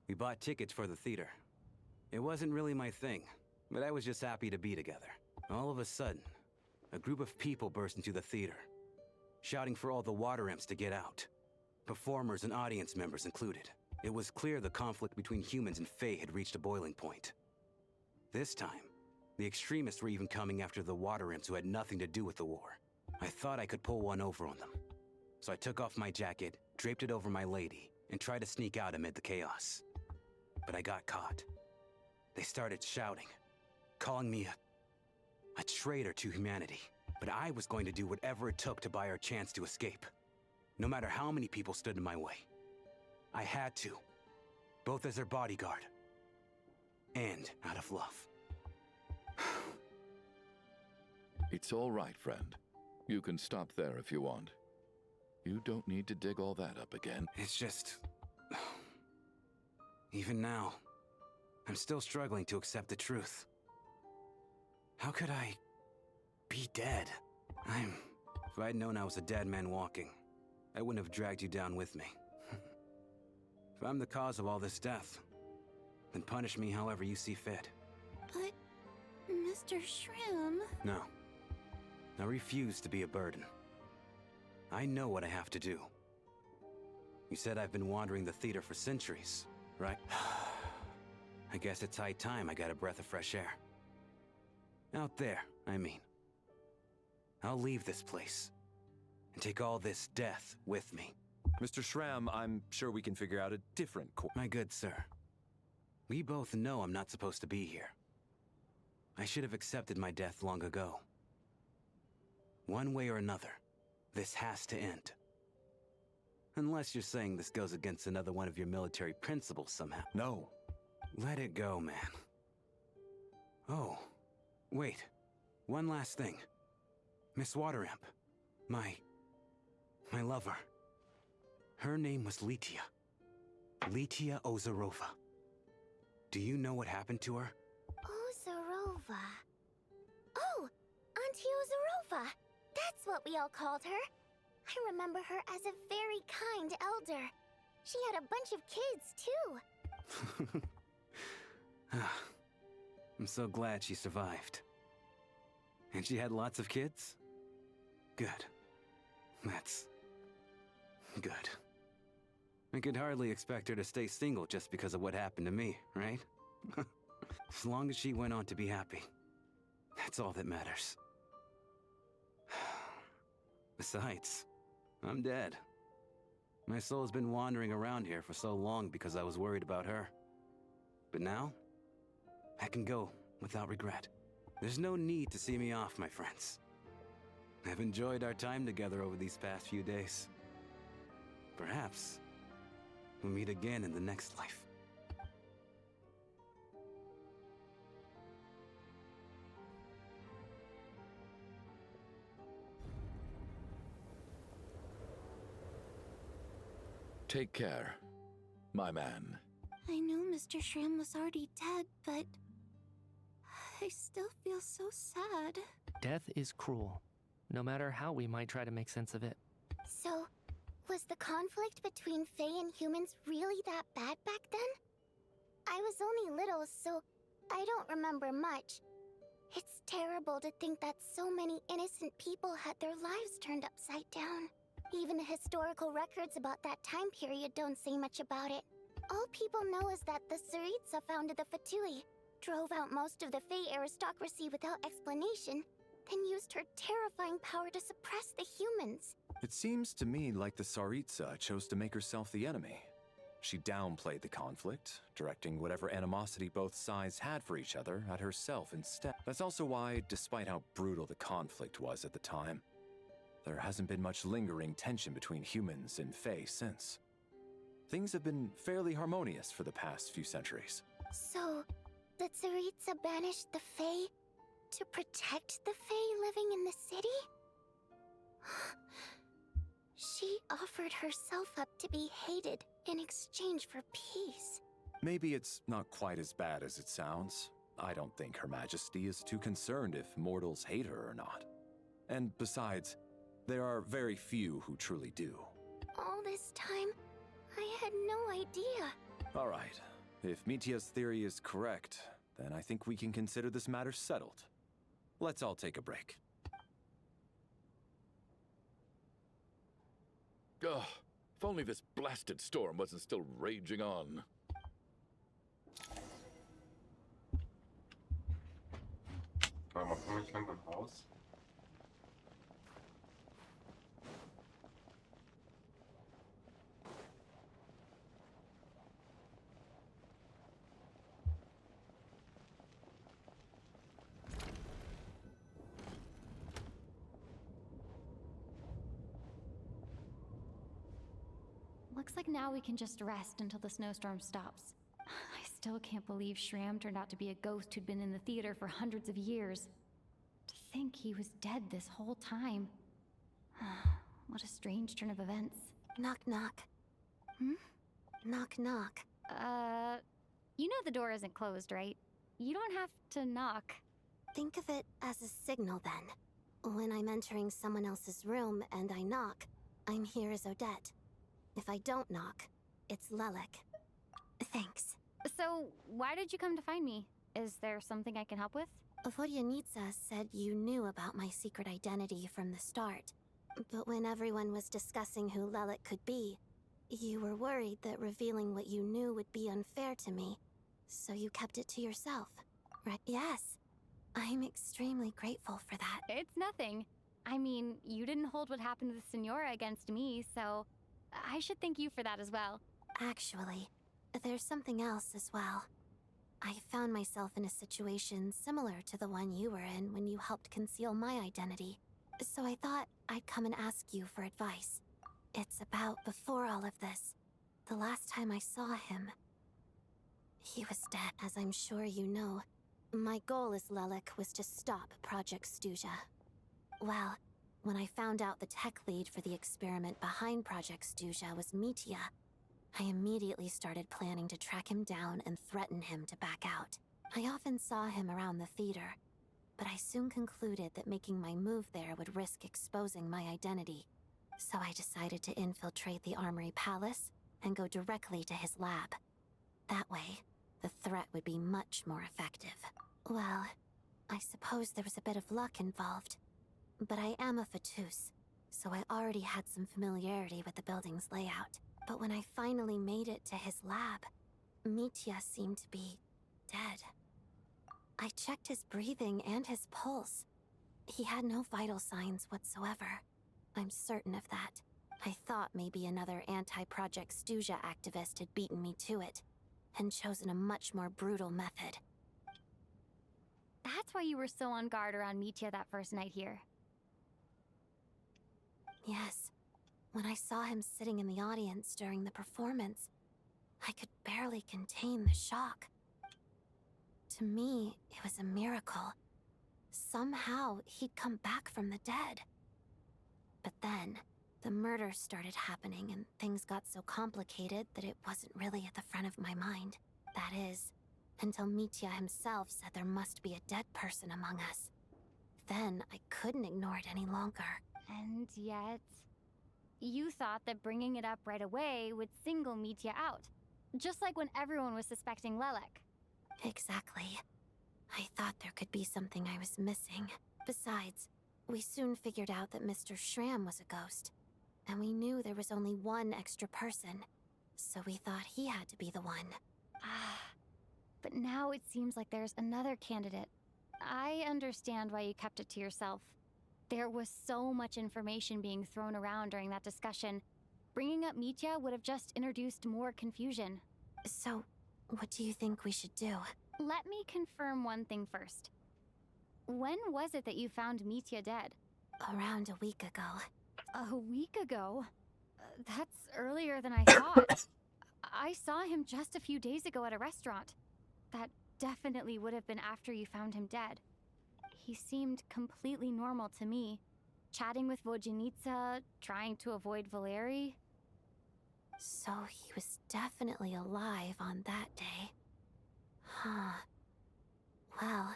We bought tickets for the theater. It wasn't really my thing, but I was just happy to be together. All of a sudden, a group of people burst into the theater, shouting for all the water imps to get out. Performers and audience members included. It was clear the conflict between humans and Fae had reached a boiling point. This time, the extremists were even coming after the water imps who had nothing to do with the war. I thought I could pull one over on them. So I took off my jacket, draped it over my lady, and tried to sneak out amid the chaos. But I got caught. They started shouting, calling me a traitor to humanity. But I was going to do whatever it took to buy our chance to escape. No matter how many people stood in my way. I had to. Both as their bodyguard. And out of love. It's all right, friend. You can stop there if you want. You don't need to dig all that up again. It's just... Even now, I'm still struggling to accept the truth. How could I be dead? If I'd known I was a dead man walking, I wouldn't have dragged you down with me. If I'm the cause of all this death, then punish me however you see fit. But, Mr. Shrim... No. I refuse to be a burden. I know what I have to do. You said I've been wandering the theater for centuries, right? I guess it's high time I got a breath of fresh air. Out there, I mean. I'll leave this place, and take all this death with me. Mr. Schramm, I'm sure we can figure out a different course. My good sir, we both know I'm not supposed to be here. I should have accepted my death long ago. One way or another, this has to end. Unless you're saying this goes against another one of your military principles somehow. No. Let it go, man. Oh, wait. One last thing. Miss Water Imp. My lover. Her name was Litia. Litia Ozarova. Do you know what happened to her? Ozarova. Oh, Auntie Ozarova. That's what we all called her. I remember her as a very kind elder. She had a bunch of kids, too. I'm so glad she survived. And she had lots of kids? Good. That's... good. I could hardly expect her to stay single just because of what happened to me, right? As long as she went on to be happy. That's all that matters. Besides, I'm dead. My soul's been wandering around here for so long because I was worried about her. But now, I can go without regret. There's no need to see me off, my friends. I've enjoyed our time together over these past few days. Perhaps we'll meet again in the next life. Take care, my man. I know Mr. Shrim was already dead, but... I still feel so sad. Death is cruel, no matter how we might try to make sense of it. So, was the conflict between Fae and humans really that bad back then? I was only little, so I don't remember much. It's terrible to think that so many innocent people had their lives turned upside down. Even the historical records about that time period don't say much about it. All people know is that the Tsaritsa founded the Fatui, drove out most of the Fae aristocracy without explanation, then used her terrifying power to suppress the humans. It seems to me like the Tsaritsa chose to make herself the enemy. She downplayed the conflict, directing whatever animosity both sides had for each other at herself instead. That's also why, despite how brutal the conflict was at the time, there hasn't been much lingering tension between humans and Fae since. Things have been fairly harmonious for the past few centuries. So, the Tsaritsa banished the Fae to protect the Fae living in the city? She offered herself up to be hated in exchange for peace. Maybe it's not quite as bad as it sounds. I don't think Her Majesty is too concerned if mortals hate her or not. And besides, there are very few who truly do. All this time, I had no idea. All right. If Mitia's theory is correct, then I think we can consider this matter settled. Let's all take a break. Ugh, if only this blasted storm wasn't still raging on. Mal ziemlich lang im Haus. Looks like now we can just rest until the snowstorm stops. I still can't believe Shram turned out to be a ghost who'd been in the theater for hundreds of years. To think he was dead this whole time. What a strange turn of events. Knock, knock. Hmm? Knock, knock. You know the door isn't closed, right? You don't have to knock. Think of it as a signal then. When I'm entering someone else's room and I knock, I'm here as Odette. If I don't knock, it's Lelek. Thanks. So, why did you come to find me? Is there something I can help with? Vodyanitsa said you knew about my secret identity from the start. But when everyone was discussing who Lelek could be, you were worried that revealing what you knew would be unfair to me. So you kept it to yourself. Right? Yes. I'm extremely grateful for that. It's nothing. I mean, you didn't hold what happened to the Senora against me, so I should thank you for that as well. Actually, there's something else as well. I found myself in a situation similar to the one you were in when you helped conceal my identity. So I thought I'd come and ask you for advice. It's about before all of this. The last time I saw him, he was dead. As I'm sure you know, my goal as Lelek was to stop Project Stuja. Well, when I found out the tech lead for the experiment behind Project Stuja was Mitya, I immediately started planning to track him down and threaten him to back out. I often saw him around the theater, but I soon concluded that making my move there would risk exposing my identity. So I decided to infiltrate the Armory Palace and go directly to his lab. That way, the threat would be much more effective. Well, I suppose there was a bit of luck involved. But I am a Fatus, so I already had some familiarity with the building's layout. But when I finally made it to his lab, Mitya seemed to be dead. I checked his breathing and his pulse. He had no vital signs whatsoever. I'm certain of that. I thought maybe another anti-Project Stuja activist had beaten me to it, and chosen a much more brutal method. That's why you were so on guard around Mitya that first night here. Yes. When I saw him sitting in the audience during the performance, I could barely contain the shock. To me, it was a miracle. Somehow, he'd come back from the dead. But then, the murders started happening and things got so complicated that it wasn't really at the front of my mind. That is, until Mitya himself said there must be a dead person among us. Then, I couldn't ignore it any longer. And yet, you thought that bringing it up right away would single Mitya out. Just like when everyone was suspecting Lelek. Exactly. I thought there could be something I was missing. Besides, we soon figured out that Mr. Shram was a ghost. And we knew there was only one extra person. So we thought he had to be the one. But now it seems like there's another candidate. I understand why you kept it to yourself. There was so much information being thrown around during that discussion. Bringing up Mitya would have just introduced more confusion. So, what do you think we should do? Let me confirm one thing first. When was it that you found Mitya dead? Around a week ago. A week ago? That's earlier than I thought. I saw him just a few days ago at a restaurant. That definitely would have been after you found him dead. He seemed completely normal to me. Chatting with Vodyanitsa, trying to avoid Valeri. So he was definitely alive on that day. Huh. Well,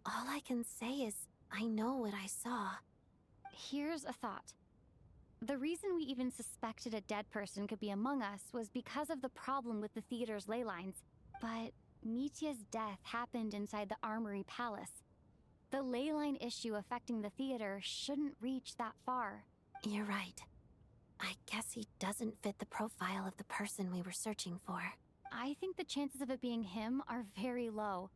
all I can say is I know what I saw. Here's a thought. The reason we even suspected a dead person could be among us was because of the problem with the theater's ley lines. But Mitya's death happened inside the Armory Palace. The ley line issue affecting the theater shouldn't reach that far. You're right. I guess he doesn't fit the profile of the person we were searching for. I think the chances of it being him are very low.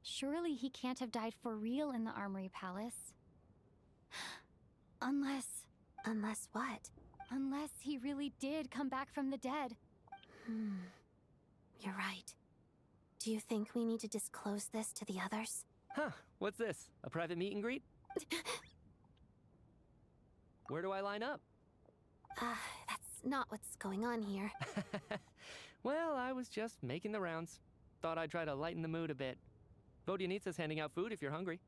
Surely he can't have died for real in the Armory Palace. Unless... Unless what? Unless he really did come back from the dead. You're right. Do you think we need to disclose this to the others? Huh, what's this? A private meet and greet? Where do I line up? That's not what's going on here. Well, I was just making the rounds. Thought I'd try to lighten the mood a bit. Vodyanitsa's handing out food if you're hungry.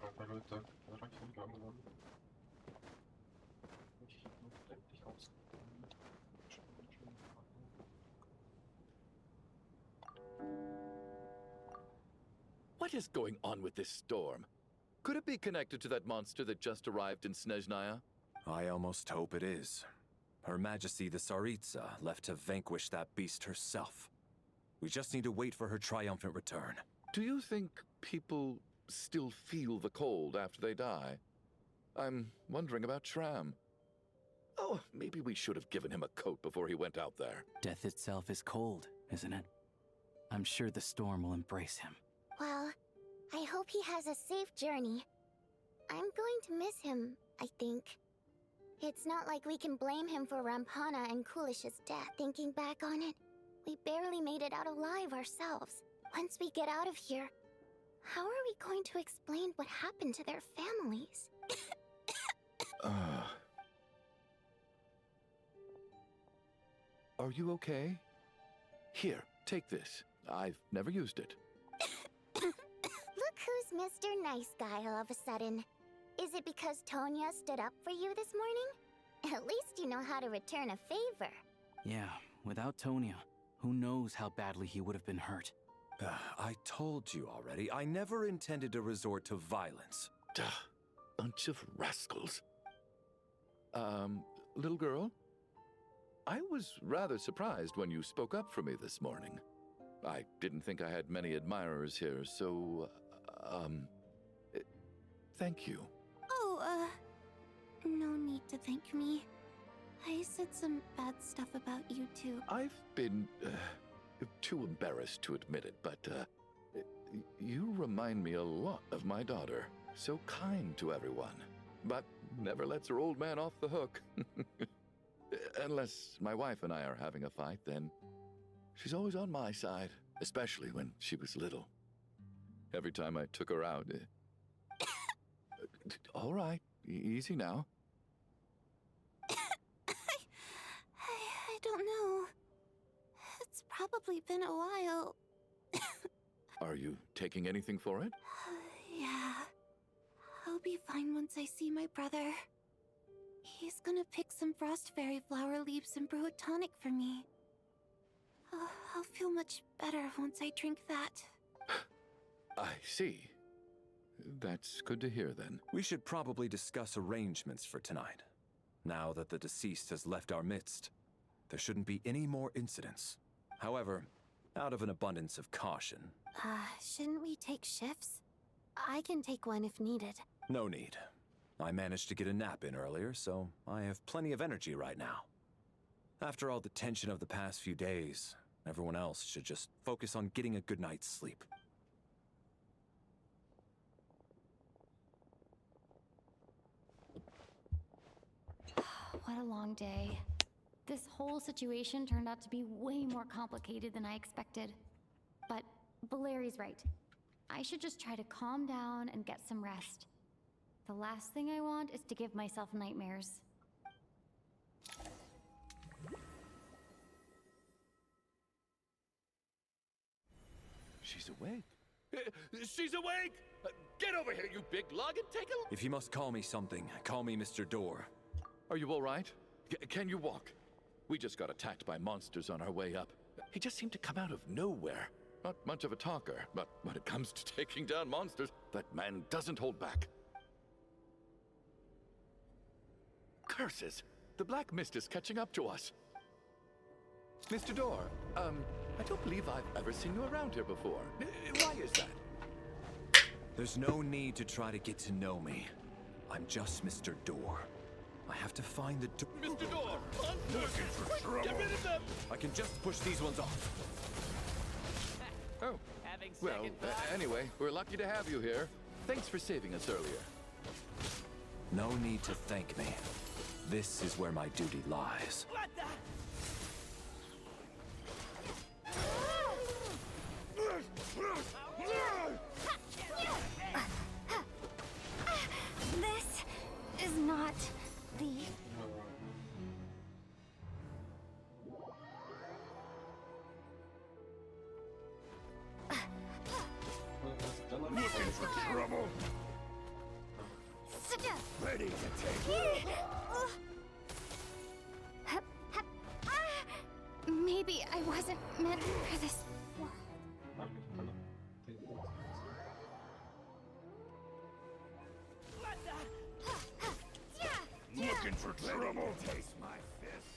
Aber Leute, erreichen wir irgendwann. Ich endlich ausgekommen. What is going on with this storm? Could it be connected to that monster that just arrived in Snezhnaya? I almost hope it is. Her Majesty the Tsaritsa left to vanquish that beast herself. We just need to wait for her triumphant return. Do you think people still feel the cold after they die? I'm wondering about Shram. Oh, maybe we should have given him a coat before he went out there. Death itself is cold, isn't it? I'm sure the storm will embrace him. Well, I hope he has a safe journey. I'm going to miss him, I think. It's not like we can blame him for Rampana and Kulish's death. Thinking back on it, we barely made it out alive ourselves. Once we get out of here, how are we going to explain what happened to their families? Are you okay? Here, take this. I've never used it. Look who's Mr. Nice Guy all of a sudden. Is it because Tonya stood up for you this morning? At least you know how to return a favor. Yeah, without Tonya, who knows how badly he would have been hurt. I told you already, I never intended to resort to violence. Duh, bunch of rascals. Little girl? I was rather surprised when you spoke up for me this morning. I didn't think I had many admirers here, so, thank you. Oh, no need to thank me. I said some bad stuff about you too. I've been, too embarrassed to admit it, but, you remind me a lot of my daughter. So kind to everyone, but never lets her old man off the hook. Unless my wife and I are having a fight, then she's always on my side, especially when she was little. Every time I took her out... All right, easy now. I don't know. It's probably been a while. Are you taking anything for it? Yeah. I'll be fine once I see my brother. He's gonna pick some frost fairy flower leaves and brew a tonic for me. I'll feel much better once I drink that. I see. That's good to hear, then. We should probably discuss arrangements for tonight. Now that the deceased has left our midst, there shouldn't be any more incidents. However, out of an abundance of caution... Shouldn't we take shifts? I can take one if needed. No need. I managed to get a nap in earlier, so I have plenty of energy right now. After all the tension of the past few days, everyone else should just focus on getting a good night's sleep. What a long day. This whole situation turned out to be way more complicated than I expected. But Valeri's right. I should just try to calm down and get some rest. The last thing I want is to give myself nightmares. She's awake. She's awake! Get over here, you big lug, and take a... If you must call me something, call me Mr. Door. Are you all right? Can you walk? We just got attacked by monsters on our way up. He just seemed to come out of nowhere. Not much of a talker, but when it comes to taking down monsters, that man doesn't hold back. Curses! The black mist is catching up to us. Mr. Door, I don't believe I've ever seen you around here before. Why is that? There's no need to try to get to know me. I'm just Mr. Door. I have to find the door. Mr. Door! Looking for trouble. Get rid of them! I can just push these ones off. Oh, well, anyway, we're lucky to have you here. Thanks for saving us earlier. No need to thank me. This is where my duty lies. What the? This is not the... Looking for trouble? Ready to take Maybe I wasn't meant for this world. Looking for trouble? Taste my fist.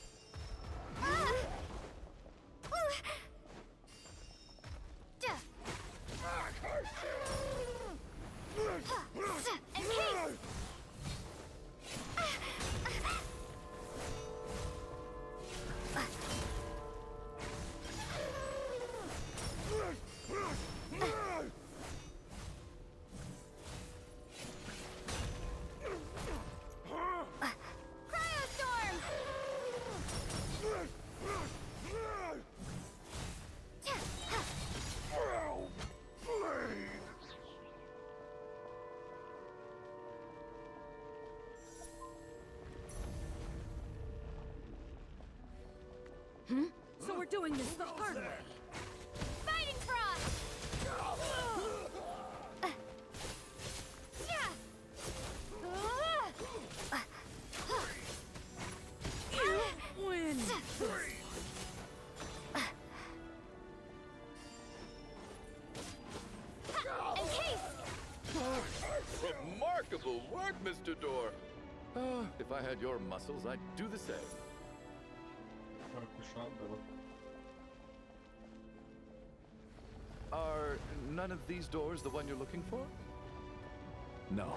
So we're doing this the hard way. Fighting Frost! You win. Remarkable work, Mr. Door. If I had your muscles, I'd do the same. Are none of these doors the one you're looking for? No.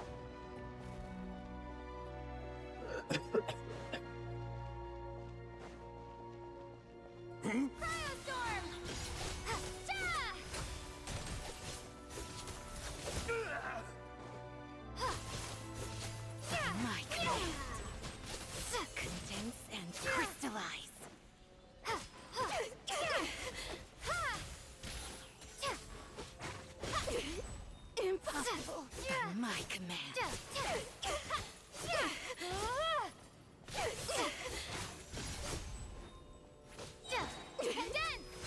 My command. Condense and crystallize. Impossible. My command.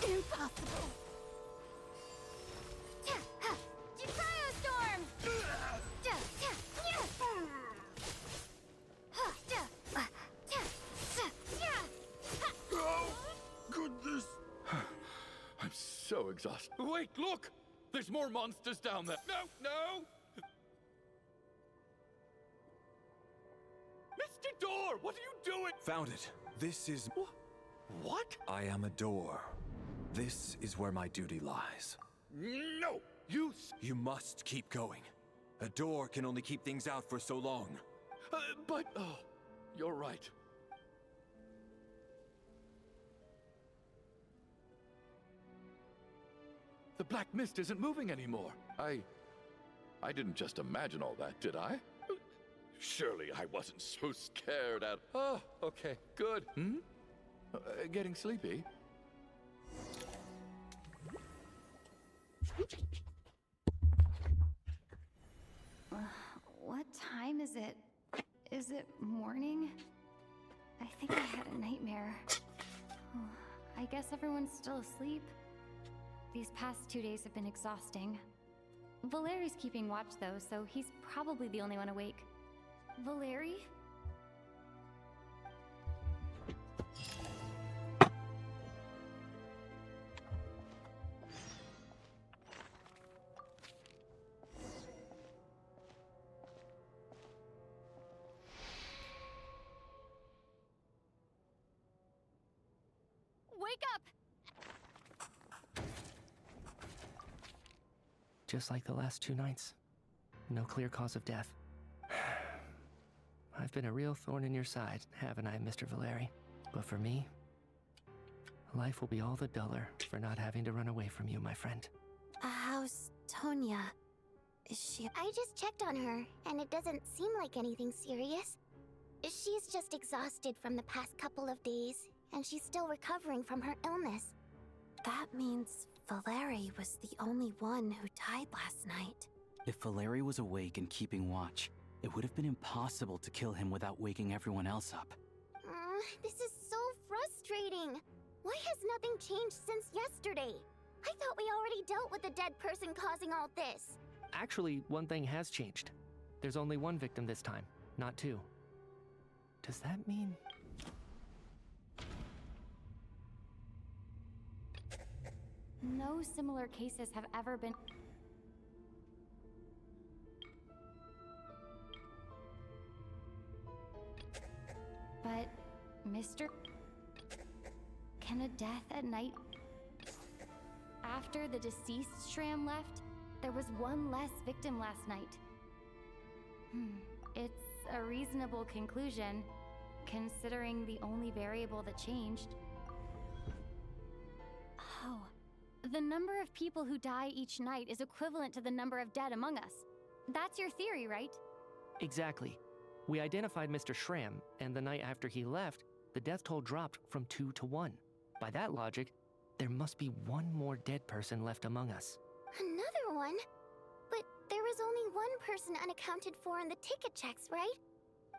Impossible. Cryostorm. Oh, goodness! I'm so exhausted. Wait, look! There's more monsters down there. No, no! Mr. Door, what are you doing? Found it. This is... What? I am a door. This is where my duty lies. No! You... You must keep going. A door can only keep things out for so long. But... Oh, you're right. The black mist isn't moving anymore. I didn't just imagine all that, did I? Surely I wasn't so scared at... Oh, okay, good. Getting sleepy? What time is it? Is it morning? I think I had a nightmare. Oh, I guess everyone's still asleep. These past 2 days have been exhausting. Valeri's keeping watch though, so he's probably the only one awake. Valeri? Wake Just like the last 2 nights. No clear cause of death. I've been a real thorn in your side, haven't I, Mr. Valeri? But for me, life will be all the duller for not having to run away from you, my friend. How's Tonya? Is she... I just checked on her, and it doesn't seem like anything serious. She's just exhausted from the past couple of days, and she's still recovering from her illness. That means Valeri was the only one who died last night. If Valeri was awake and keeping watch, it would have been impossible to kill him without waking everyone else up. This is so frustrating. Why has nothing changed since yesterday? I thought we already dealt with the dead person causing all this. Actually, one thing has changed. There's only 1 victim this time, not 2. Does that mean... No similar cases have ever been... But, Mr. Can a death at night... After the deceased Shram left, there was 1 less victim last night. It's a reasonable conclusion, considering the only variable that changed. Oh, the number of people who die each night is equivalent to the number of dead among us. That's your theory, right? Exactly. We identified Mr. Shram, and the night after he left, the death toll dropped from 2 to 1. By that logic, there must be 1 more dead person left among us. Another one? But there was only 1 person unaccounted for in the ticket checks, right?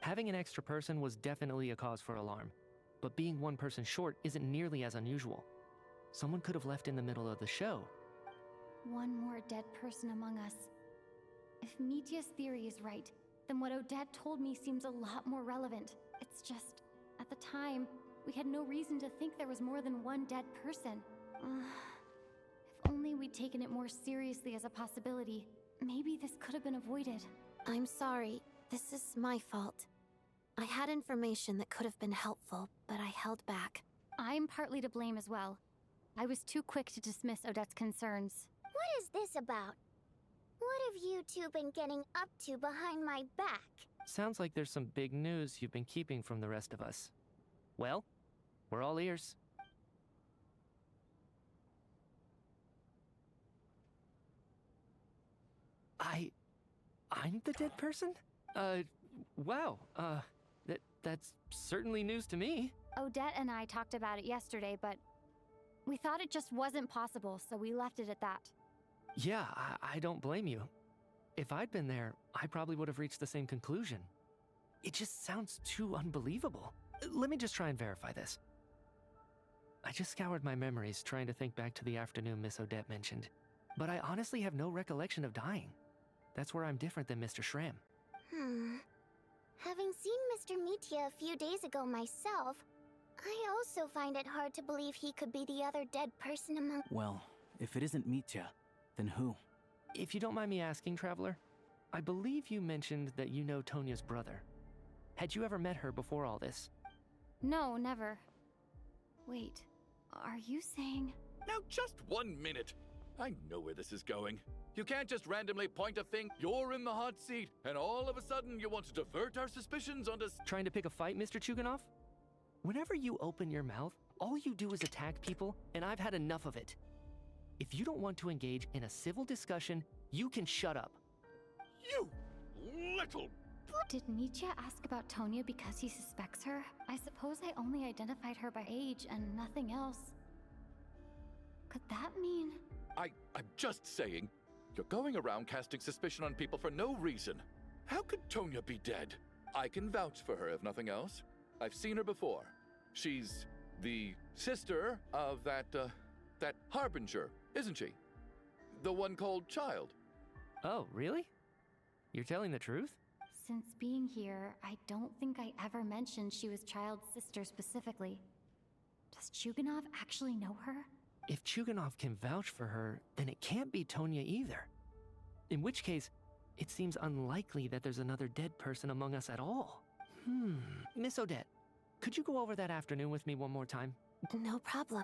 Having an extra person was definitely a cause for alarm, but being 1 person short isn't nearly as unusual. Someone could have left in the middle of the show. 1 more dead person among us. If Mitya's theory is right, then what Odette told me seems a lot more relevant. It's just, at the time, we had no reason to think there was more than 1 dead person. If only we'd taken it more seriously as a possibility, maybe this could have been avoided. I'm sorry. This is my fault. I had information that could have been helpful, but I held back. I'm partly to blame as well. I was too quick to dismiss Odette's concerns. What is this about? What have you 2 been getting up to behind my back? Sounds like there's some big news you've been keeping from the rest of us. Well, we're all ears. I'm the dead person? Wow, that's certainly news to me. Odette and I talked about it yesterday, but we thought it just wasn't possible, so we left it at that. Yeah, I don't blame you. If I'd been there, I probably would have reached the same conclusion. It just sounds too unbelievable. Let me just try and verify this. I just scoured my memories trying to think back to the afternoon Miss Odette mentioned, but I honestly have no recollection of dying. That's where I'm different than Mr. Shram. Having seen Mr. Mitya a few days ago myself, I also find it hard to believe he could be the other dead person among— Well, if it isn't Mitya, then who? If you don't mind me asking, Traveler, I believe you mentioned that you know Tonya's brother. Had you ever met her before all this? No, never. Wait, are you saying— Now just 1 minute. I know where this is going. You can't just randomly point a finger. You're in the hot seat, and all of a sudden you want to divert our suspicions onto— Trying to pick a fight, Mr. Chuganov? Whenever you open your mouth, all you do is attack people, and I've had enough of it. If you don't want to engage in a civil discussion, you can shut up. You little— Did Mitya ask about Tonya because he suspects her? I suppose I only identified her by age and nothing else. Could that mean— I'm just saying, you're going around casting suspicion on people for no reason. How could Tonya be dead? I can vouch for her if nothing else. I've seen her before. She's the sister of that Harbinger, isn't she? The one called Child. Oh, really? You're telling the truth? Since being here, I don't think I ever mentioned she was Child's sister specifically. Does Chuganov actually know her? If Chuganov can vouch for her, then it can't be Tonya either. In which case, it seems unlikely that there's another dead person among us at all. Miss Odette, could you go over that afternoon with me one more time? No problem.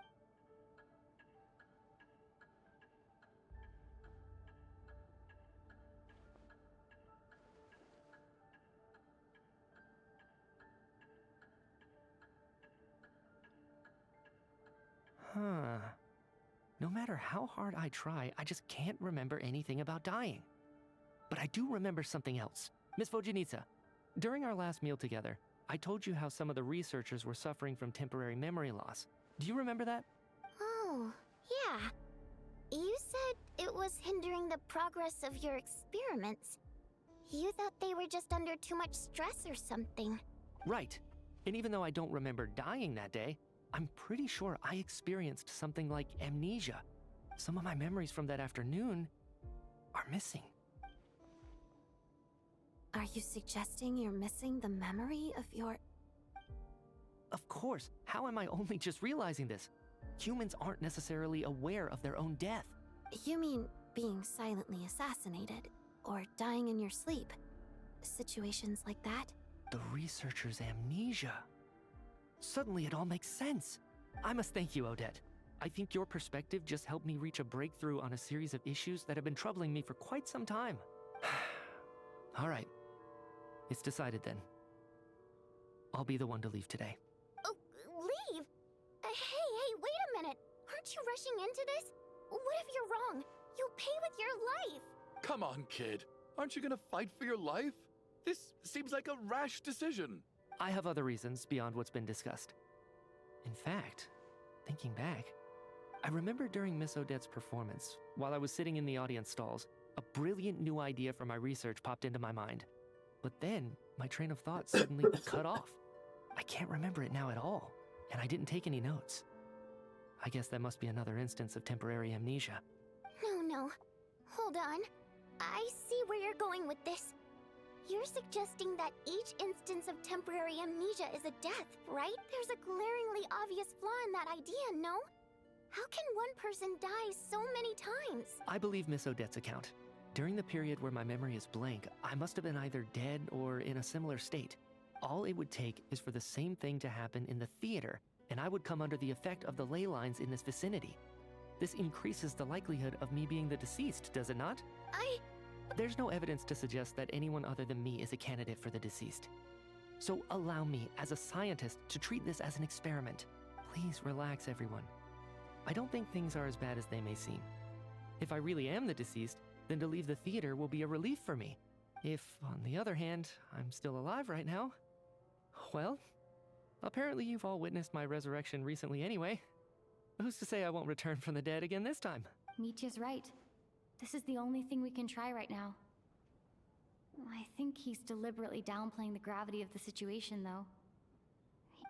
Huh. No matter how hard I try, I just can't remember anything about dying. But I do remember something else. Miss Vojanitsa, during our last meal together, I told you how some of the researchers were suffering from temporary memory loss. Do you remember that? Oh, yeah. You said it was hindering the progress of your experiments. You thought they were just under too much stress or something. Right. And even though I don't remember dying that day, I'm pretty sure I experienced something like amnesia. Some of my memories from that afternoon are missing. Are you suggesting you're missing the memory of your... Of course. How am I only just realizing this? Humans aren't necessarily aware of their own death. You mean being silently assassinated, or dying in your sleep? Situations like that? The researcher's amnesia. Suddenly it all makes sense. I must thank you, Odette. I think your perspective just helped me reach a breakthrough on a series of issues that have been troubling me for quite some time. All right. It's decided then. I'll be the one to leave today. Oh, leave? Hey, wait a minute. Aren't you rushing into this? What if you're wrong? You'll pay with your life. Come on, kid. Aren't you gonna fight for your life? This seems like a rash decision. I have other reasons beyond what's been discussed. In fact, thinking back, I remember during Miss Odette's performance, while I was sitting in the audience stalls, a brilliant new idea for my research popped into my mind. But then, my train of thought suddenly got cut off. I can't remember it now at all, and I didn't take any notes. I guess that must be another instance of temporary amnesia. No. Hold on. I see where you're going with this. You're suggesting that each instance of temporary amnesia is a death, right? There's a glaringly obvious flaw in that idea, no? How can one person die so many times? I believe Miss Odette's account. During the period where my memory is blank, I must have been either dead or in a similar state. All it would take is for the same thing to happen in the theater, and I would come under the effect of the ley lines in this vicinity. This increases the likelihood of me being the deceased, does it not? There's no evidence to suggest that anyone other than me is a candidate for the deceased. So allow me, as a scientist, to treat this as an experiment. Please relax, everyone. I don't think things are as bad as they may seem. If I really am the deceased, then to leave the theater will be a relief for me. If, on the other hand, I'm still alive right now, well, apparently you've all witnessed my resurrection recently anyway. Who's to say I won't return from the dead again this time? Mitya's right. This is the only thing we can try right now. I think he's deliberately downplaying the gravity of the situation, though.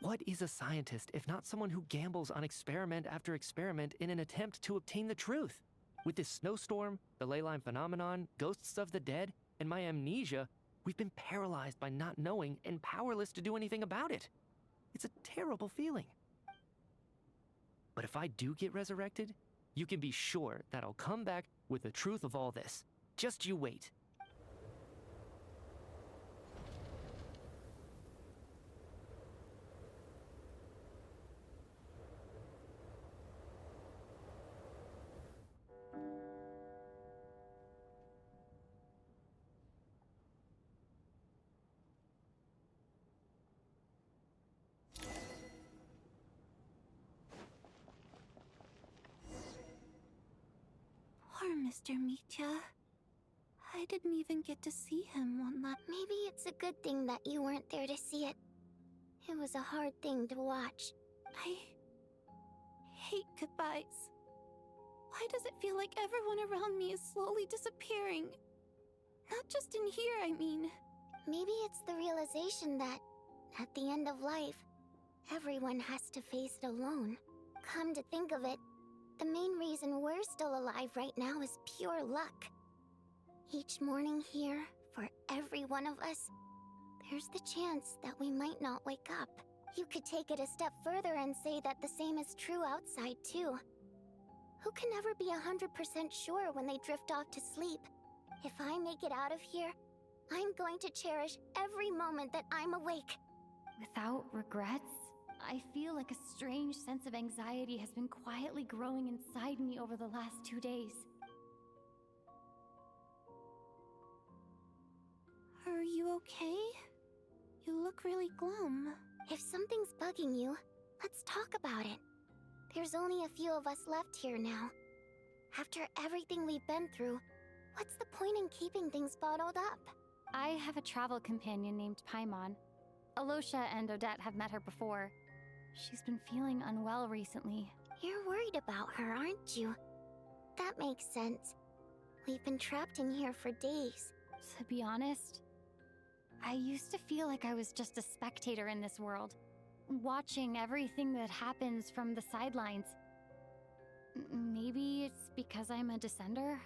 What is a scientist if not someone who gambles on experiment after experiment in an attempt to obtain the truth? With this snowstorm, the ley line phenomenon, ghosts of the dead, and my amnesia, we've been paralyzed by not knowing and powerless to do anything about it. It's a terrible feeling. But if I do get resurrected, you can be sure that I'll come back with the truth of all this. Just you wait. Poor Mr. Mitya. I didn't even get to see him one last... Maybe it's a good thing that you weren't there to see it. It was a hard thing to watch. I hate goodbyes. Why does it feel like everyone around me is slowly disappearing? Not just in here, I mean. Maybe it's the realization that, at the end of life, everyone has to face it alone. Come to think of it, the main reason we're still alive right now is pure luck. Each morning here, for every one of us, there's the chance that we might not wake up. You could take it a step further and say that the same is true outside, too. Who can never be 100% sure when they drift off to sleep? If I make it out of here, I'm going to cherish every moment that I'm awake. Without regrets? I feel like a strange sense of anxiety has been quietly growing inside me over the last 2 days. Are you okay? You look really glum. If something's bugging you, let's talk about it. There's only a few of us left here now. After everything we've been through, what's the point in keeping things bottled up? I have a travel companion named Paimon. Alosha and Odette have met her before. She's been feeling unwell recently. You're worried about her, aren't you? That makes sense. We've been trapped in here for days. To be honest, I used to feel like I was just a spectator in this world, watching everything that happens from the sidelines. Maybe it's because I'm a descender?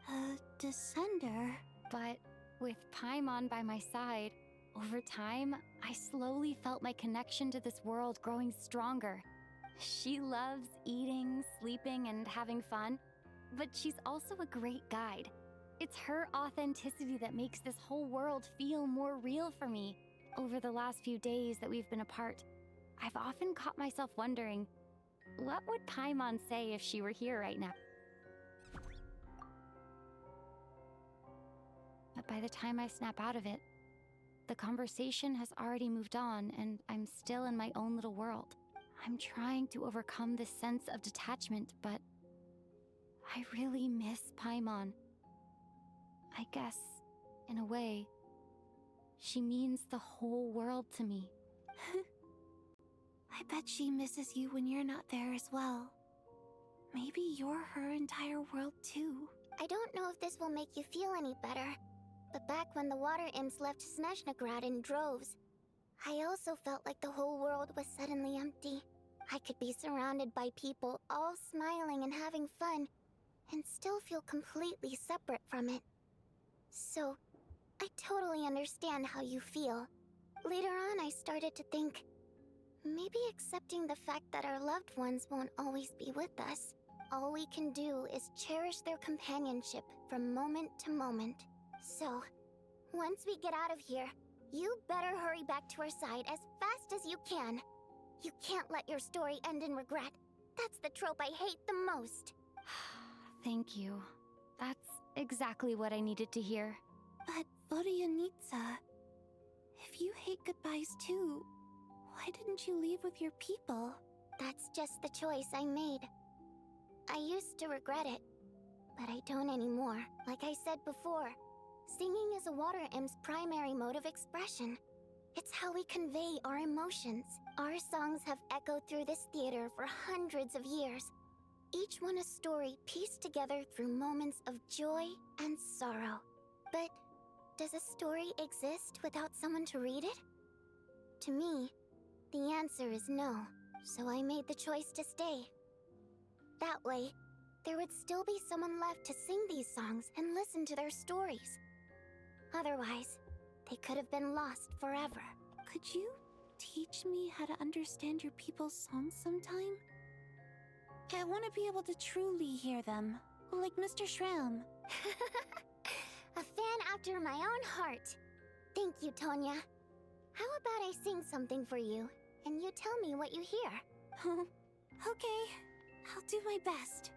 A descender? But with Paimon by my side, over time, I slowly felt my connection to this world growing stronger. She loves eating, sleeping, and having fun, but she's also a great guide. It's her authenticity that makes this whole world feel more real for me. Over the last few days that we've been apart, I've often caught myself wondering, what would Paimon say if she were here right now? But by the time I snap out of it, the conversation has already moved on, and I'm still in my own little world. I'm trying to overcome this sense of detachment, but I really miss Paimon. I guess, in a way, she means the whole world to me. I bet she misses you when you're not there as well. Maybe you're her entire world too. I don't know if this will make you feel any better, but back when the water imps left Snezhnegrad in droves, I also felt like the whole world was suddenly empty. I could be surrounded by people all smiling and having fun, and still feel completely separate from it. So, I totally understand how you feel. Later on, I started to think, maybe accepting the fact that our loved ones won't always be with us. All we can do is cherish their companionship from moment to moment. So, once we get out of here, you better hurry back to our side as fast as you can. You can't let your story end in regret. That's the trope I hate the most. Thank you. That's exactly what I needed to hear. But Vodyanitsa, if you hate goodbyes too, why didn't you leave with your people? That's just the choice I made. I used to regret it, but I don't anymore. Like I said before, singing is a water imp's primary mode of expression. It's how we convey our emotions. Our songs have echoed through this theater for hundreds of years. Each one a story pieced together through moments of joy and sorrow. But does a story exist without someone to read it? To me, the answer is no, so I made the choice to stay. That way, there would still be someone left to sing these songs and listen to their stories. Otherwise, they could have been lost forever. Could you teach me how to understand your people's songs sometime? I want to be able to truly hear them, like Mr. Shram. A fan after my own heart. Thank you, Tonya. How about I sing something for you, and you tell me what you hear? Okay, I'll do my best.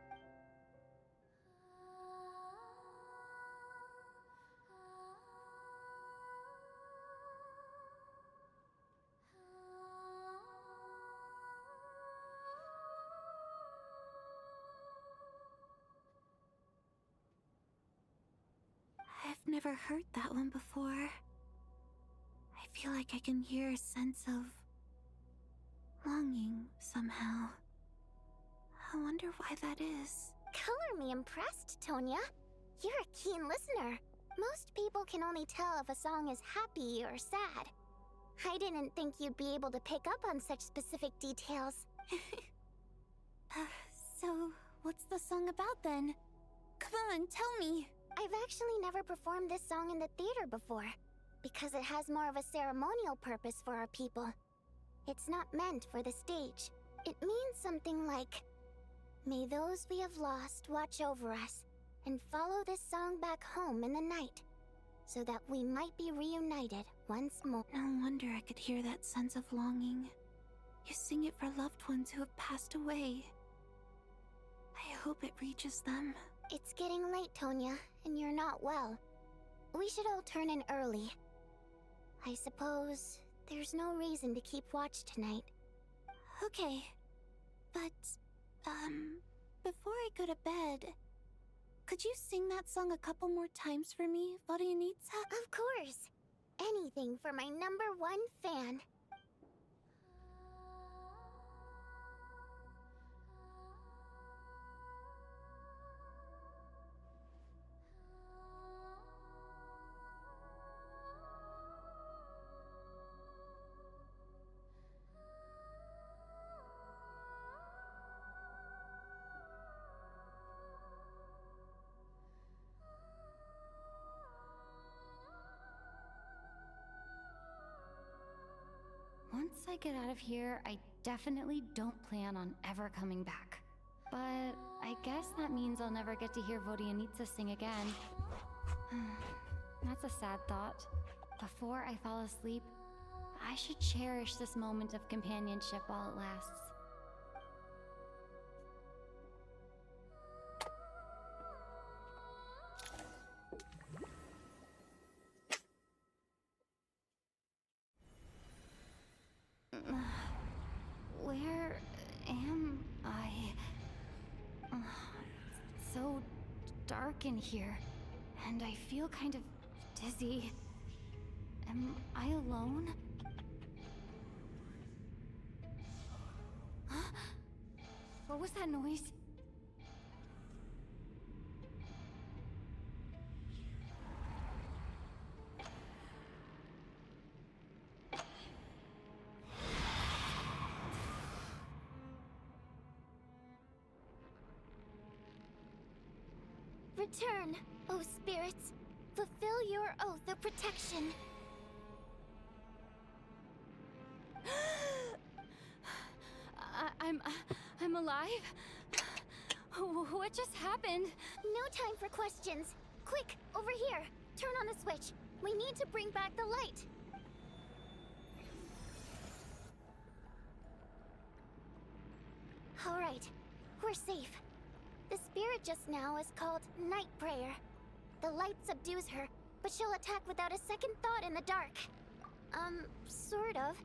I've never heard that one before. I feel like I can hear a sense of longing somehow. I wonder why that is. Color me impressed, Tonya. You're a keen listener. Most people can only tell if a song is happy or sad. I didn't think you'd be able to pick up on such specific details. So, what's the song about then? Come on, tell me. I've actually never performed this song in the theater before, because it has more of a ceremonial purpose for our people. It's not meant for the stage. It means something like, may those we have lost watch over us, and follow this song back home in the night, so that we might be reunited once more. No wonder I could hear that sense of longing. You sing it for loved ones who have passed away. I hope it reaches them. It's getting late, Tonya, and you're not well. We should all turn in early. I suppose there's no reason to keep watch tonight. Okay, but Before I go to bed, could you sing that song a couple more times for me, Vodyanitsa? Of course. Anything for my #1 fan. Once I get out of here, I definitely don't plan on ever coming back. But I guess that means I'll never get to hear Vodyanitsa sing again. That's a sad thought. Before I fall asleep, I should cherish this moment of companionship while it lasts. Where am I? It's so dark in here, and I feel kind of dizzy. Am I alone? Huh? What was that noise? Return, O spirits. Fulfill your oath of protection. I'm alive? What just happened? No time for questions. Quick, over here. Turn on the switch. We need to bring back the light. All right, we're safe. The spirit just now is called Night Prayer. The light subdues her, but she'll attack without a second thought in the dark. Sort of.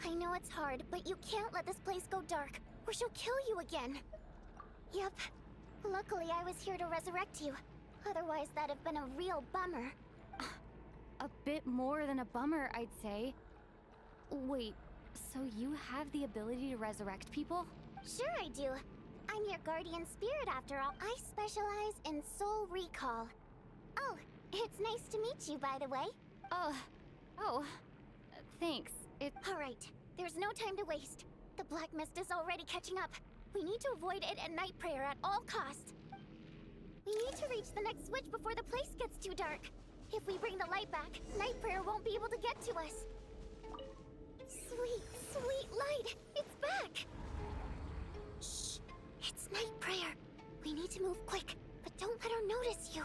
I know it's hard, but you can't let this place go dark, or she'll kill you again. Yep. Luckily, I was here to resurrect you. Otherwise, that'd have been a real bummer. A bit more than a bummer, I'd say. Wait, so you have the ability to resurrect people? Sure I do. I'm your guardian spirit after all. I specialize in soul recall. Oh, it's nice to meet you, by the way. Thanks. Alright, there's no time to waste. The black mist is already catching up. We need to avoid it at Night Prayer at all costs. We need to reach the next switch before the place gets too dark. If we bring the light back, Night Prayer won't be able to get to us. Sweet, sweet light! It's back! Shh! It's Night Prayer. We need to move quick, but don't let her notice you.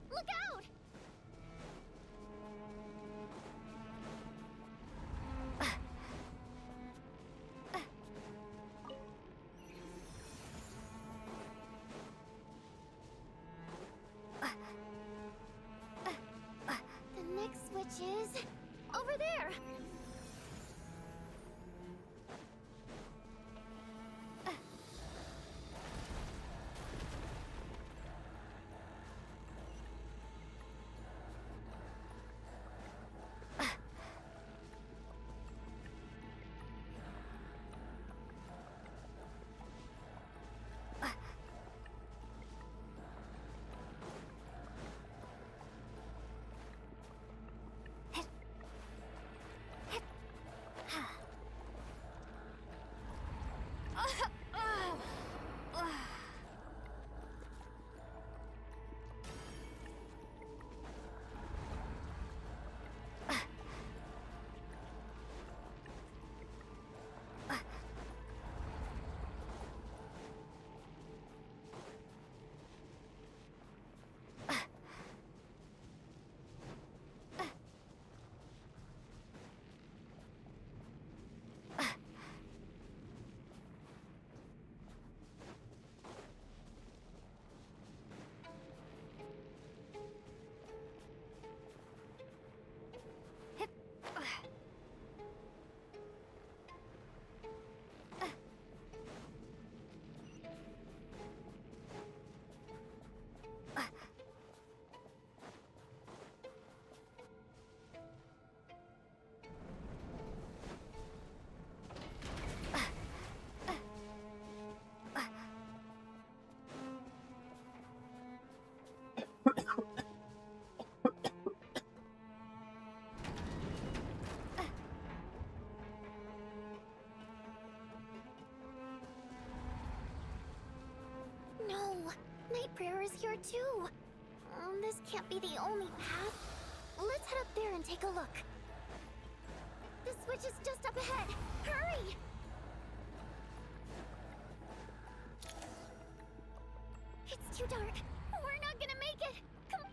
Look out! The next switch is over there. Night Prayer is here too. This can't be the only path. Let's head up there and take a look. The switch is just up ahead. Hurry! It's too dark. We're not gonna make it. Come.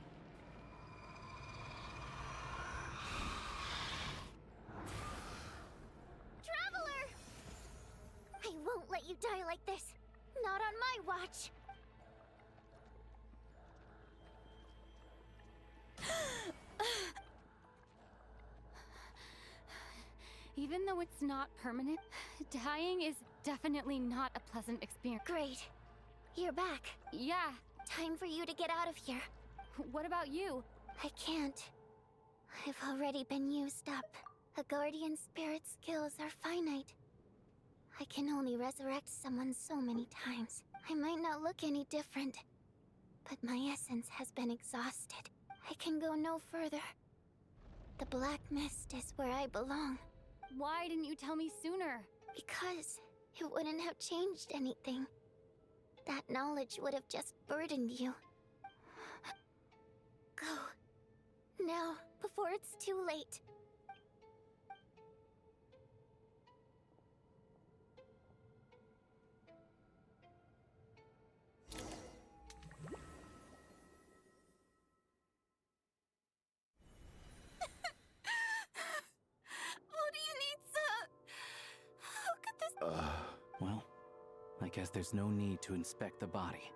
Traveler! I won't let you die like this. Not on my watch. Even though it's not permanent, dying is definitely not a pleasant experience. Great. You're back. Yeah. Time for you to get out of here. What about you? I can't. I've already been used up. A guardian spirit's skills are finite. I can only resurrect someone so many times. I might not look any different, but my essence has been exhausted. I can go no further. The Black Mist is where I belong. Why didn't you tell me sooner? Because it wouldn't have changed anything. That knowledge would have just burdened you. Go. Now, before it's too late. Well, I guess there's no need to inspect the body.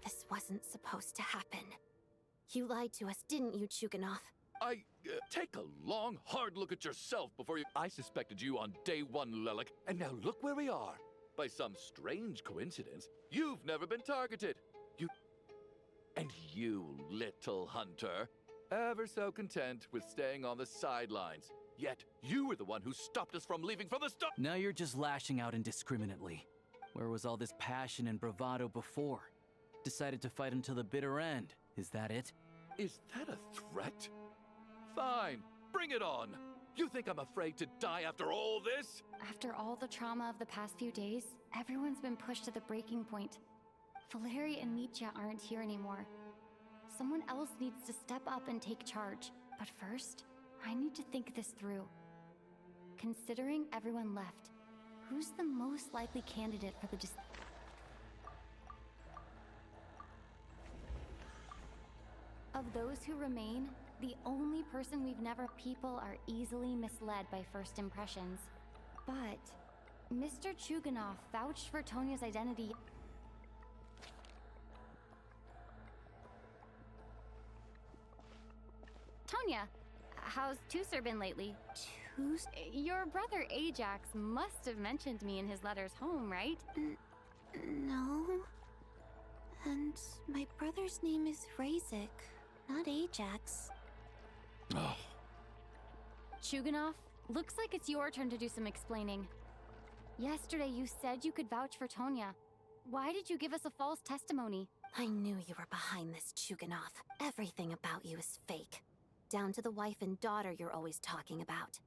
This wasn't supposed to happen. You lied to us, didn't you, Chuganov? Take a long, hard look at yourself before you... I suspected you on day one, Lelik, and now look where we are. By some strange coincidence, you've never been targeted. And you, little hunter, ever so content with staying on the sidelines. Yet, you were the one who stopped us from leaving from the start. Now you're just lashing out indiscriminately. Where was all this passion and bravado before? Decided to fight until the bitter end. Is that it? Is that a threat? Fine, bring it on. You think I'm afraid to die after all this? After all the trauma of the past few days, everyone's been pushed to the breaking point. Valeri and Mitya aren't here anymore. Someone else needs to step up and take charge. But first, I need to think this through. Considering everyone left, who's the most likely candidate for the Of those who remain, the only person we've never people are easily misled by first impressions. But Mr. Chuganov vouched for Tonya's identity. Tonya, how's Tusser been lately? Your brother Ajax must have mentioned me in his letters home, right? No. And my brother's name is Razik, not Ajax. Oh. Chuganov, looks like it's your turn to do some explaining. Yesterday you said you could vouch for Tonya. Why did you give us a false testimony? I knew you were behind this, Chuganov. Everything about you is fake. Down to the wife and daughter you're always talking about.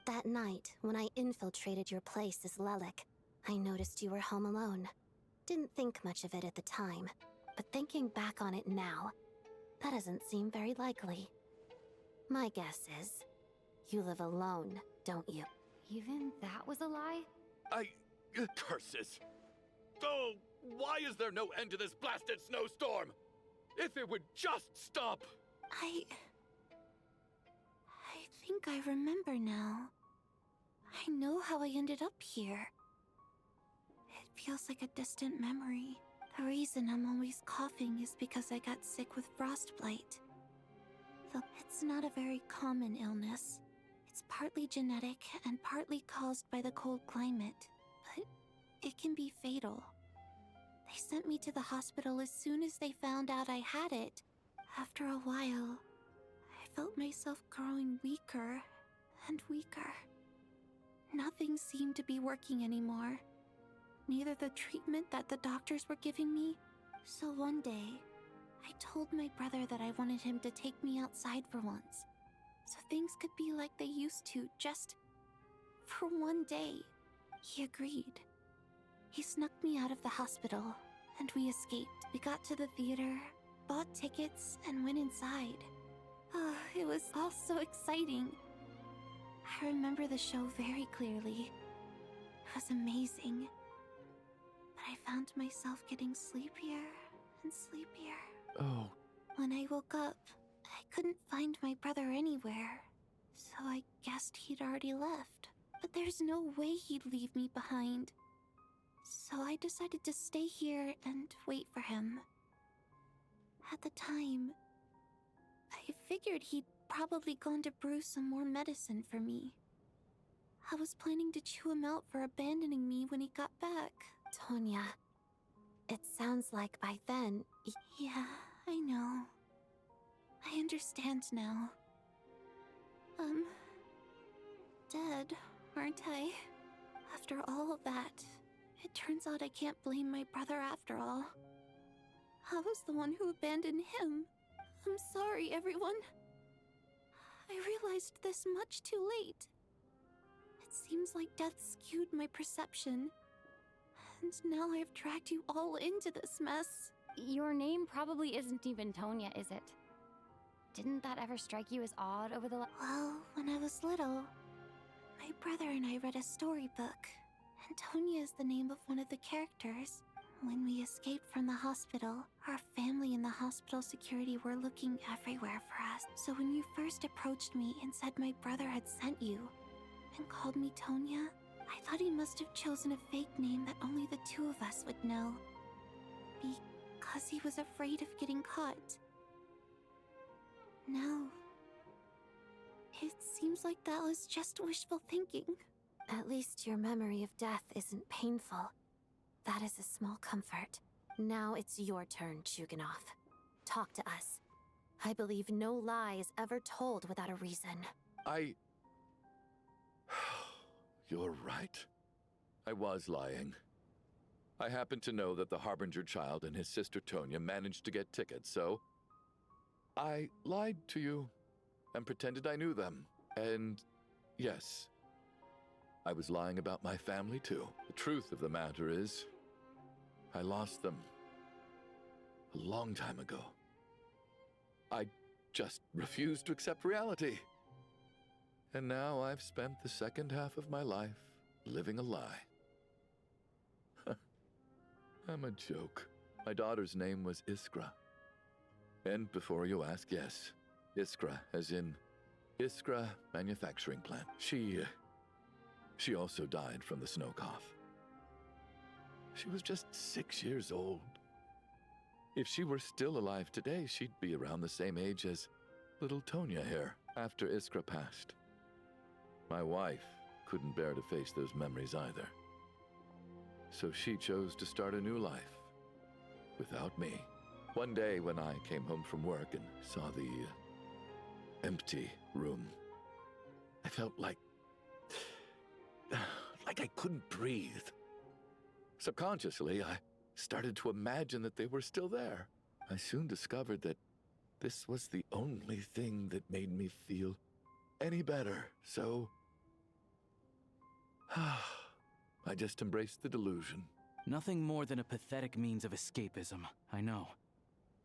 That night, when I infiltrated your place as Lelik, I noticed you were home alone. Didn't think much of it at the time, but thinking back on it now, that doesn't seem very likely. My guess is, you live alone, don't you? Even that was a lie? Curses! Oh, why is there no end to this blasted snowstorm? If it would just stop! I think I remember now. I know how I ended up here. It feels like a distant memory. The reason I'm always coughing is because I got sick with frostbite. Though it's not a very common illness. It's partly genetic and partly caused by the cold climate, but it can be fatal. They sent me to the hospital as soon as they found out I had it. After a while, I felt myself growing weaker and weaker. Nothing seemed to be working anymore. Neither the treatment that the doctors were giving me. So one day, I told my brother that I wanted him to take me outside for once, so things could be like they used to, just for one day. He agreed. He snuck me out of the hospital, and we escaped. We got to the theater, bought tickets, and went inside. It was all so exciting. I remember the show very clearly. It was amazing. But I found myself getting sleepier and sleepier. Oh. When I woke up, I couldn't find my brother anywhere. So I guessed he'd already left. But there's no way he'd leave me behind. So I decided to stay here and wait for him. At the time, I figured he'd probably gone to brew some more medicine for me. I was planning to chew him out for abandoning me when he got back. Tonya, it sounds like by then... Yeah, I know. I understand now. Dead, aren't I? After all of that, it turns out I can't blame my brother after all. I was the one who abandoned him. I'm sorry, everyone. I realized this much too late. It seems like death skewed my perception. And now I've dragged you all into this mess. Your name probably isn't even Tonya, is it? Didn't that ever strike you as odd over the Well, when I was little, my brother and I read a storybook, and Tonya is the name of one of the characters. When we escaped from the hospital, our family and the hospital security were looking everywhere for us. So when you first approached me and said my brother had sent you, and called me Tonya, I thought he must have chosen a fake name that only the two of us would know. Because he was afraid of getting caught. No. It seems like that was just wishful thinking. At least your memory of death isn't painful. That is a small comfort. Now it's your turn, Chuganov. Talk to us. I believe no lie is ever told without a reason. You're right. I was lying. I happen to know that the Harbinger child and his sister Tonya managed to get tickets, so I lied to you and pretended I knew them. And yes, I was lying about my family too. The truth of the matter is, I lost them a long time ago. I just refused to accept reality. And now I've spent the second half of my life living a lie. I'm a joke. My daughter's name was Iskra. And before you ask, yes, Iskra, as in Iskra Manufacturing Plant. She also died from the snow cough. She was just 6 years old. If she were still alive today, she'd be around the same age as little Tonya here after Iskra passed. My wife couldn't bear to face those memories either. So she chose to start a new life without me. One day when I came home from work and saw the empty room, I felt like I couldn't breathe. Subconsciously, I started to imagine that they were still there. I soon discovered that this was the only thing that made me feel any better, so I just embraced the delusion. Nothing more than a pathetic means of escapism, I know.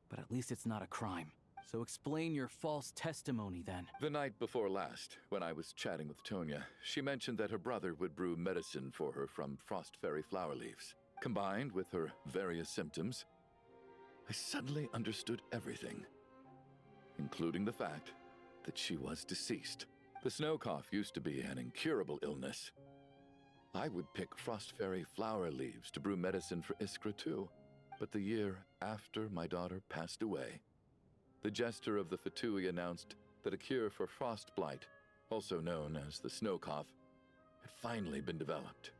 But at least it's not a crime. So explain your false testimony then. The night before last, when I was chatting with Tonya, she mentioned that her brother would brew medicine for her from frost fairy flower leaves. Combined with her various symptoms, I suddenly understood everything, including the fact that she was deceased. The snow cough used to be an incurable illness. I would pick frost fairy flower leaves to brew medicine for Iskra too. But the year after my daughter passed away, the jester of the Fatui announced that a cure for frost blight, also known as the snow cough, had finally been developed.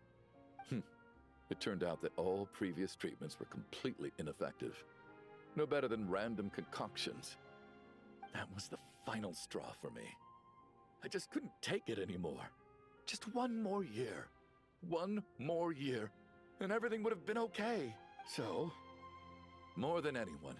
It turned out that all previous treatments were completely ineffective. No better than random concoctions. That was the final straw for me. I just couldn't take it anymore. Just one more year. One more year, and everything would have been okay. So, more than anyone,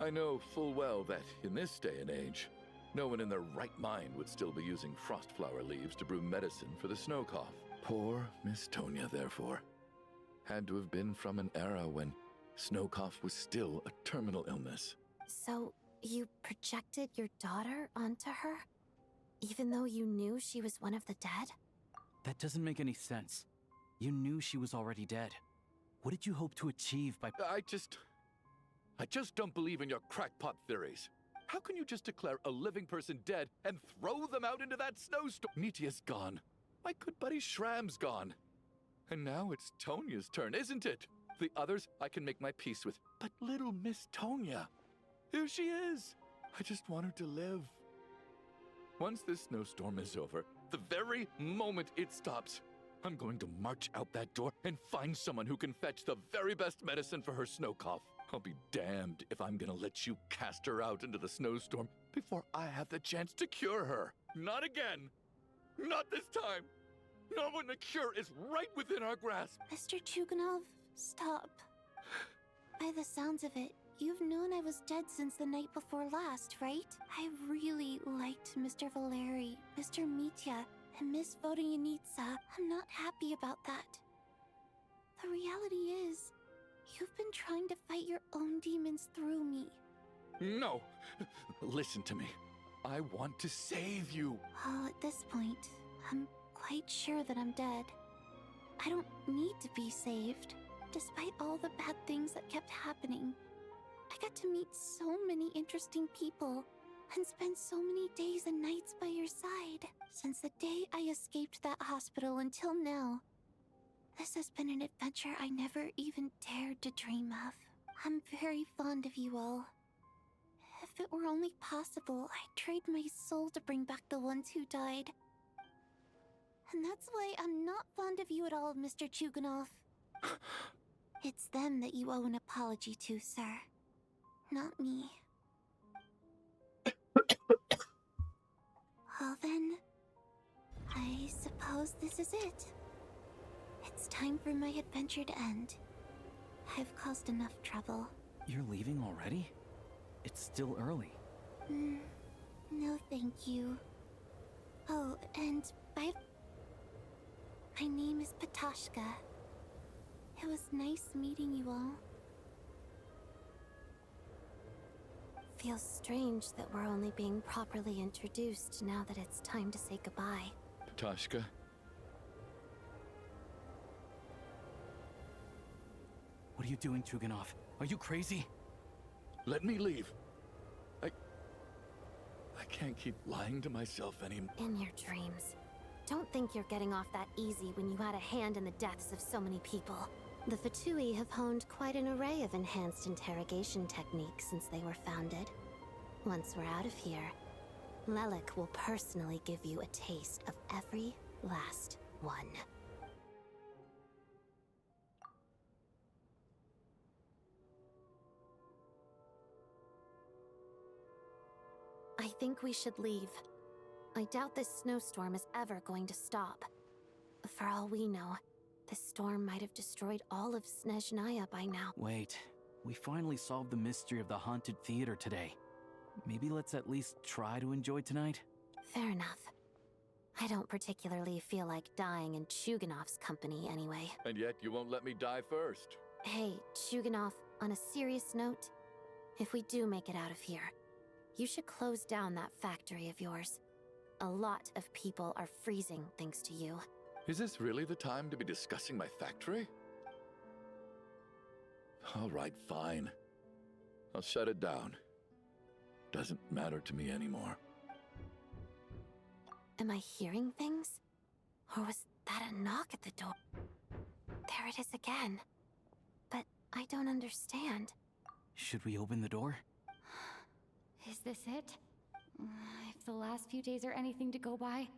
I know full well that in this day and age, no one in their right mind would still be using frost flower leaves to brew medicine for the snow cough. Poor Miss Tonya, therefore, had to have been from an era when snow cough was still a terminal illness. So, you projected your daughter onto her? Even though you knew she was one of the dead? That doesn't make any sense. You knew she was already dead. What did you hope to achieve by— I just don't believe in your crackpot theories. How can you just declare a living person dead and throw them out into that snowstorm? Nitia's gone. My good buddy Shram's gone. And now it's Tonya's turn, isn't it? The others I can make my peace with. But little Miss Tonya, here she is. I just want her to live. Once this snowstorm is over, the very moment it stops, I'm going to march out that door and find someone who can fetch the very best medicine for her snow cough. I'll be damned if I'm gonna let you cast her out into the snowstorm before I have the chance to cure her. Not again. Not this time. Not when the cure is right within our grasp. Mr. Chuganov, stop. By the sounds of it, you've known I was dead since the night before last, right? I really liked Mr. Valeri, Mr. Mitya, and Miss Vodyanitsa. I'm not happy about that. The reality is, you've been trying to fight your own demons through me. No. Listen to me. I want to save you. Oh, at this point, I'm quite sure that I'm dead. I don't need to be saved, despite all the bad things that kept happening. I got to meet so many interesting people and spend so many days and nights by your side. Since the day I escaped that hospital until now, this has been an adventure I never even dared to dream of. I'm very fond of you all. If it were only possible, I'd trade my soul to bring back the ones who died. And that's why I'm not fond of you at all, Mr. Chuganov. It's them that you owe an apology to, sir. Not me. Well then, I suppose this is it. It's time for my adventure to end. I've caused enough trouble. You're leaving already? It's still early. No thank you. Oh, and my name is Patashka. It was nice meeting you all. Feels strange that we're only being properly introduced now that it's time to say goodbye. Patashka? What are you doing, Chuganov? Are you crazy? Let me leave. I can't keep lying to myself anymore. In your dreams. Don't think you're getting off that easy when you had a hand in the deaths of so many people. The Fatui have honed quite an array of enhanced interrogation techniques since they were founded. Once we're out of here, Lelik will personally give you a taste of every last one. I think we should leave. I doubt this snowstorm is ever going to stop. For all we know, this storm might have destroyed all of Snezhnaya by now. Wait, we finally solved the mystery of the haunted theater today. Maybe let's at least try to enjoy tonight? Fair enough. I don't particularly feel like dying in Chuganov's company anyway. And yet you won't let me die first. Hey, Chuganov, on a serious note, if we do make it out of here, you should close down that factory of yours. A lot of people are freezing thanks to you. Is this really the time to be discussing my factory? All right, fine. I'll shut it down. Doesn't matter to me anymore. Am I hearing things? Or was that a knock at the door? There it is again. But I don't understand. Should we open the door? Is this it? If the last few days are anything to go by,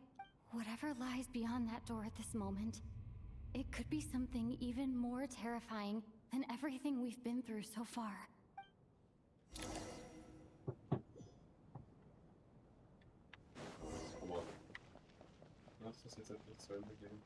whatever lies beyond that door at this moment, it could be something even more terrifying than everything we've been through so far. muss das jetzt endlich zu Ende gehen.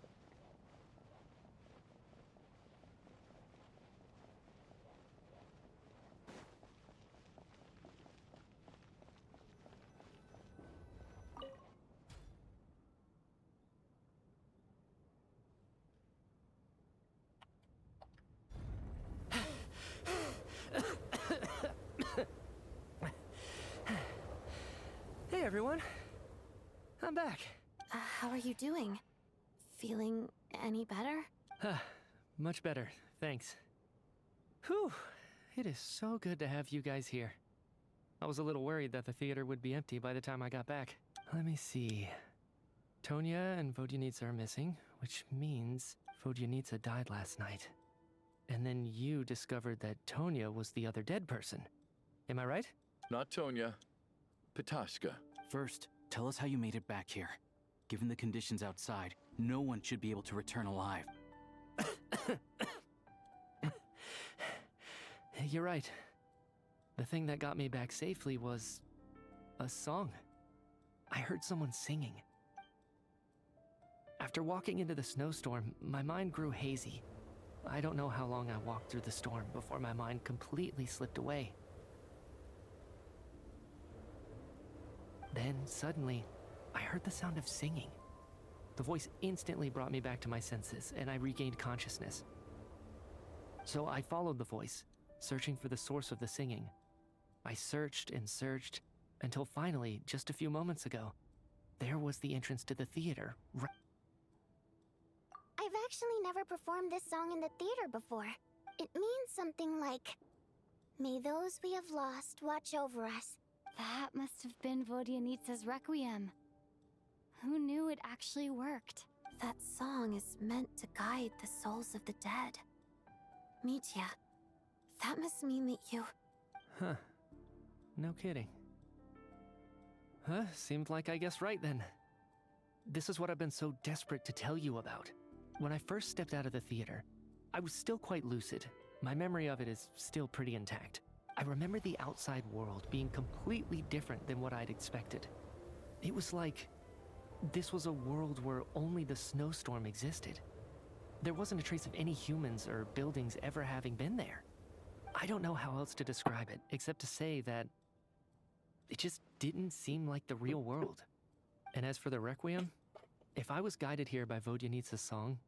Hey everyone, I'm back. How are you doing? Feeling any better? Much better, thanks. Whew, it is so good to have you guys here. I was a little worried that the theater would be empty by the time I got back. Let me see. Tonya and Vodyanitsa are missing, which means Vodyanitsa died last night. And then you discovered that Tonya was the other dead person. Am I right? Not Tonya. Petashka. First, tell us how you made it back here. Given the conditions outside, no one should be able to return alive. You're right. The thing that got me back safely was a song. I heard someone singing. After walking into the snowstorm, my mind grew hazy. I don't know how long I walked through the storm before my mind completely slipped away. Then, suddenly, I heard the sound of singing. The voice instantly brought me back to my senses, and I regained consciousness. So I followed the voice, searching for the source of the singing. I searched and searched, until finally, just a few moments ago, there was the entrance to the theater. I've actually never performed this song in the theater before. It means something like, "May those we have lost watch over us." That must have been Vodyanitsa's Requiem. Who knew it actually worked? That song is meant to guide the souls of the dead. Mitya, that must mean that you... Huh. No kidding. Huh, seemed like I guessed right then. This is what I've been so desperate to tell you about. When I first stepped out of the theater, I was still quite lucid. My memory of it is still pretty intact. I remember the outside world being completely different than what I'd expected. It was like this was a world where only the snowstorm existed. There wasn't a trace of any humans or buildings ever having been there. I don't know how else to describe it, except to say that it just didn't seem like the real world. And as for the Requiem, if I was guided here by Vodyanitsa's song,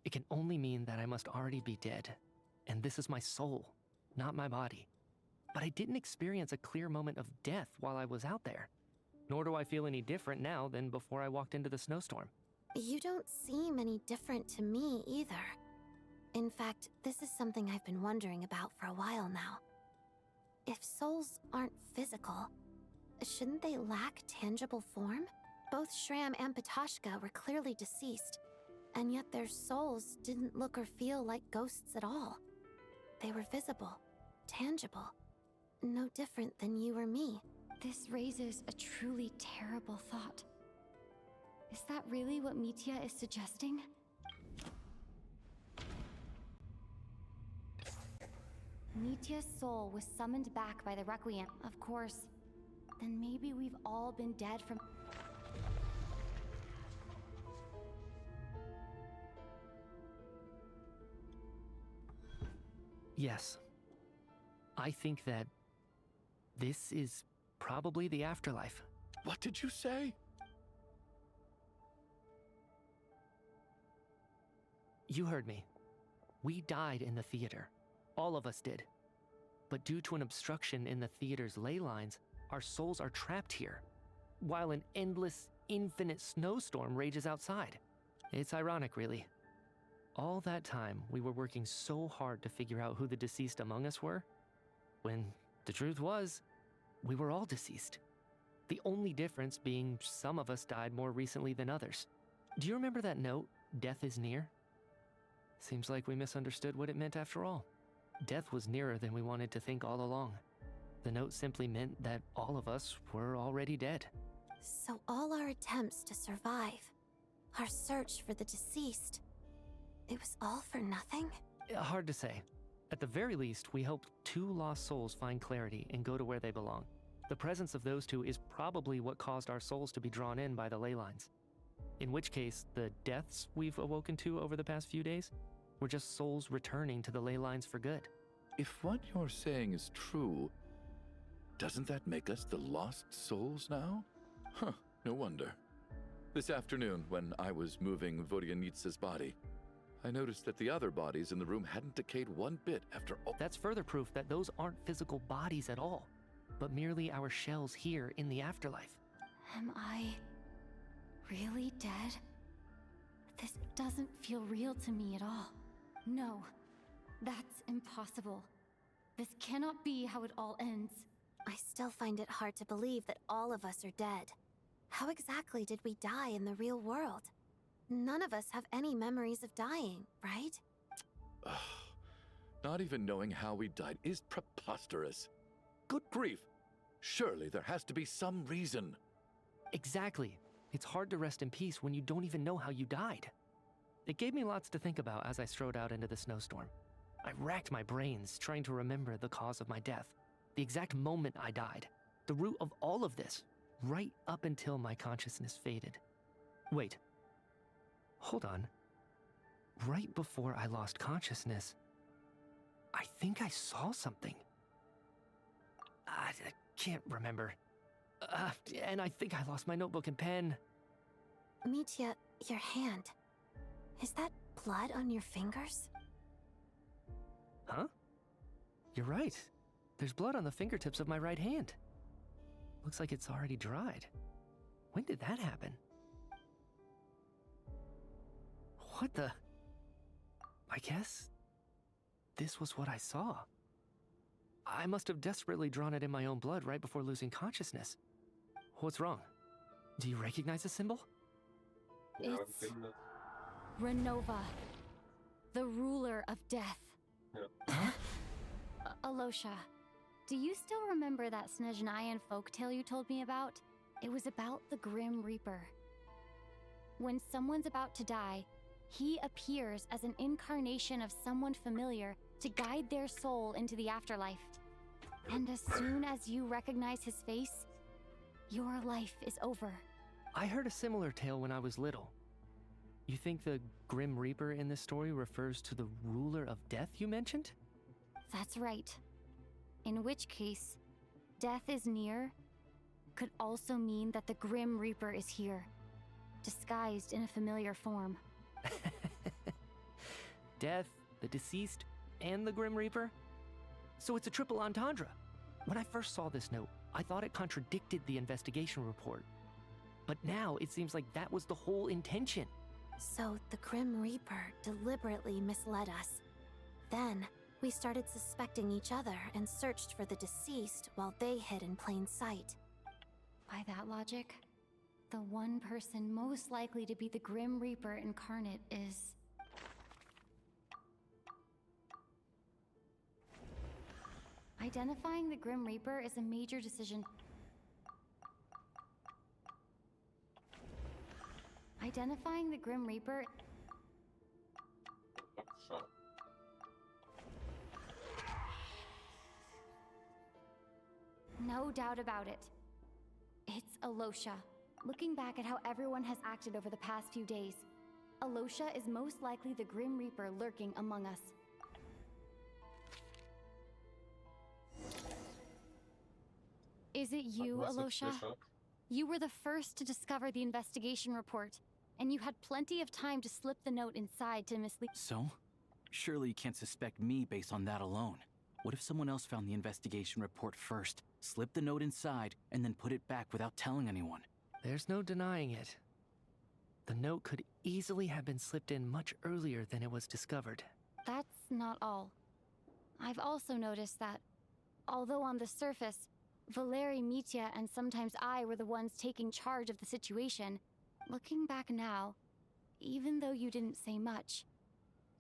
it can only mean that I must already be dead. And this is my soul, not my body. But I didn't experience a clear moment of death while I was out there. Nor do I feel any different now than before I walked into the snowstorm. You don't seem any different to me either. In fact, this is something I've been wondering about for a while now. If souls aren't physical, shouldn't they lack tangible form? Both Shram and Petashka were clearly deceased, and yet their souls didn't look or feel like ghosts at all. They were visible, tangible, no different than you or me. This raises a truly terrible thought. Is that really what Mitya is suggesting? Mitya's soul was summoned back by the Requiem, of course. Then maybe we've all been dead from... Yes. I think that this is probably the afterlife. What did you say? You heard me. We died in the theater. All of us did. But due to an obstruction in the theater's ley lines, our souls are trapped here, while an endless, infinite snowstorm rages outside. It's ironic, really. All that time, we were working so hard to figure out who the deceased among us were, when the truth was, we were all deceased. The only difference being some of us died more recently than others. Do you remember that note, "Death is near"? Seems like we misunderstood what it meant after all. Death was nearer than we wanted to think all along. The note simply meant that all of us were already dead. So all our attempts to survive, our search for the deceased, it was all for nothing? Hard to say. At the very least, we helped 2 lost souls find clarity and go to where they belong. The presence of those 2 is probably what caused our souls to be drawn in by the ley lines. In which case, the deaths we've awoken to over the past few days were just souls returning to the ley lines for good. If what you're saying is true, doesn't that make us the lost souls now? Huh, no wonder. This afternoon, when I was moving Vodyanitsa's body, I noticed that the other bodies in the room hadn't decayed one bit after all. That's further proof that those aren't physical bodies at all, but merely our shells here in the afterlife. Am I really dead? This doesn't feel real to me at all. No, that's impossible. This cannot be how it all ends. I still find it hard to believe that all of us are dead. How exactly did we die in the real world? None of us have any memories of dying, right? Not even knowing how we died is preposterous. Good grief! Surely there has to be some reason. Exactly. It's hard to rest in peace when you don't even know how you died. It gave me lots to think about as I strode out into the snowstorm. I racked my brains trying to remember the cause of my death, the exact moment I died, the root of all of this, right up until my consciousness faded. Wait. Hold on. Right before I lost consciousness, I think I saw something. I can't remember. And I think I lost my notebook and pen. Mitya, your hand. Is that blood on your fingers? Huh? You're right. There's blood on the fingertips of my right hand. Looks like it's already dried. When did that happen? What the? I guess this was what I saw. I must have desperately drawn it in my own blood right before losing consciousness. What's wrong? Do you recognize the symbol? It's Renova, the ruler of death. Alosha, do you still remember that Snezhnayan folktale you told me about? It was about the Grim Reaper. When someone's about to die, he appears as an incarnation of someone familiar to guide their soul into the afterlife. And as soon as you recognize his face, your life is over. I heard a similar tale when I was little. You think the Grim Reaper in this story refers to the ruler of death you mentioned? That's right. In which case, death is near could also mean that the Grim Reaper is here, disguised in a familiar form. Death, the deceased, and the Grim Reaper? So it's a triple entendre. When I first saw this note, I thought it contradicted the investigation report. But now it seems like that was the whole intention. So the Grim Reaper deliberately misled us. Then, we started suspecting each other and searched for the deceased while they hid in plain sight. By that logic, the one person most likely to be the Grim Reaper incarnate is... Identifying the Grim Reaper is a major decision. Identifying the Grim Reaper... No doubt about it. It's Alosha. Looking back at how everyone has acted over the past few days, Alosha is most likely the Grim Reaper lurking among us. Is it you, Alosha? You were the first to discover the investigation report, and you had plenty of time to slip the note inside to mislead— So? Surely you can't suspect me based on that alone. What if someone else found the investigation report first, slipped the note inside, and then put it back without telling anyone? There's no denying it. The note could easily have been slipped in much earlier than it was discovered. That's not all. I've also noticed that, although on the surface, Valeri, Mitya, and sometimes I were the ones taking charge of the situation, looking back now, even though you didn't say much,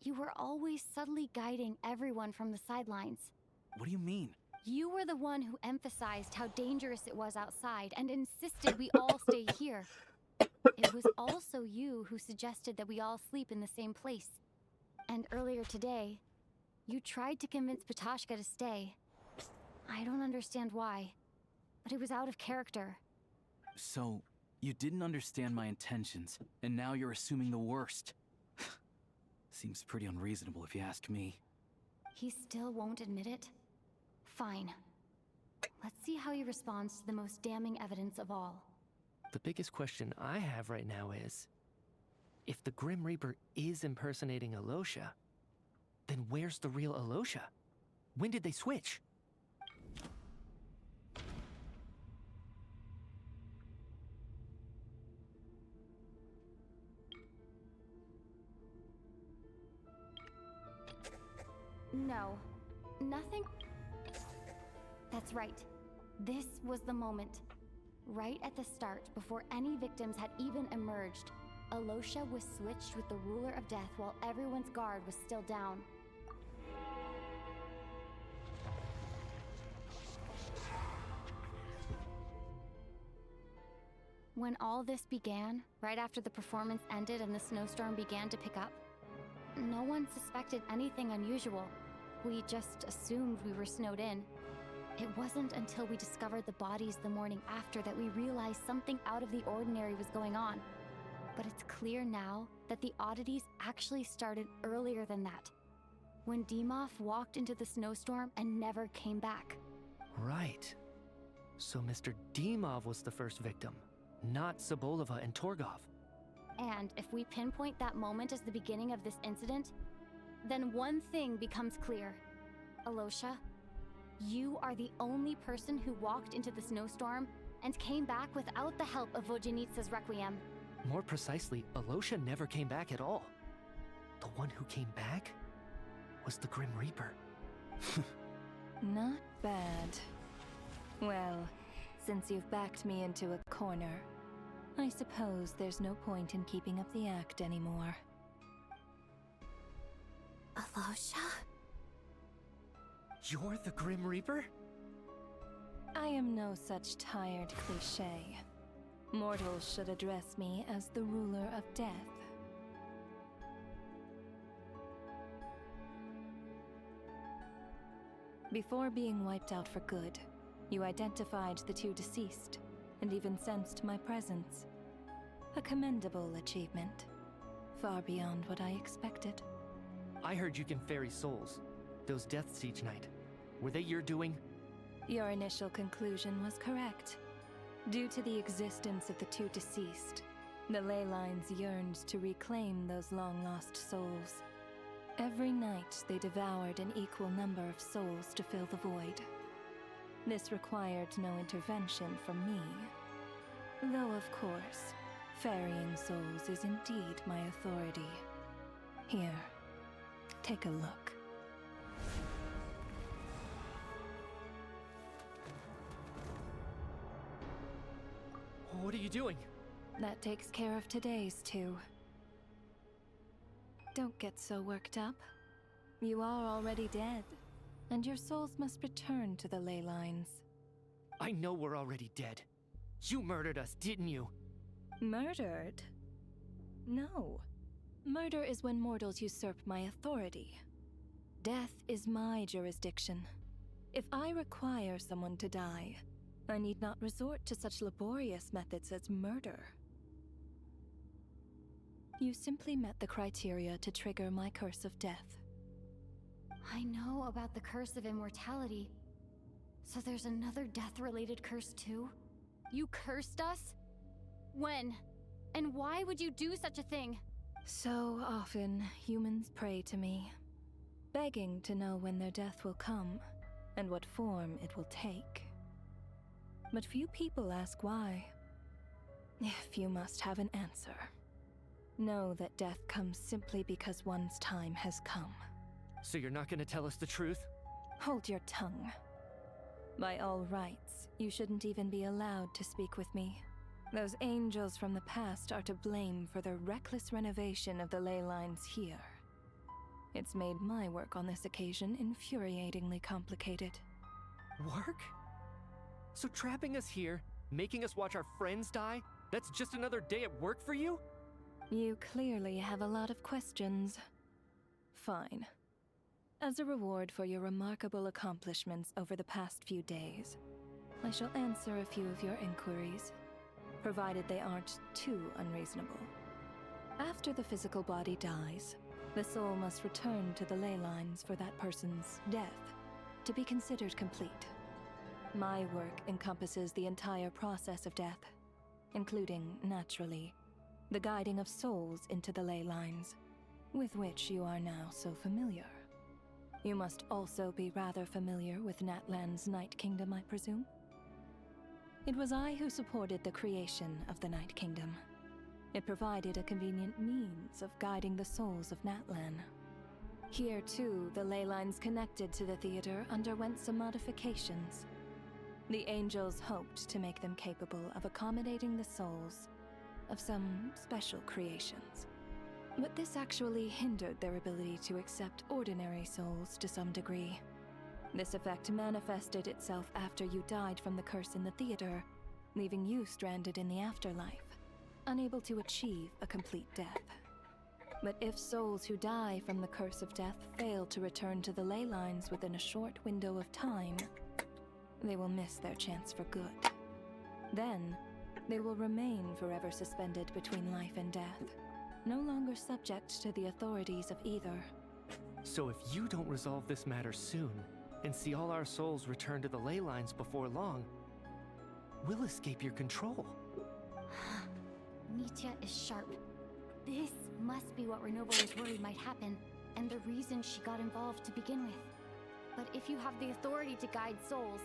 you were always subtly guiding everyone from the sidelines. What do you mean? You were the one who emphasized how dangerous it was outside and insisted we all stay here. It was also you who suggested that we all sleep in the same place. And earlier today, you tried to convince Ptashka to stay. I don't understand why, but it was out of character. So, You didn't understand my intentions, and now you're assuming the worst. Seems pretty unreasonable if you ask me. He still won't admit it? Fine. Let's see how he responds to the most damning evidence of all. The biggest question I have right now is, if the Grim Reaper is impersonating Alosha, then where's the real Alosha? When did they switch? No. Nothing. That's right. This was the moment. Right at the start, before any victims had even emerged, Alosha was switched with the Ruler of Death while everyone's guard was still down. When all this began, right after the performance ended and the snowstorm began to pick up, no one suspected anything unusual. We just assumed we were snowed in. It wasn't until we discovered the bodies the morning after that we realized something out of the ordinary was going on. But it's clear now that the oddities actually started earlier than that, when Dimov walked into the snowstorm and never came back. Right. So Mr. Dimov was the first victim, not Sobolova and Torgov. And if we pinpoint that moment as the beginning of this incident, then one thing becomes clear. Alosha, you are the only person who walked into the snowstorm and came back without the help of Vojanitsa's Requiem. More precisely, Alosha never came back at all. The one who came back was the Grim Reaper. Not bad. Well, since you've backed me into a corner, I suppose there's no point in keeping up the act anymore. Alosha? You're the Grim Reaper? I am no such tired cliché. Mortals should address me as the ruler of death. Before being wiped out for good, you identified the two deceased, and even sensed my presence. A commendable achievement. Far beyond what I expected. I heard you can ferry souls. Those deaths each night. Were they your doing? Your initial conclusion was correct. Due to the existence of the two deceased, the ley lines yearned to reclaim those long-lost souls. Every night they devoured an equal number of souls to fill the void. This required no intervention from me. Though, of course, ferrying souls is indeed my authority. Here, take a look. What are you doing? That takes care of today's two. Don't get so worked up. You are already dead, and your souls must return to the ley lines. I know we're already dead. You murdered us, didn't you? Murdered? No. Murder is when mortals usurp my authority. Death is my jurisdiction. If I require someone to die, I need not resort to such laborious methods as murder. You simply met the criteria to trigger my curse of death. I know about the curse of immortality. So there's another death-related curse too? You cursed us? When? And why would you do such a thing? So often, humans pray to me, begging to know when their death will come, and what form it will take. But few people ask why. If you must have an answer, know that death comes simply because one's time has come. So you're not gonna tell us the truth? Hold your tongue. By all rights, you shouldn't even be allowed to speak with me. Those angels from the past are to blame for the reckless renovation of the ley lines here. It's made my work on this occasion infuriatingly complicated. Work? So trapping us here, making us watch our friends die, that's just another day at work for you? You clearly have a lot of questions. Fine. As a reward for your remarkable accomplishments over the past few days, I shall answer a few of your inquiries. provided they aren't too unreasonable. After the physical body dies, the soul must return to the ley lines for that person's death to be considered complete. My work encompasses the entire process of death, including, naturally, the guiding of souls into the ley lines, with which you are now so familiar. You must also be rather familiar with Natlan's Night Kingdom, I presume? It was I who supported the creation of the Night Kingdom. It provided a convenient means of guiding the souls of Natlan. Here, too, the ley lines connected to the theater underwent some modifications. The angels hoped to make them capable of accommodating the souls of some special creations. But this actually hindered their ability to accept ordinary souls to some degree. This effect manifested itself after you died from the curse in the theater, leaving you stranded in the afterlife, unable to achieve a complete death. But if souls who die from the curse of death fail to return to the ley lines within a short window of time, they will miss their chance for good. Then, they will remain forever suspended between life and death, no longer subject to the authorities of either. So if you don't resolve this matter soon, and see all our souls return to the ley lines before long, we'll escape your control. Mitya is sharp. This must be what Renova was worried might happen, and the reason she got involved to begin with. But if you have the authority to guide souls,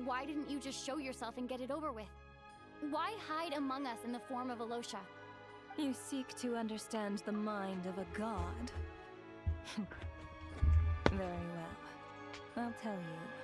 why didn't you just show yourself and get it over with? Why hide among us in the form of Alosha? You seek to understand the mind of a god. Very well. I'll tell you.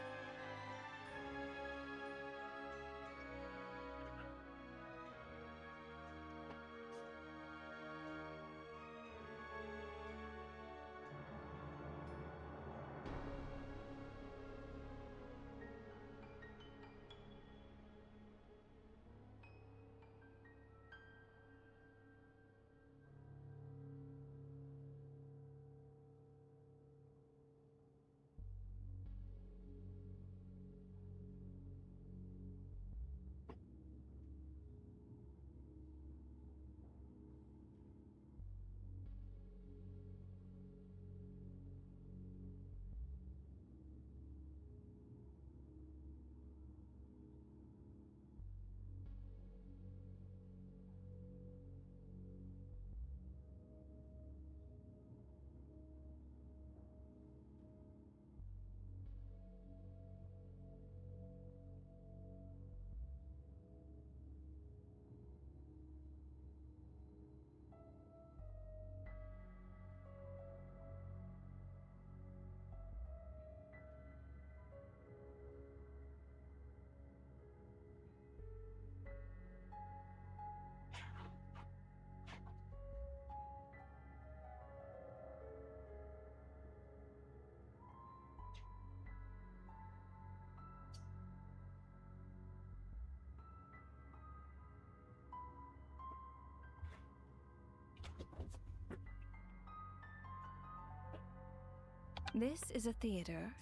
This is a theater,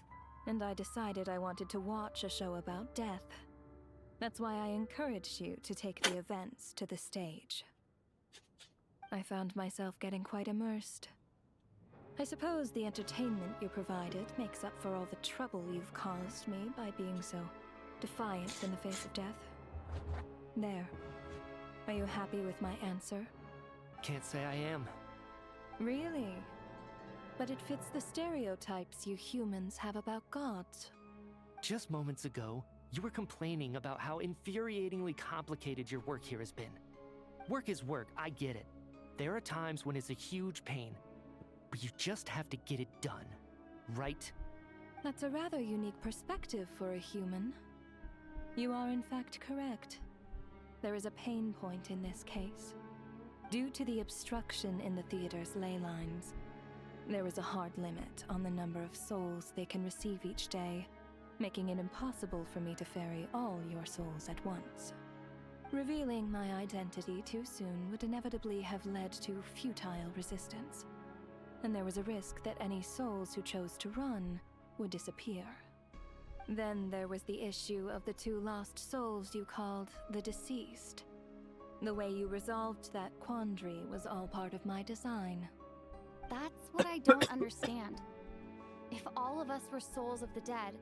and I decided I wanted to watch a show about death. That's why I encouraged you to take the events to the stage. I found myself getting quite immersed. I suppose the entertainment you provided makes up for all the trouble you've caused me by being so defiant in the face of death. There. Are you happy with my answer? Can't say I am. Really? But it fits the stereotypes you humans have about gods. Just moments ago, you were complaining about how infuriatingly complicated your work here has been. Work is work, I get it. There are times when it's a huge pain, but you just have to get it done, right? That's a rather unique perspective for a human. You are in fact correct. There is a pain point in this case. Due to the obstruction in the theater's ley lines, there is a hard limit on the number of souls they can receive each day, making it impossible for me to ferry all your souls at once. Revealing my identity too soon would inevitably have led to futile resistance, and there was a risk that any souls who chose to run would disappear. Then there was the issue of the two lost souls you called the deceased, The way you resolved that quandary was all part of my design. That's what I don't understand. If all of us were souls of the dead,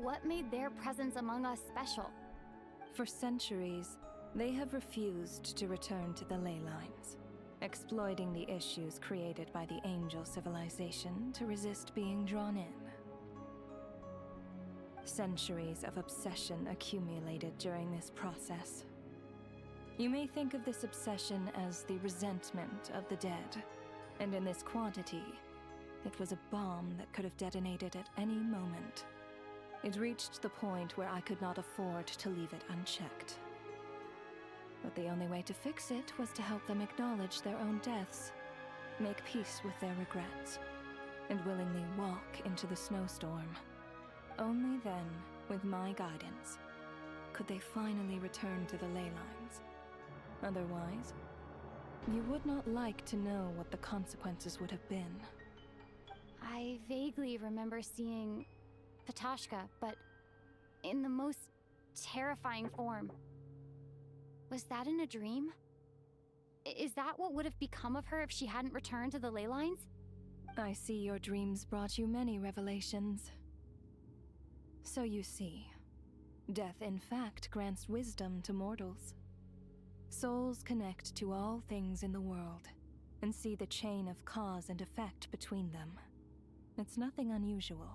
what made their presence among us special? For centuries, they have refused to return to the ley lines, exploiting the issues created by the angel civilization to resist being drawn in. Centuries of obsession accumulated during this process. You may think of this obsession as the resentment of the dead, and in this quantity, it was a bomb that could have detonated at any moment. It reached the point where I could not afford to leave it unchecked. But the only way to fix it was to help them acknowledge their own deaths, make peace with their regrets, and willingly walk into the snowstorm. Only then, with my guidance, could they finally return to the ley lines. Otherwise, you would not like to know what the consequences would have been. I vaguely remember seeing Patoshka, but in the most terrifying form. Was that in a dream? Is that what would have become of her if she hadn't returned to the ley lines? I see your dreams brought you many revelations. So you see, death in fact grants wisdom to mortals. Souls connect to all things in the world and see the chain of cause and effect between them. It's nothing unusual.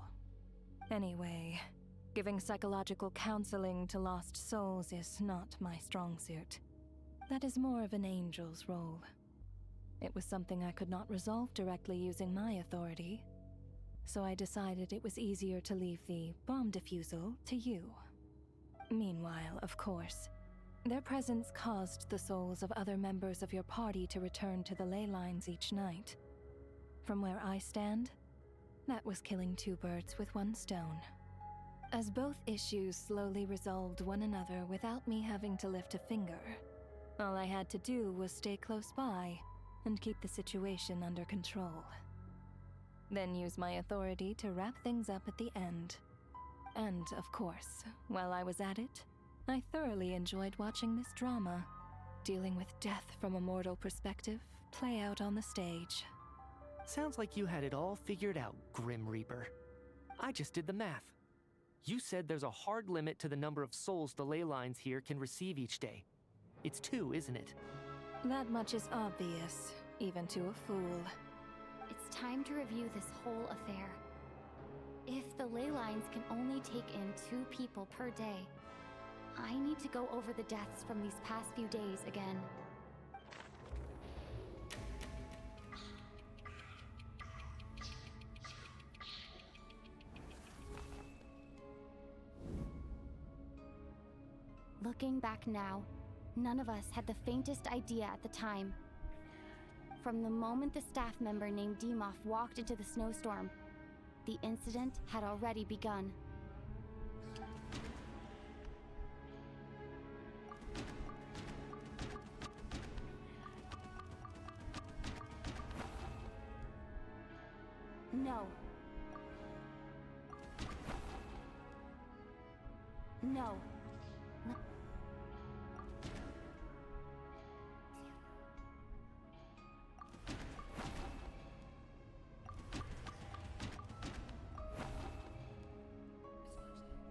Anyway, giving psychological counseling to lost souls is not my strong suit. That is more of an angel's role. It was something I could not resolve directly using my authority, so I decided it was easier to leave the bomb defusal to you. Meanwhile, of course, their presence caused the souls of other members of your party to return to the ley lines each night. From where I stand, that was killing two birds with one stone. As both issues slowly resolved one another without me having to lift a finger, all I had to do was stay close by and keep the situation under control. Then use my authority to wrap things up at the end. And, of course, while I was at it, I thoroughly enjoyed watching this drama, dealing with death from a mortal perspective, play out on the stage. Sounds like you had it all figured out, Grim Reaper. I just did the math. You said there's a hard limit to the number of souls the ley lines here can receive each day. It's 2, isn't it? That much is obvious, even to a fool. It's time to review this whole affair. If the ley lines can only take in 2 people per day, I need to go over the deaths from these past few days again. Looking back now, none of us had the faintest idea at the time. From the moment the staff member named Demoff walked into the snowstorm, the incident had already begun. No. No.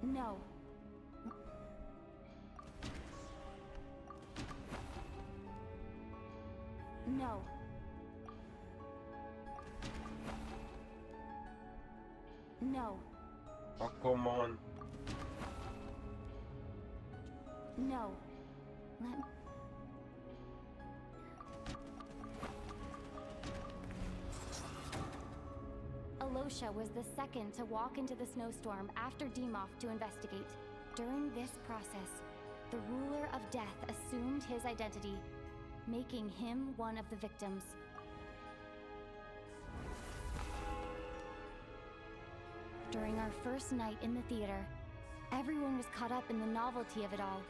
No. No. No. Oh, come on. No. Let... Alosha was the second to walk into the snowstorm after Demoff to investigate. During this process, the ruler of death assumed his identity, making him one of the victims. During our first night in the theater, everyone was caught up in the novelty of it all.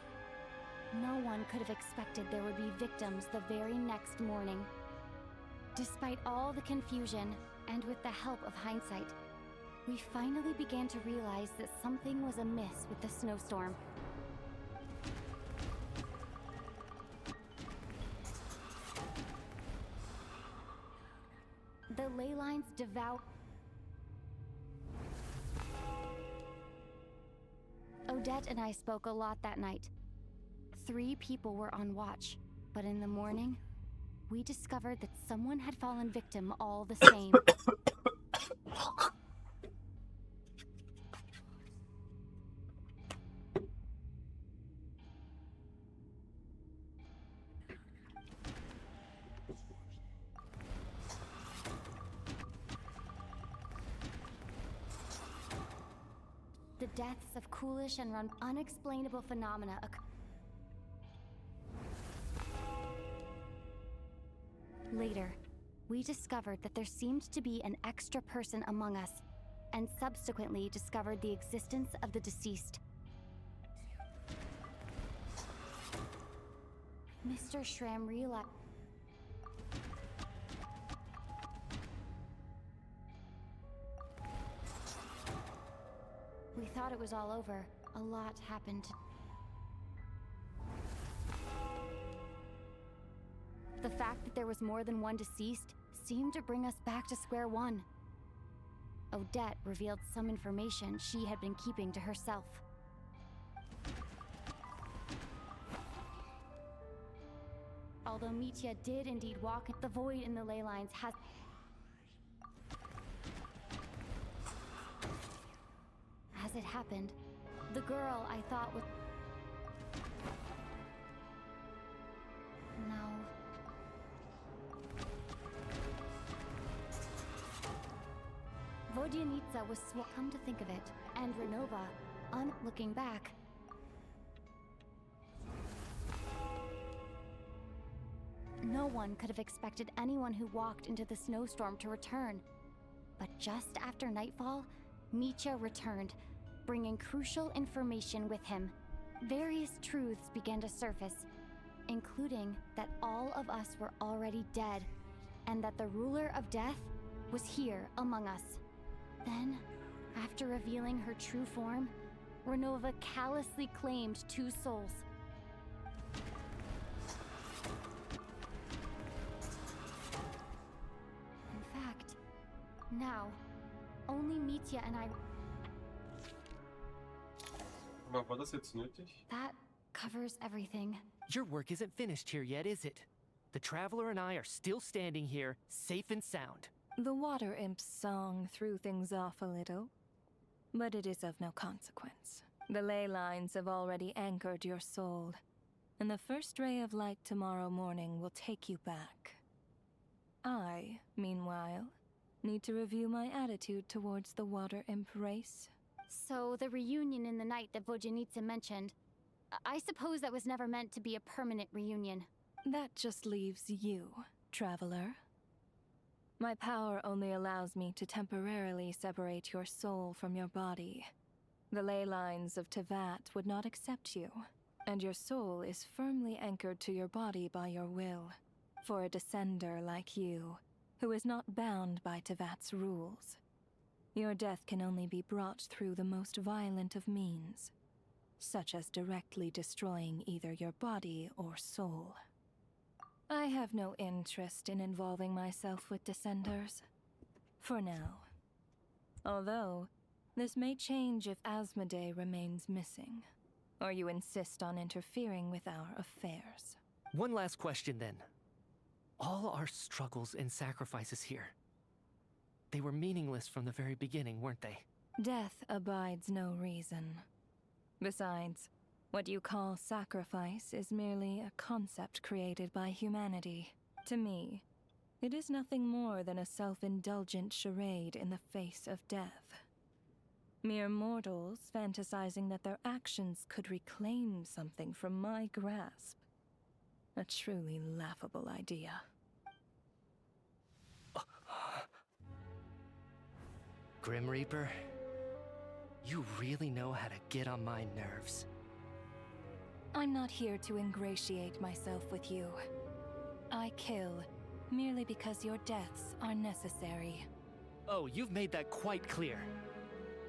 No one could have expected there would be victims the very next morning. Despite all the confusion, and with the help of hindsight, we finally began to realize that something was amiss with the snowstorm. ley lines devour. Odette and I spoke a lot that night. 3 people were on watch, but in the morning, we discovered that someone had fallen victim all the same. The deaths of Coolish and Run unexplainable phenomena Later, we discovered that there seemed to be an extra person among us, and subsequently discovered the existence of the deceased. Mr. Schramm realized... We thought it was all over. A lot happened. The fact that there was more than one deceased seemed to bring us back to square one. Odette revealed some information she had been keeping to herself. Although Mitya did indeed walk the void in the ley lines has... As it happened, the girl I thought was... No. Vodyanitsa was come to think of it, and Renova, looking back... No one could have expected anyone who walked into the snowstorm to return. But just after nightfall, Mitya returned, bringing crucial information with him. Various truths began to surface, including that all of us were already dead, and that the ruler of death was here among us. Then, after revealing her true form, Renova callously claimed 2 souls. In fact, now, only Mitya and I... Aber war das jetzt nötig? That covers everything. Your work isn't finished here yet, is it? The Traveler and I are still standing here, safe and sound. The Water Imp's song threw things off a little, but it is of no consequence. The ley lines have already anchored your soul, and the first ray of light tomorrow morning will take you back. I, meanwhile, need to review my attitude towards the Water Imp race. So the reunion in the night that Vodyanitsa mentioned, I suppose that was never meant to be a permanent reunion. That just leaves you, Traveler. My power only allows me to temporarily separate your soul from your body. The ley lines of Tevat would not accept you, and your soul is firmly anchored to your body by your will. For a descender like you, who is not bound by Tevat's rules, your death can only be brought through the most violent of means, such as directly destroying either your body or soul. I have no interest in involving myself with Descenders, for now. Although, this may change if Asmodee remains missing, or you insist on interfering with our affairs. One last question then. All our struggles and sacrifices here, they were meaningless from the very beginning, weren't they? Death abides no reason. Besides, what you call sacrifice is merely a concept created by humanity. To me, it is nothing more than a self-indulgent charade in the face of death. Mere mortals fantasizing that their actions could reclaim something from my grasp. A truly laughable idea. Grim Reaper, you really know how to get on my nerves. I'm not here to ingratiate myself with you. I kill merely because your deaths are necessary. Oh, you've made that quite clear.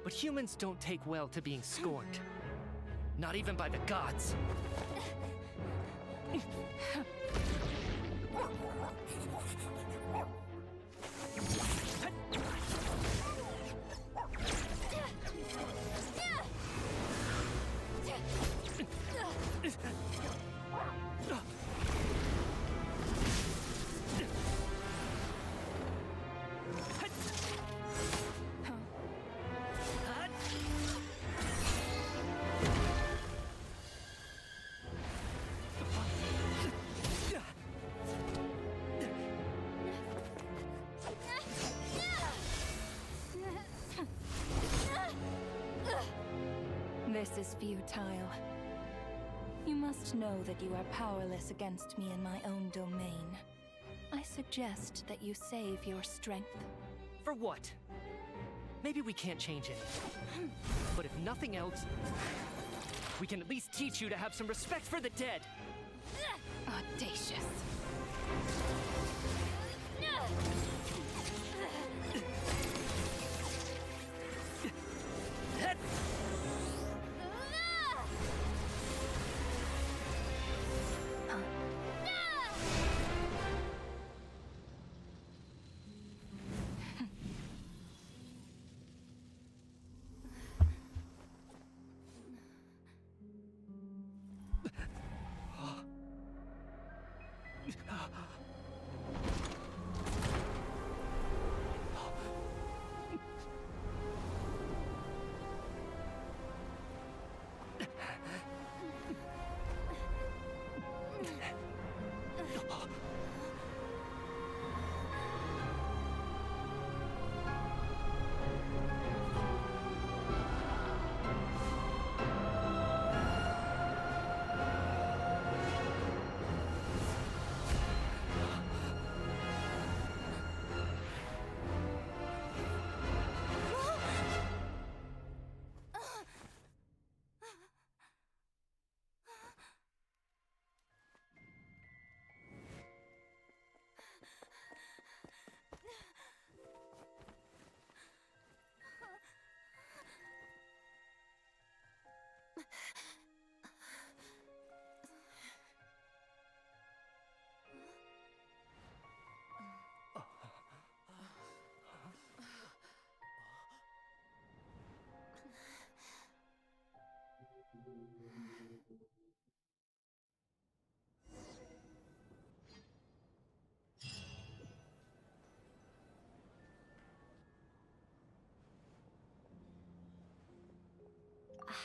But humans don't take well to being scorned. Not even by the gods. This is futile. You must know that you are powerless against me in my own domain. I suggest that you save your strength. For what? Maybe we can't change anything. But if nothing else, we can at least teach you to have some respect for the dead. Audacious.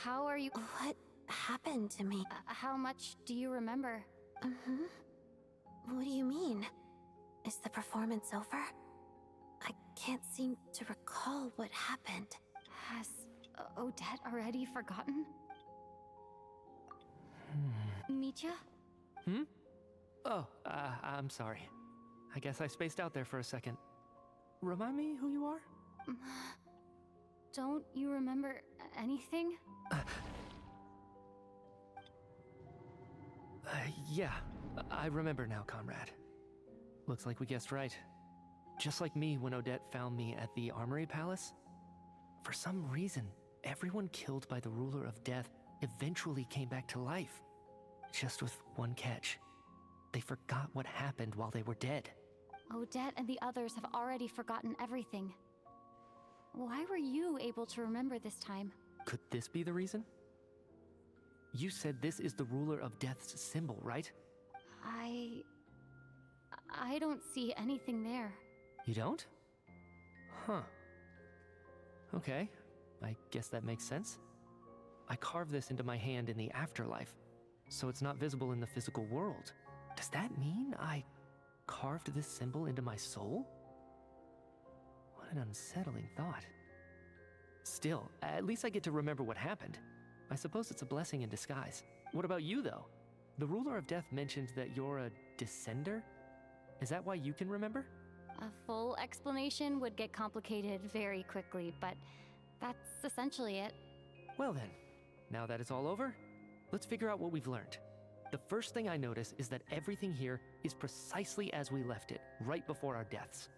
How are you? What happened to me? How much do you remember? What do you mean? Is the performance over? I can't seem to recall what happened. Has Odette already forgotten? Mitya? Oh, I'm sorry. I guess I spaced out there for a second. Remind me who you are? Don't you remember anything? Yeah, I remember now, comrade. Looks like we guessed right. Just like me when Odette found me at the Armory Palace. For some reason, everyone killed by the Ruler of Death eventually came back to life. Just with one catch. They forgot what happened while they were dead. Odette and the others have already forgotten everything. Why were you able to remember this time? Could this be the reason? You said this is the Ruler of Death's symbol, right? I don't see anything there. You don't? Huh. Okay, I guess that makes sense. I carved this into my hand in the afterlife, so it's not visible in the physical world. Does that mean I carved this symbol into my soul? What an unsettling thought. Still, at least I get to remember what happened. I suppose it's a blessing in disguise. What about you, though? The Ruler of Death mentioned that you're a descender? Is that why you can remember? A full explanation would get complicated very quickly, but that's essentially it. Well then, now that it's all over, let's figure out what we've learned. The first thing I notice is that everything here is precisely as we left it, right before our deaths.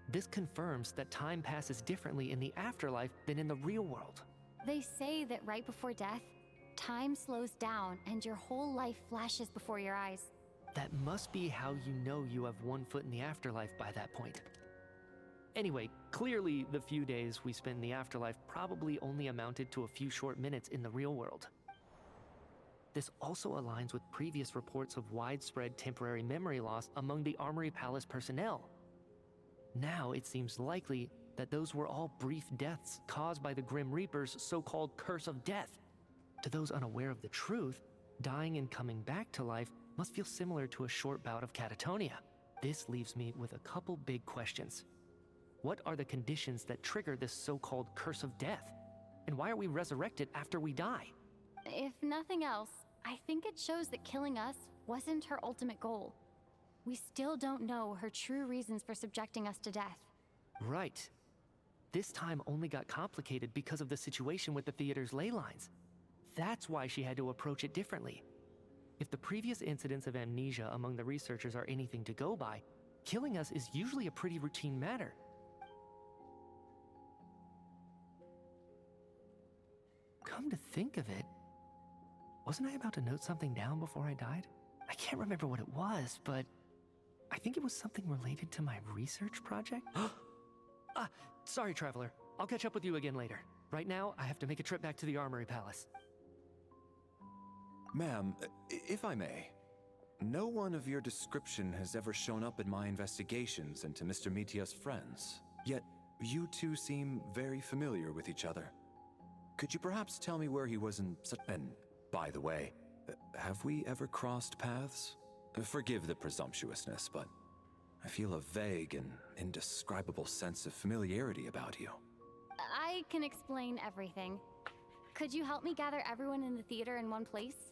This confirms that time passes differently in the afterlife than in the real world. They say that right before death, time slows down and your whole life flashes before your eyes. That must be how you know you have one foot in the afterlife by that point. Anyway, clearly the few days we spent in the afterlife probably only amounted to a few short minutes in the real world. This also aligns with previous reports of widespread temporary memory loss among the Armory Palace personnel. Now it seems likely that those were all brief deaths caused by the Grim Reaper's so-called curse of death. To those unaware of the truth, dying and coming back to life must feel similar to a short bout of catatonia. This leaves me with a couple big questions. What are the conditions that trigger this so-called curse of death? And why are we resurrected after we die? If nothing else, I think it shows that killing us wasn't her ultimate goal. We still don't know her true reasons for subjecting us to death. Right. This time only got complicated because of the situation with the theater's ley lines. That's why she had to approach it differently. If the previous incidents of amnesia among the researchers are anything to go by, killing us is usually a pretty routine matter. Come to think of it, wasn't I about to note something down before I died? I can't remember what it was, but I think it was something related to my research project. Sorry, Traveler. I'll catch up with you again later. Right now, I have to make a trip back to the Armory Palace. Ma'am, if I may, no one of your description has ever shown up in my investigations into Mr. Mitia's friends. Yet, you two seem very familiar with each other. Could you perhaps tell me where he was in such... And, by the way, have we ever crossed paths? Forgive the presumptuousness, but I feel a vague and indescribable sense of familiarity about you. I can explain everything. Could you help me gather everyone in the theater in one place?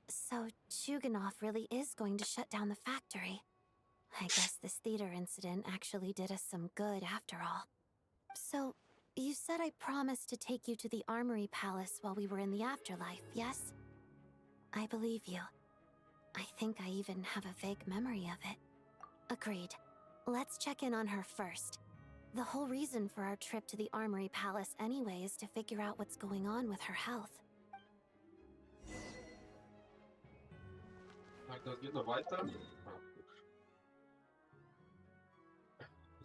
So, Chuganov really is going to shut down the factory. I guess this theater incident actually did us some good after all. So, you said I promised to take you to the Armory Palace while we were in the afterlife, yes? I believe you. I think I even have a vague memory of it. Agreed. Let's check in on her first. The whole reason for our trip to the Armory Palace anyway is to figure out what's going on with her health. Das geht noch weiter.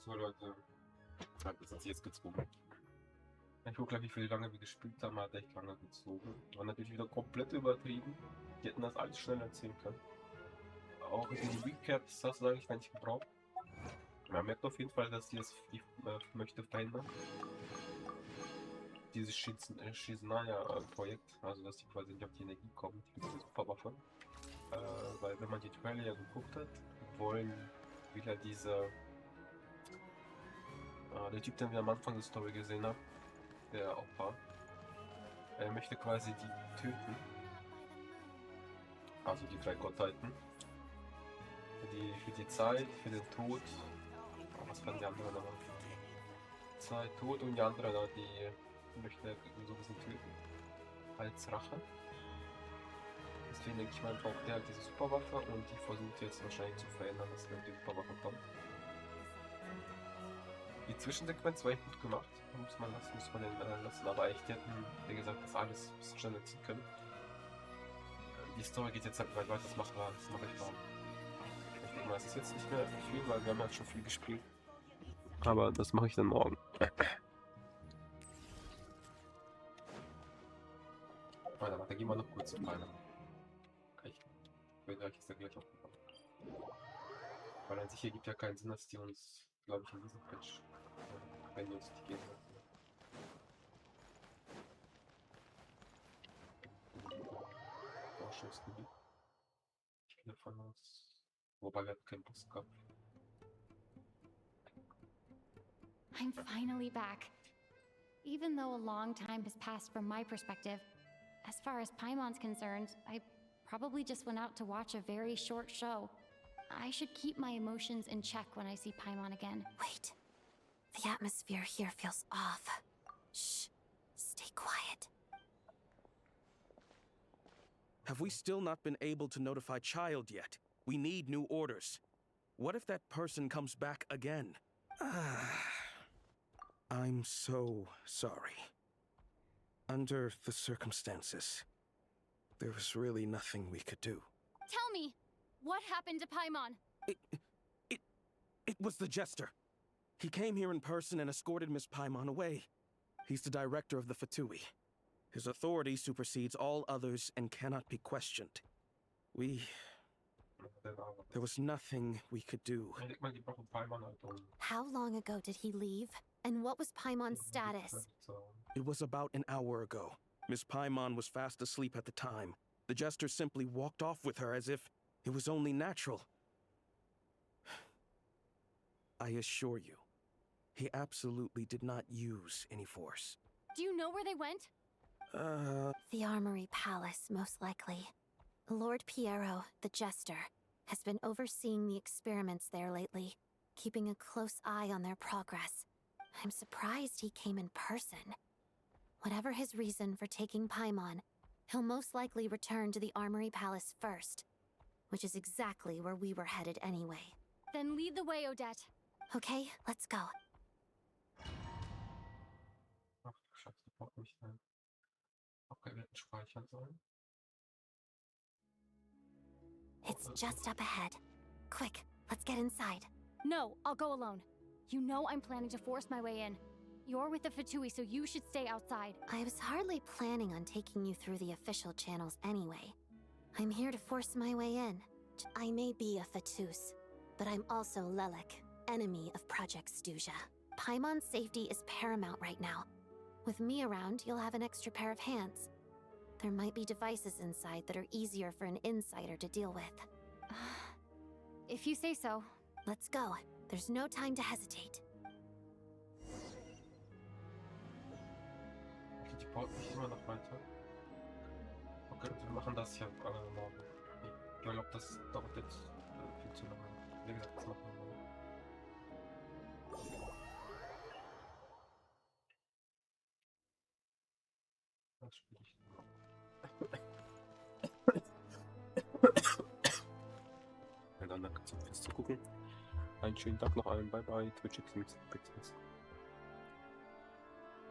So Leute, das hat sich jetzt gezogen. Ich gucke gleich, wie lange wir gespielt haben, hat echt lange gezogen. War natürlich wieder komplett übertrieben. Die hätten das alles schnell erzählen können. Auch in den Recaps, das sage ich, wenn ich gebraucht. Man merkt auf jeden Fall, dass die es möchte verhindern. Dieses Shiznaya-Projekt, also dass die quasi nicht auf die Energie kommen, diese Superwaffe. Weil wenn man die Trailer ja geguckt hat, will er diese... der Typ, den wir am Anfang der Story gesehen haben, der auch war, er möchte quasi die töten. Also die drei Gottheiten. Für die Zeit, für den Tod. Was waren die anderen nochmal? Zeit, Tod und die andere da, die möchte er so ein bisschen töten. Als Rache. Deswegen denke ich mal, braucht der halt diese Superwaffe und die versucht jetzt wahrscheinlich zu verhindern, dass er mit der Superwaffe kommt. Die Zwischensequenz war echt gut gemacht, muss man den lassen, aber echt, die hätten, wie gesagt, das alles ein bisschen schneller ziehen können. Die Story geht jetzt halt weiter, das mache ich mal. Ich denke mal, es ist jetzt nicht mehr viel, weil wir haben halt schon viel gespielt. Aber das mache ich dann morgen. Warte, gehen wir noch kurz zu Peiner. Ich werde euch jetzt da gleich auch bekommen. Weil an sich hier gibt ja keinen Sinn, dass die uns, glaube ich, in diesem Patch, wenn die uns die geben. Forschungsgebiet. Ich gehe davon aus. Wobei wir keinen Bus gehabt. I'm finally back. Even though a long time has passed from my perspective, as far as Paimon's concerned, I probably just went out to watch a very short show. I should keep my emotions in check when I see Paimon again. Wait. The atmosphere here feels off. Shh. Stay quiet. Have we still not been able to notify Child yet? We need new orders. What if that person comes back again? I'm so sorry. Under the circumstances, there was really nothing we could do. Tell me, what happened to Paimon? It was the Jester. He came here in person and escorted Miss Paimon away. He's the director of the Fatui. His authority supersedes all others and cannot be questioned. There was nothing we could do. How long ago did he leave? And what was Paimon's status? It was about an hour ago. Miss Paimon was fast asleep at the time. The jester simply walked off with her as if it was only natural. I assure you, he absolutely did not use any force. Do you know where they went? The Armory Palace, most likely. Lord Piero, the jester, has been overseeing the experiments there lately, keeping a close eye on their progress. I'm surprised he came in person. Whatever his reason for taking Paimon, he'll most likely return to the Armory Palace first, which is exactly where we were headed anyway. Then lead the way, Odette. Okay, let's go. Ach, Scheiße, braucht mich ein. Abgewerten speichern sollen. It's just up ahead. Quick, let's get inside. No, I'll go alone. You know I'm planning to force my way in. You're with the Fatui, so you should stay outside. I was hardly planning on taking you through the official channels anyway. I'm here to force my way in. I may be a Fatus, but I'm also Lelik, enemy of Project Stuja. Paimon's safety is paramount right now. With me around, you'll have an extra pair of hands. There might be devices inside that are easier for an insider to deal with. If you say so. Let's go. There's no time to hesitate. Okay, die baut mich immer noch weiter. Okay, wir machen das ja morgen. Ich glaube, das dauert jetzt viel zu lange. Wie gesagt, das machen wir morgen. Was spiele ich denn? Ja, dann danke fürs Zugucken. Einen schönen Tag noch allen. Bye bye. Twitch Xmas.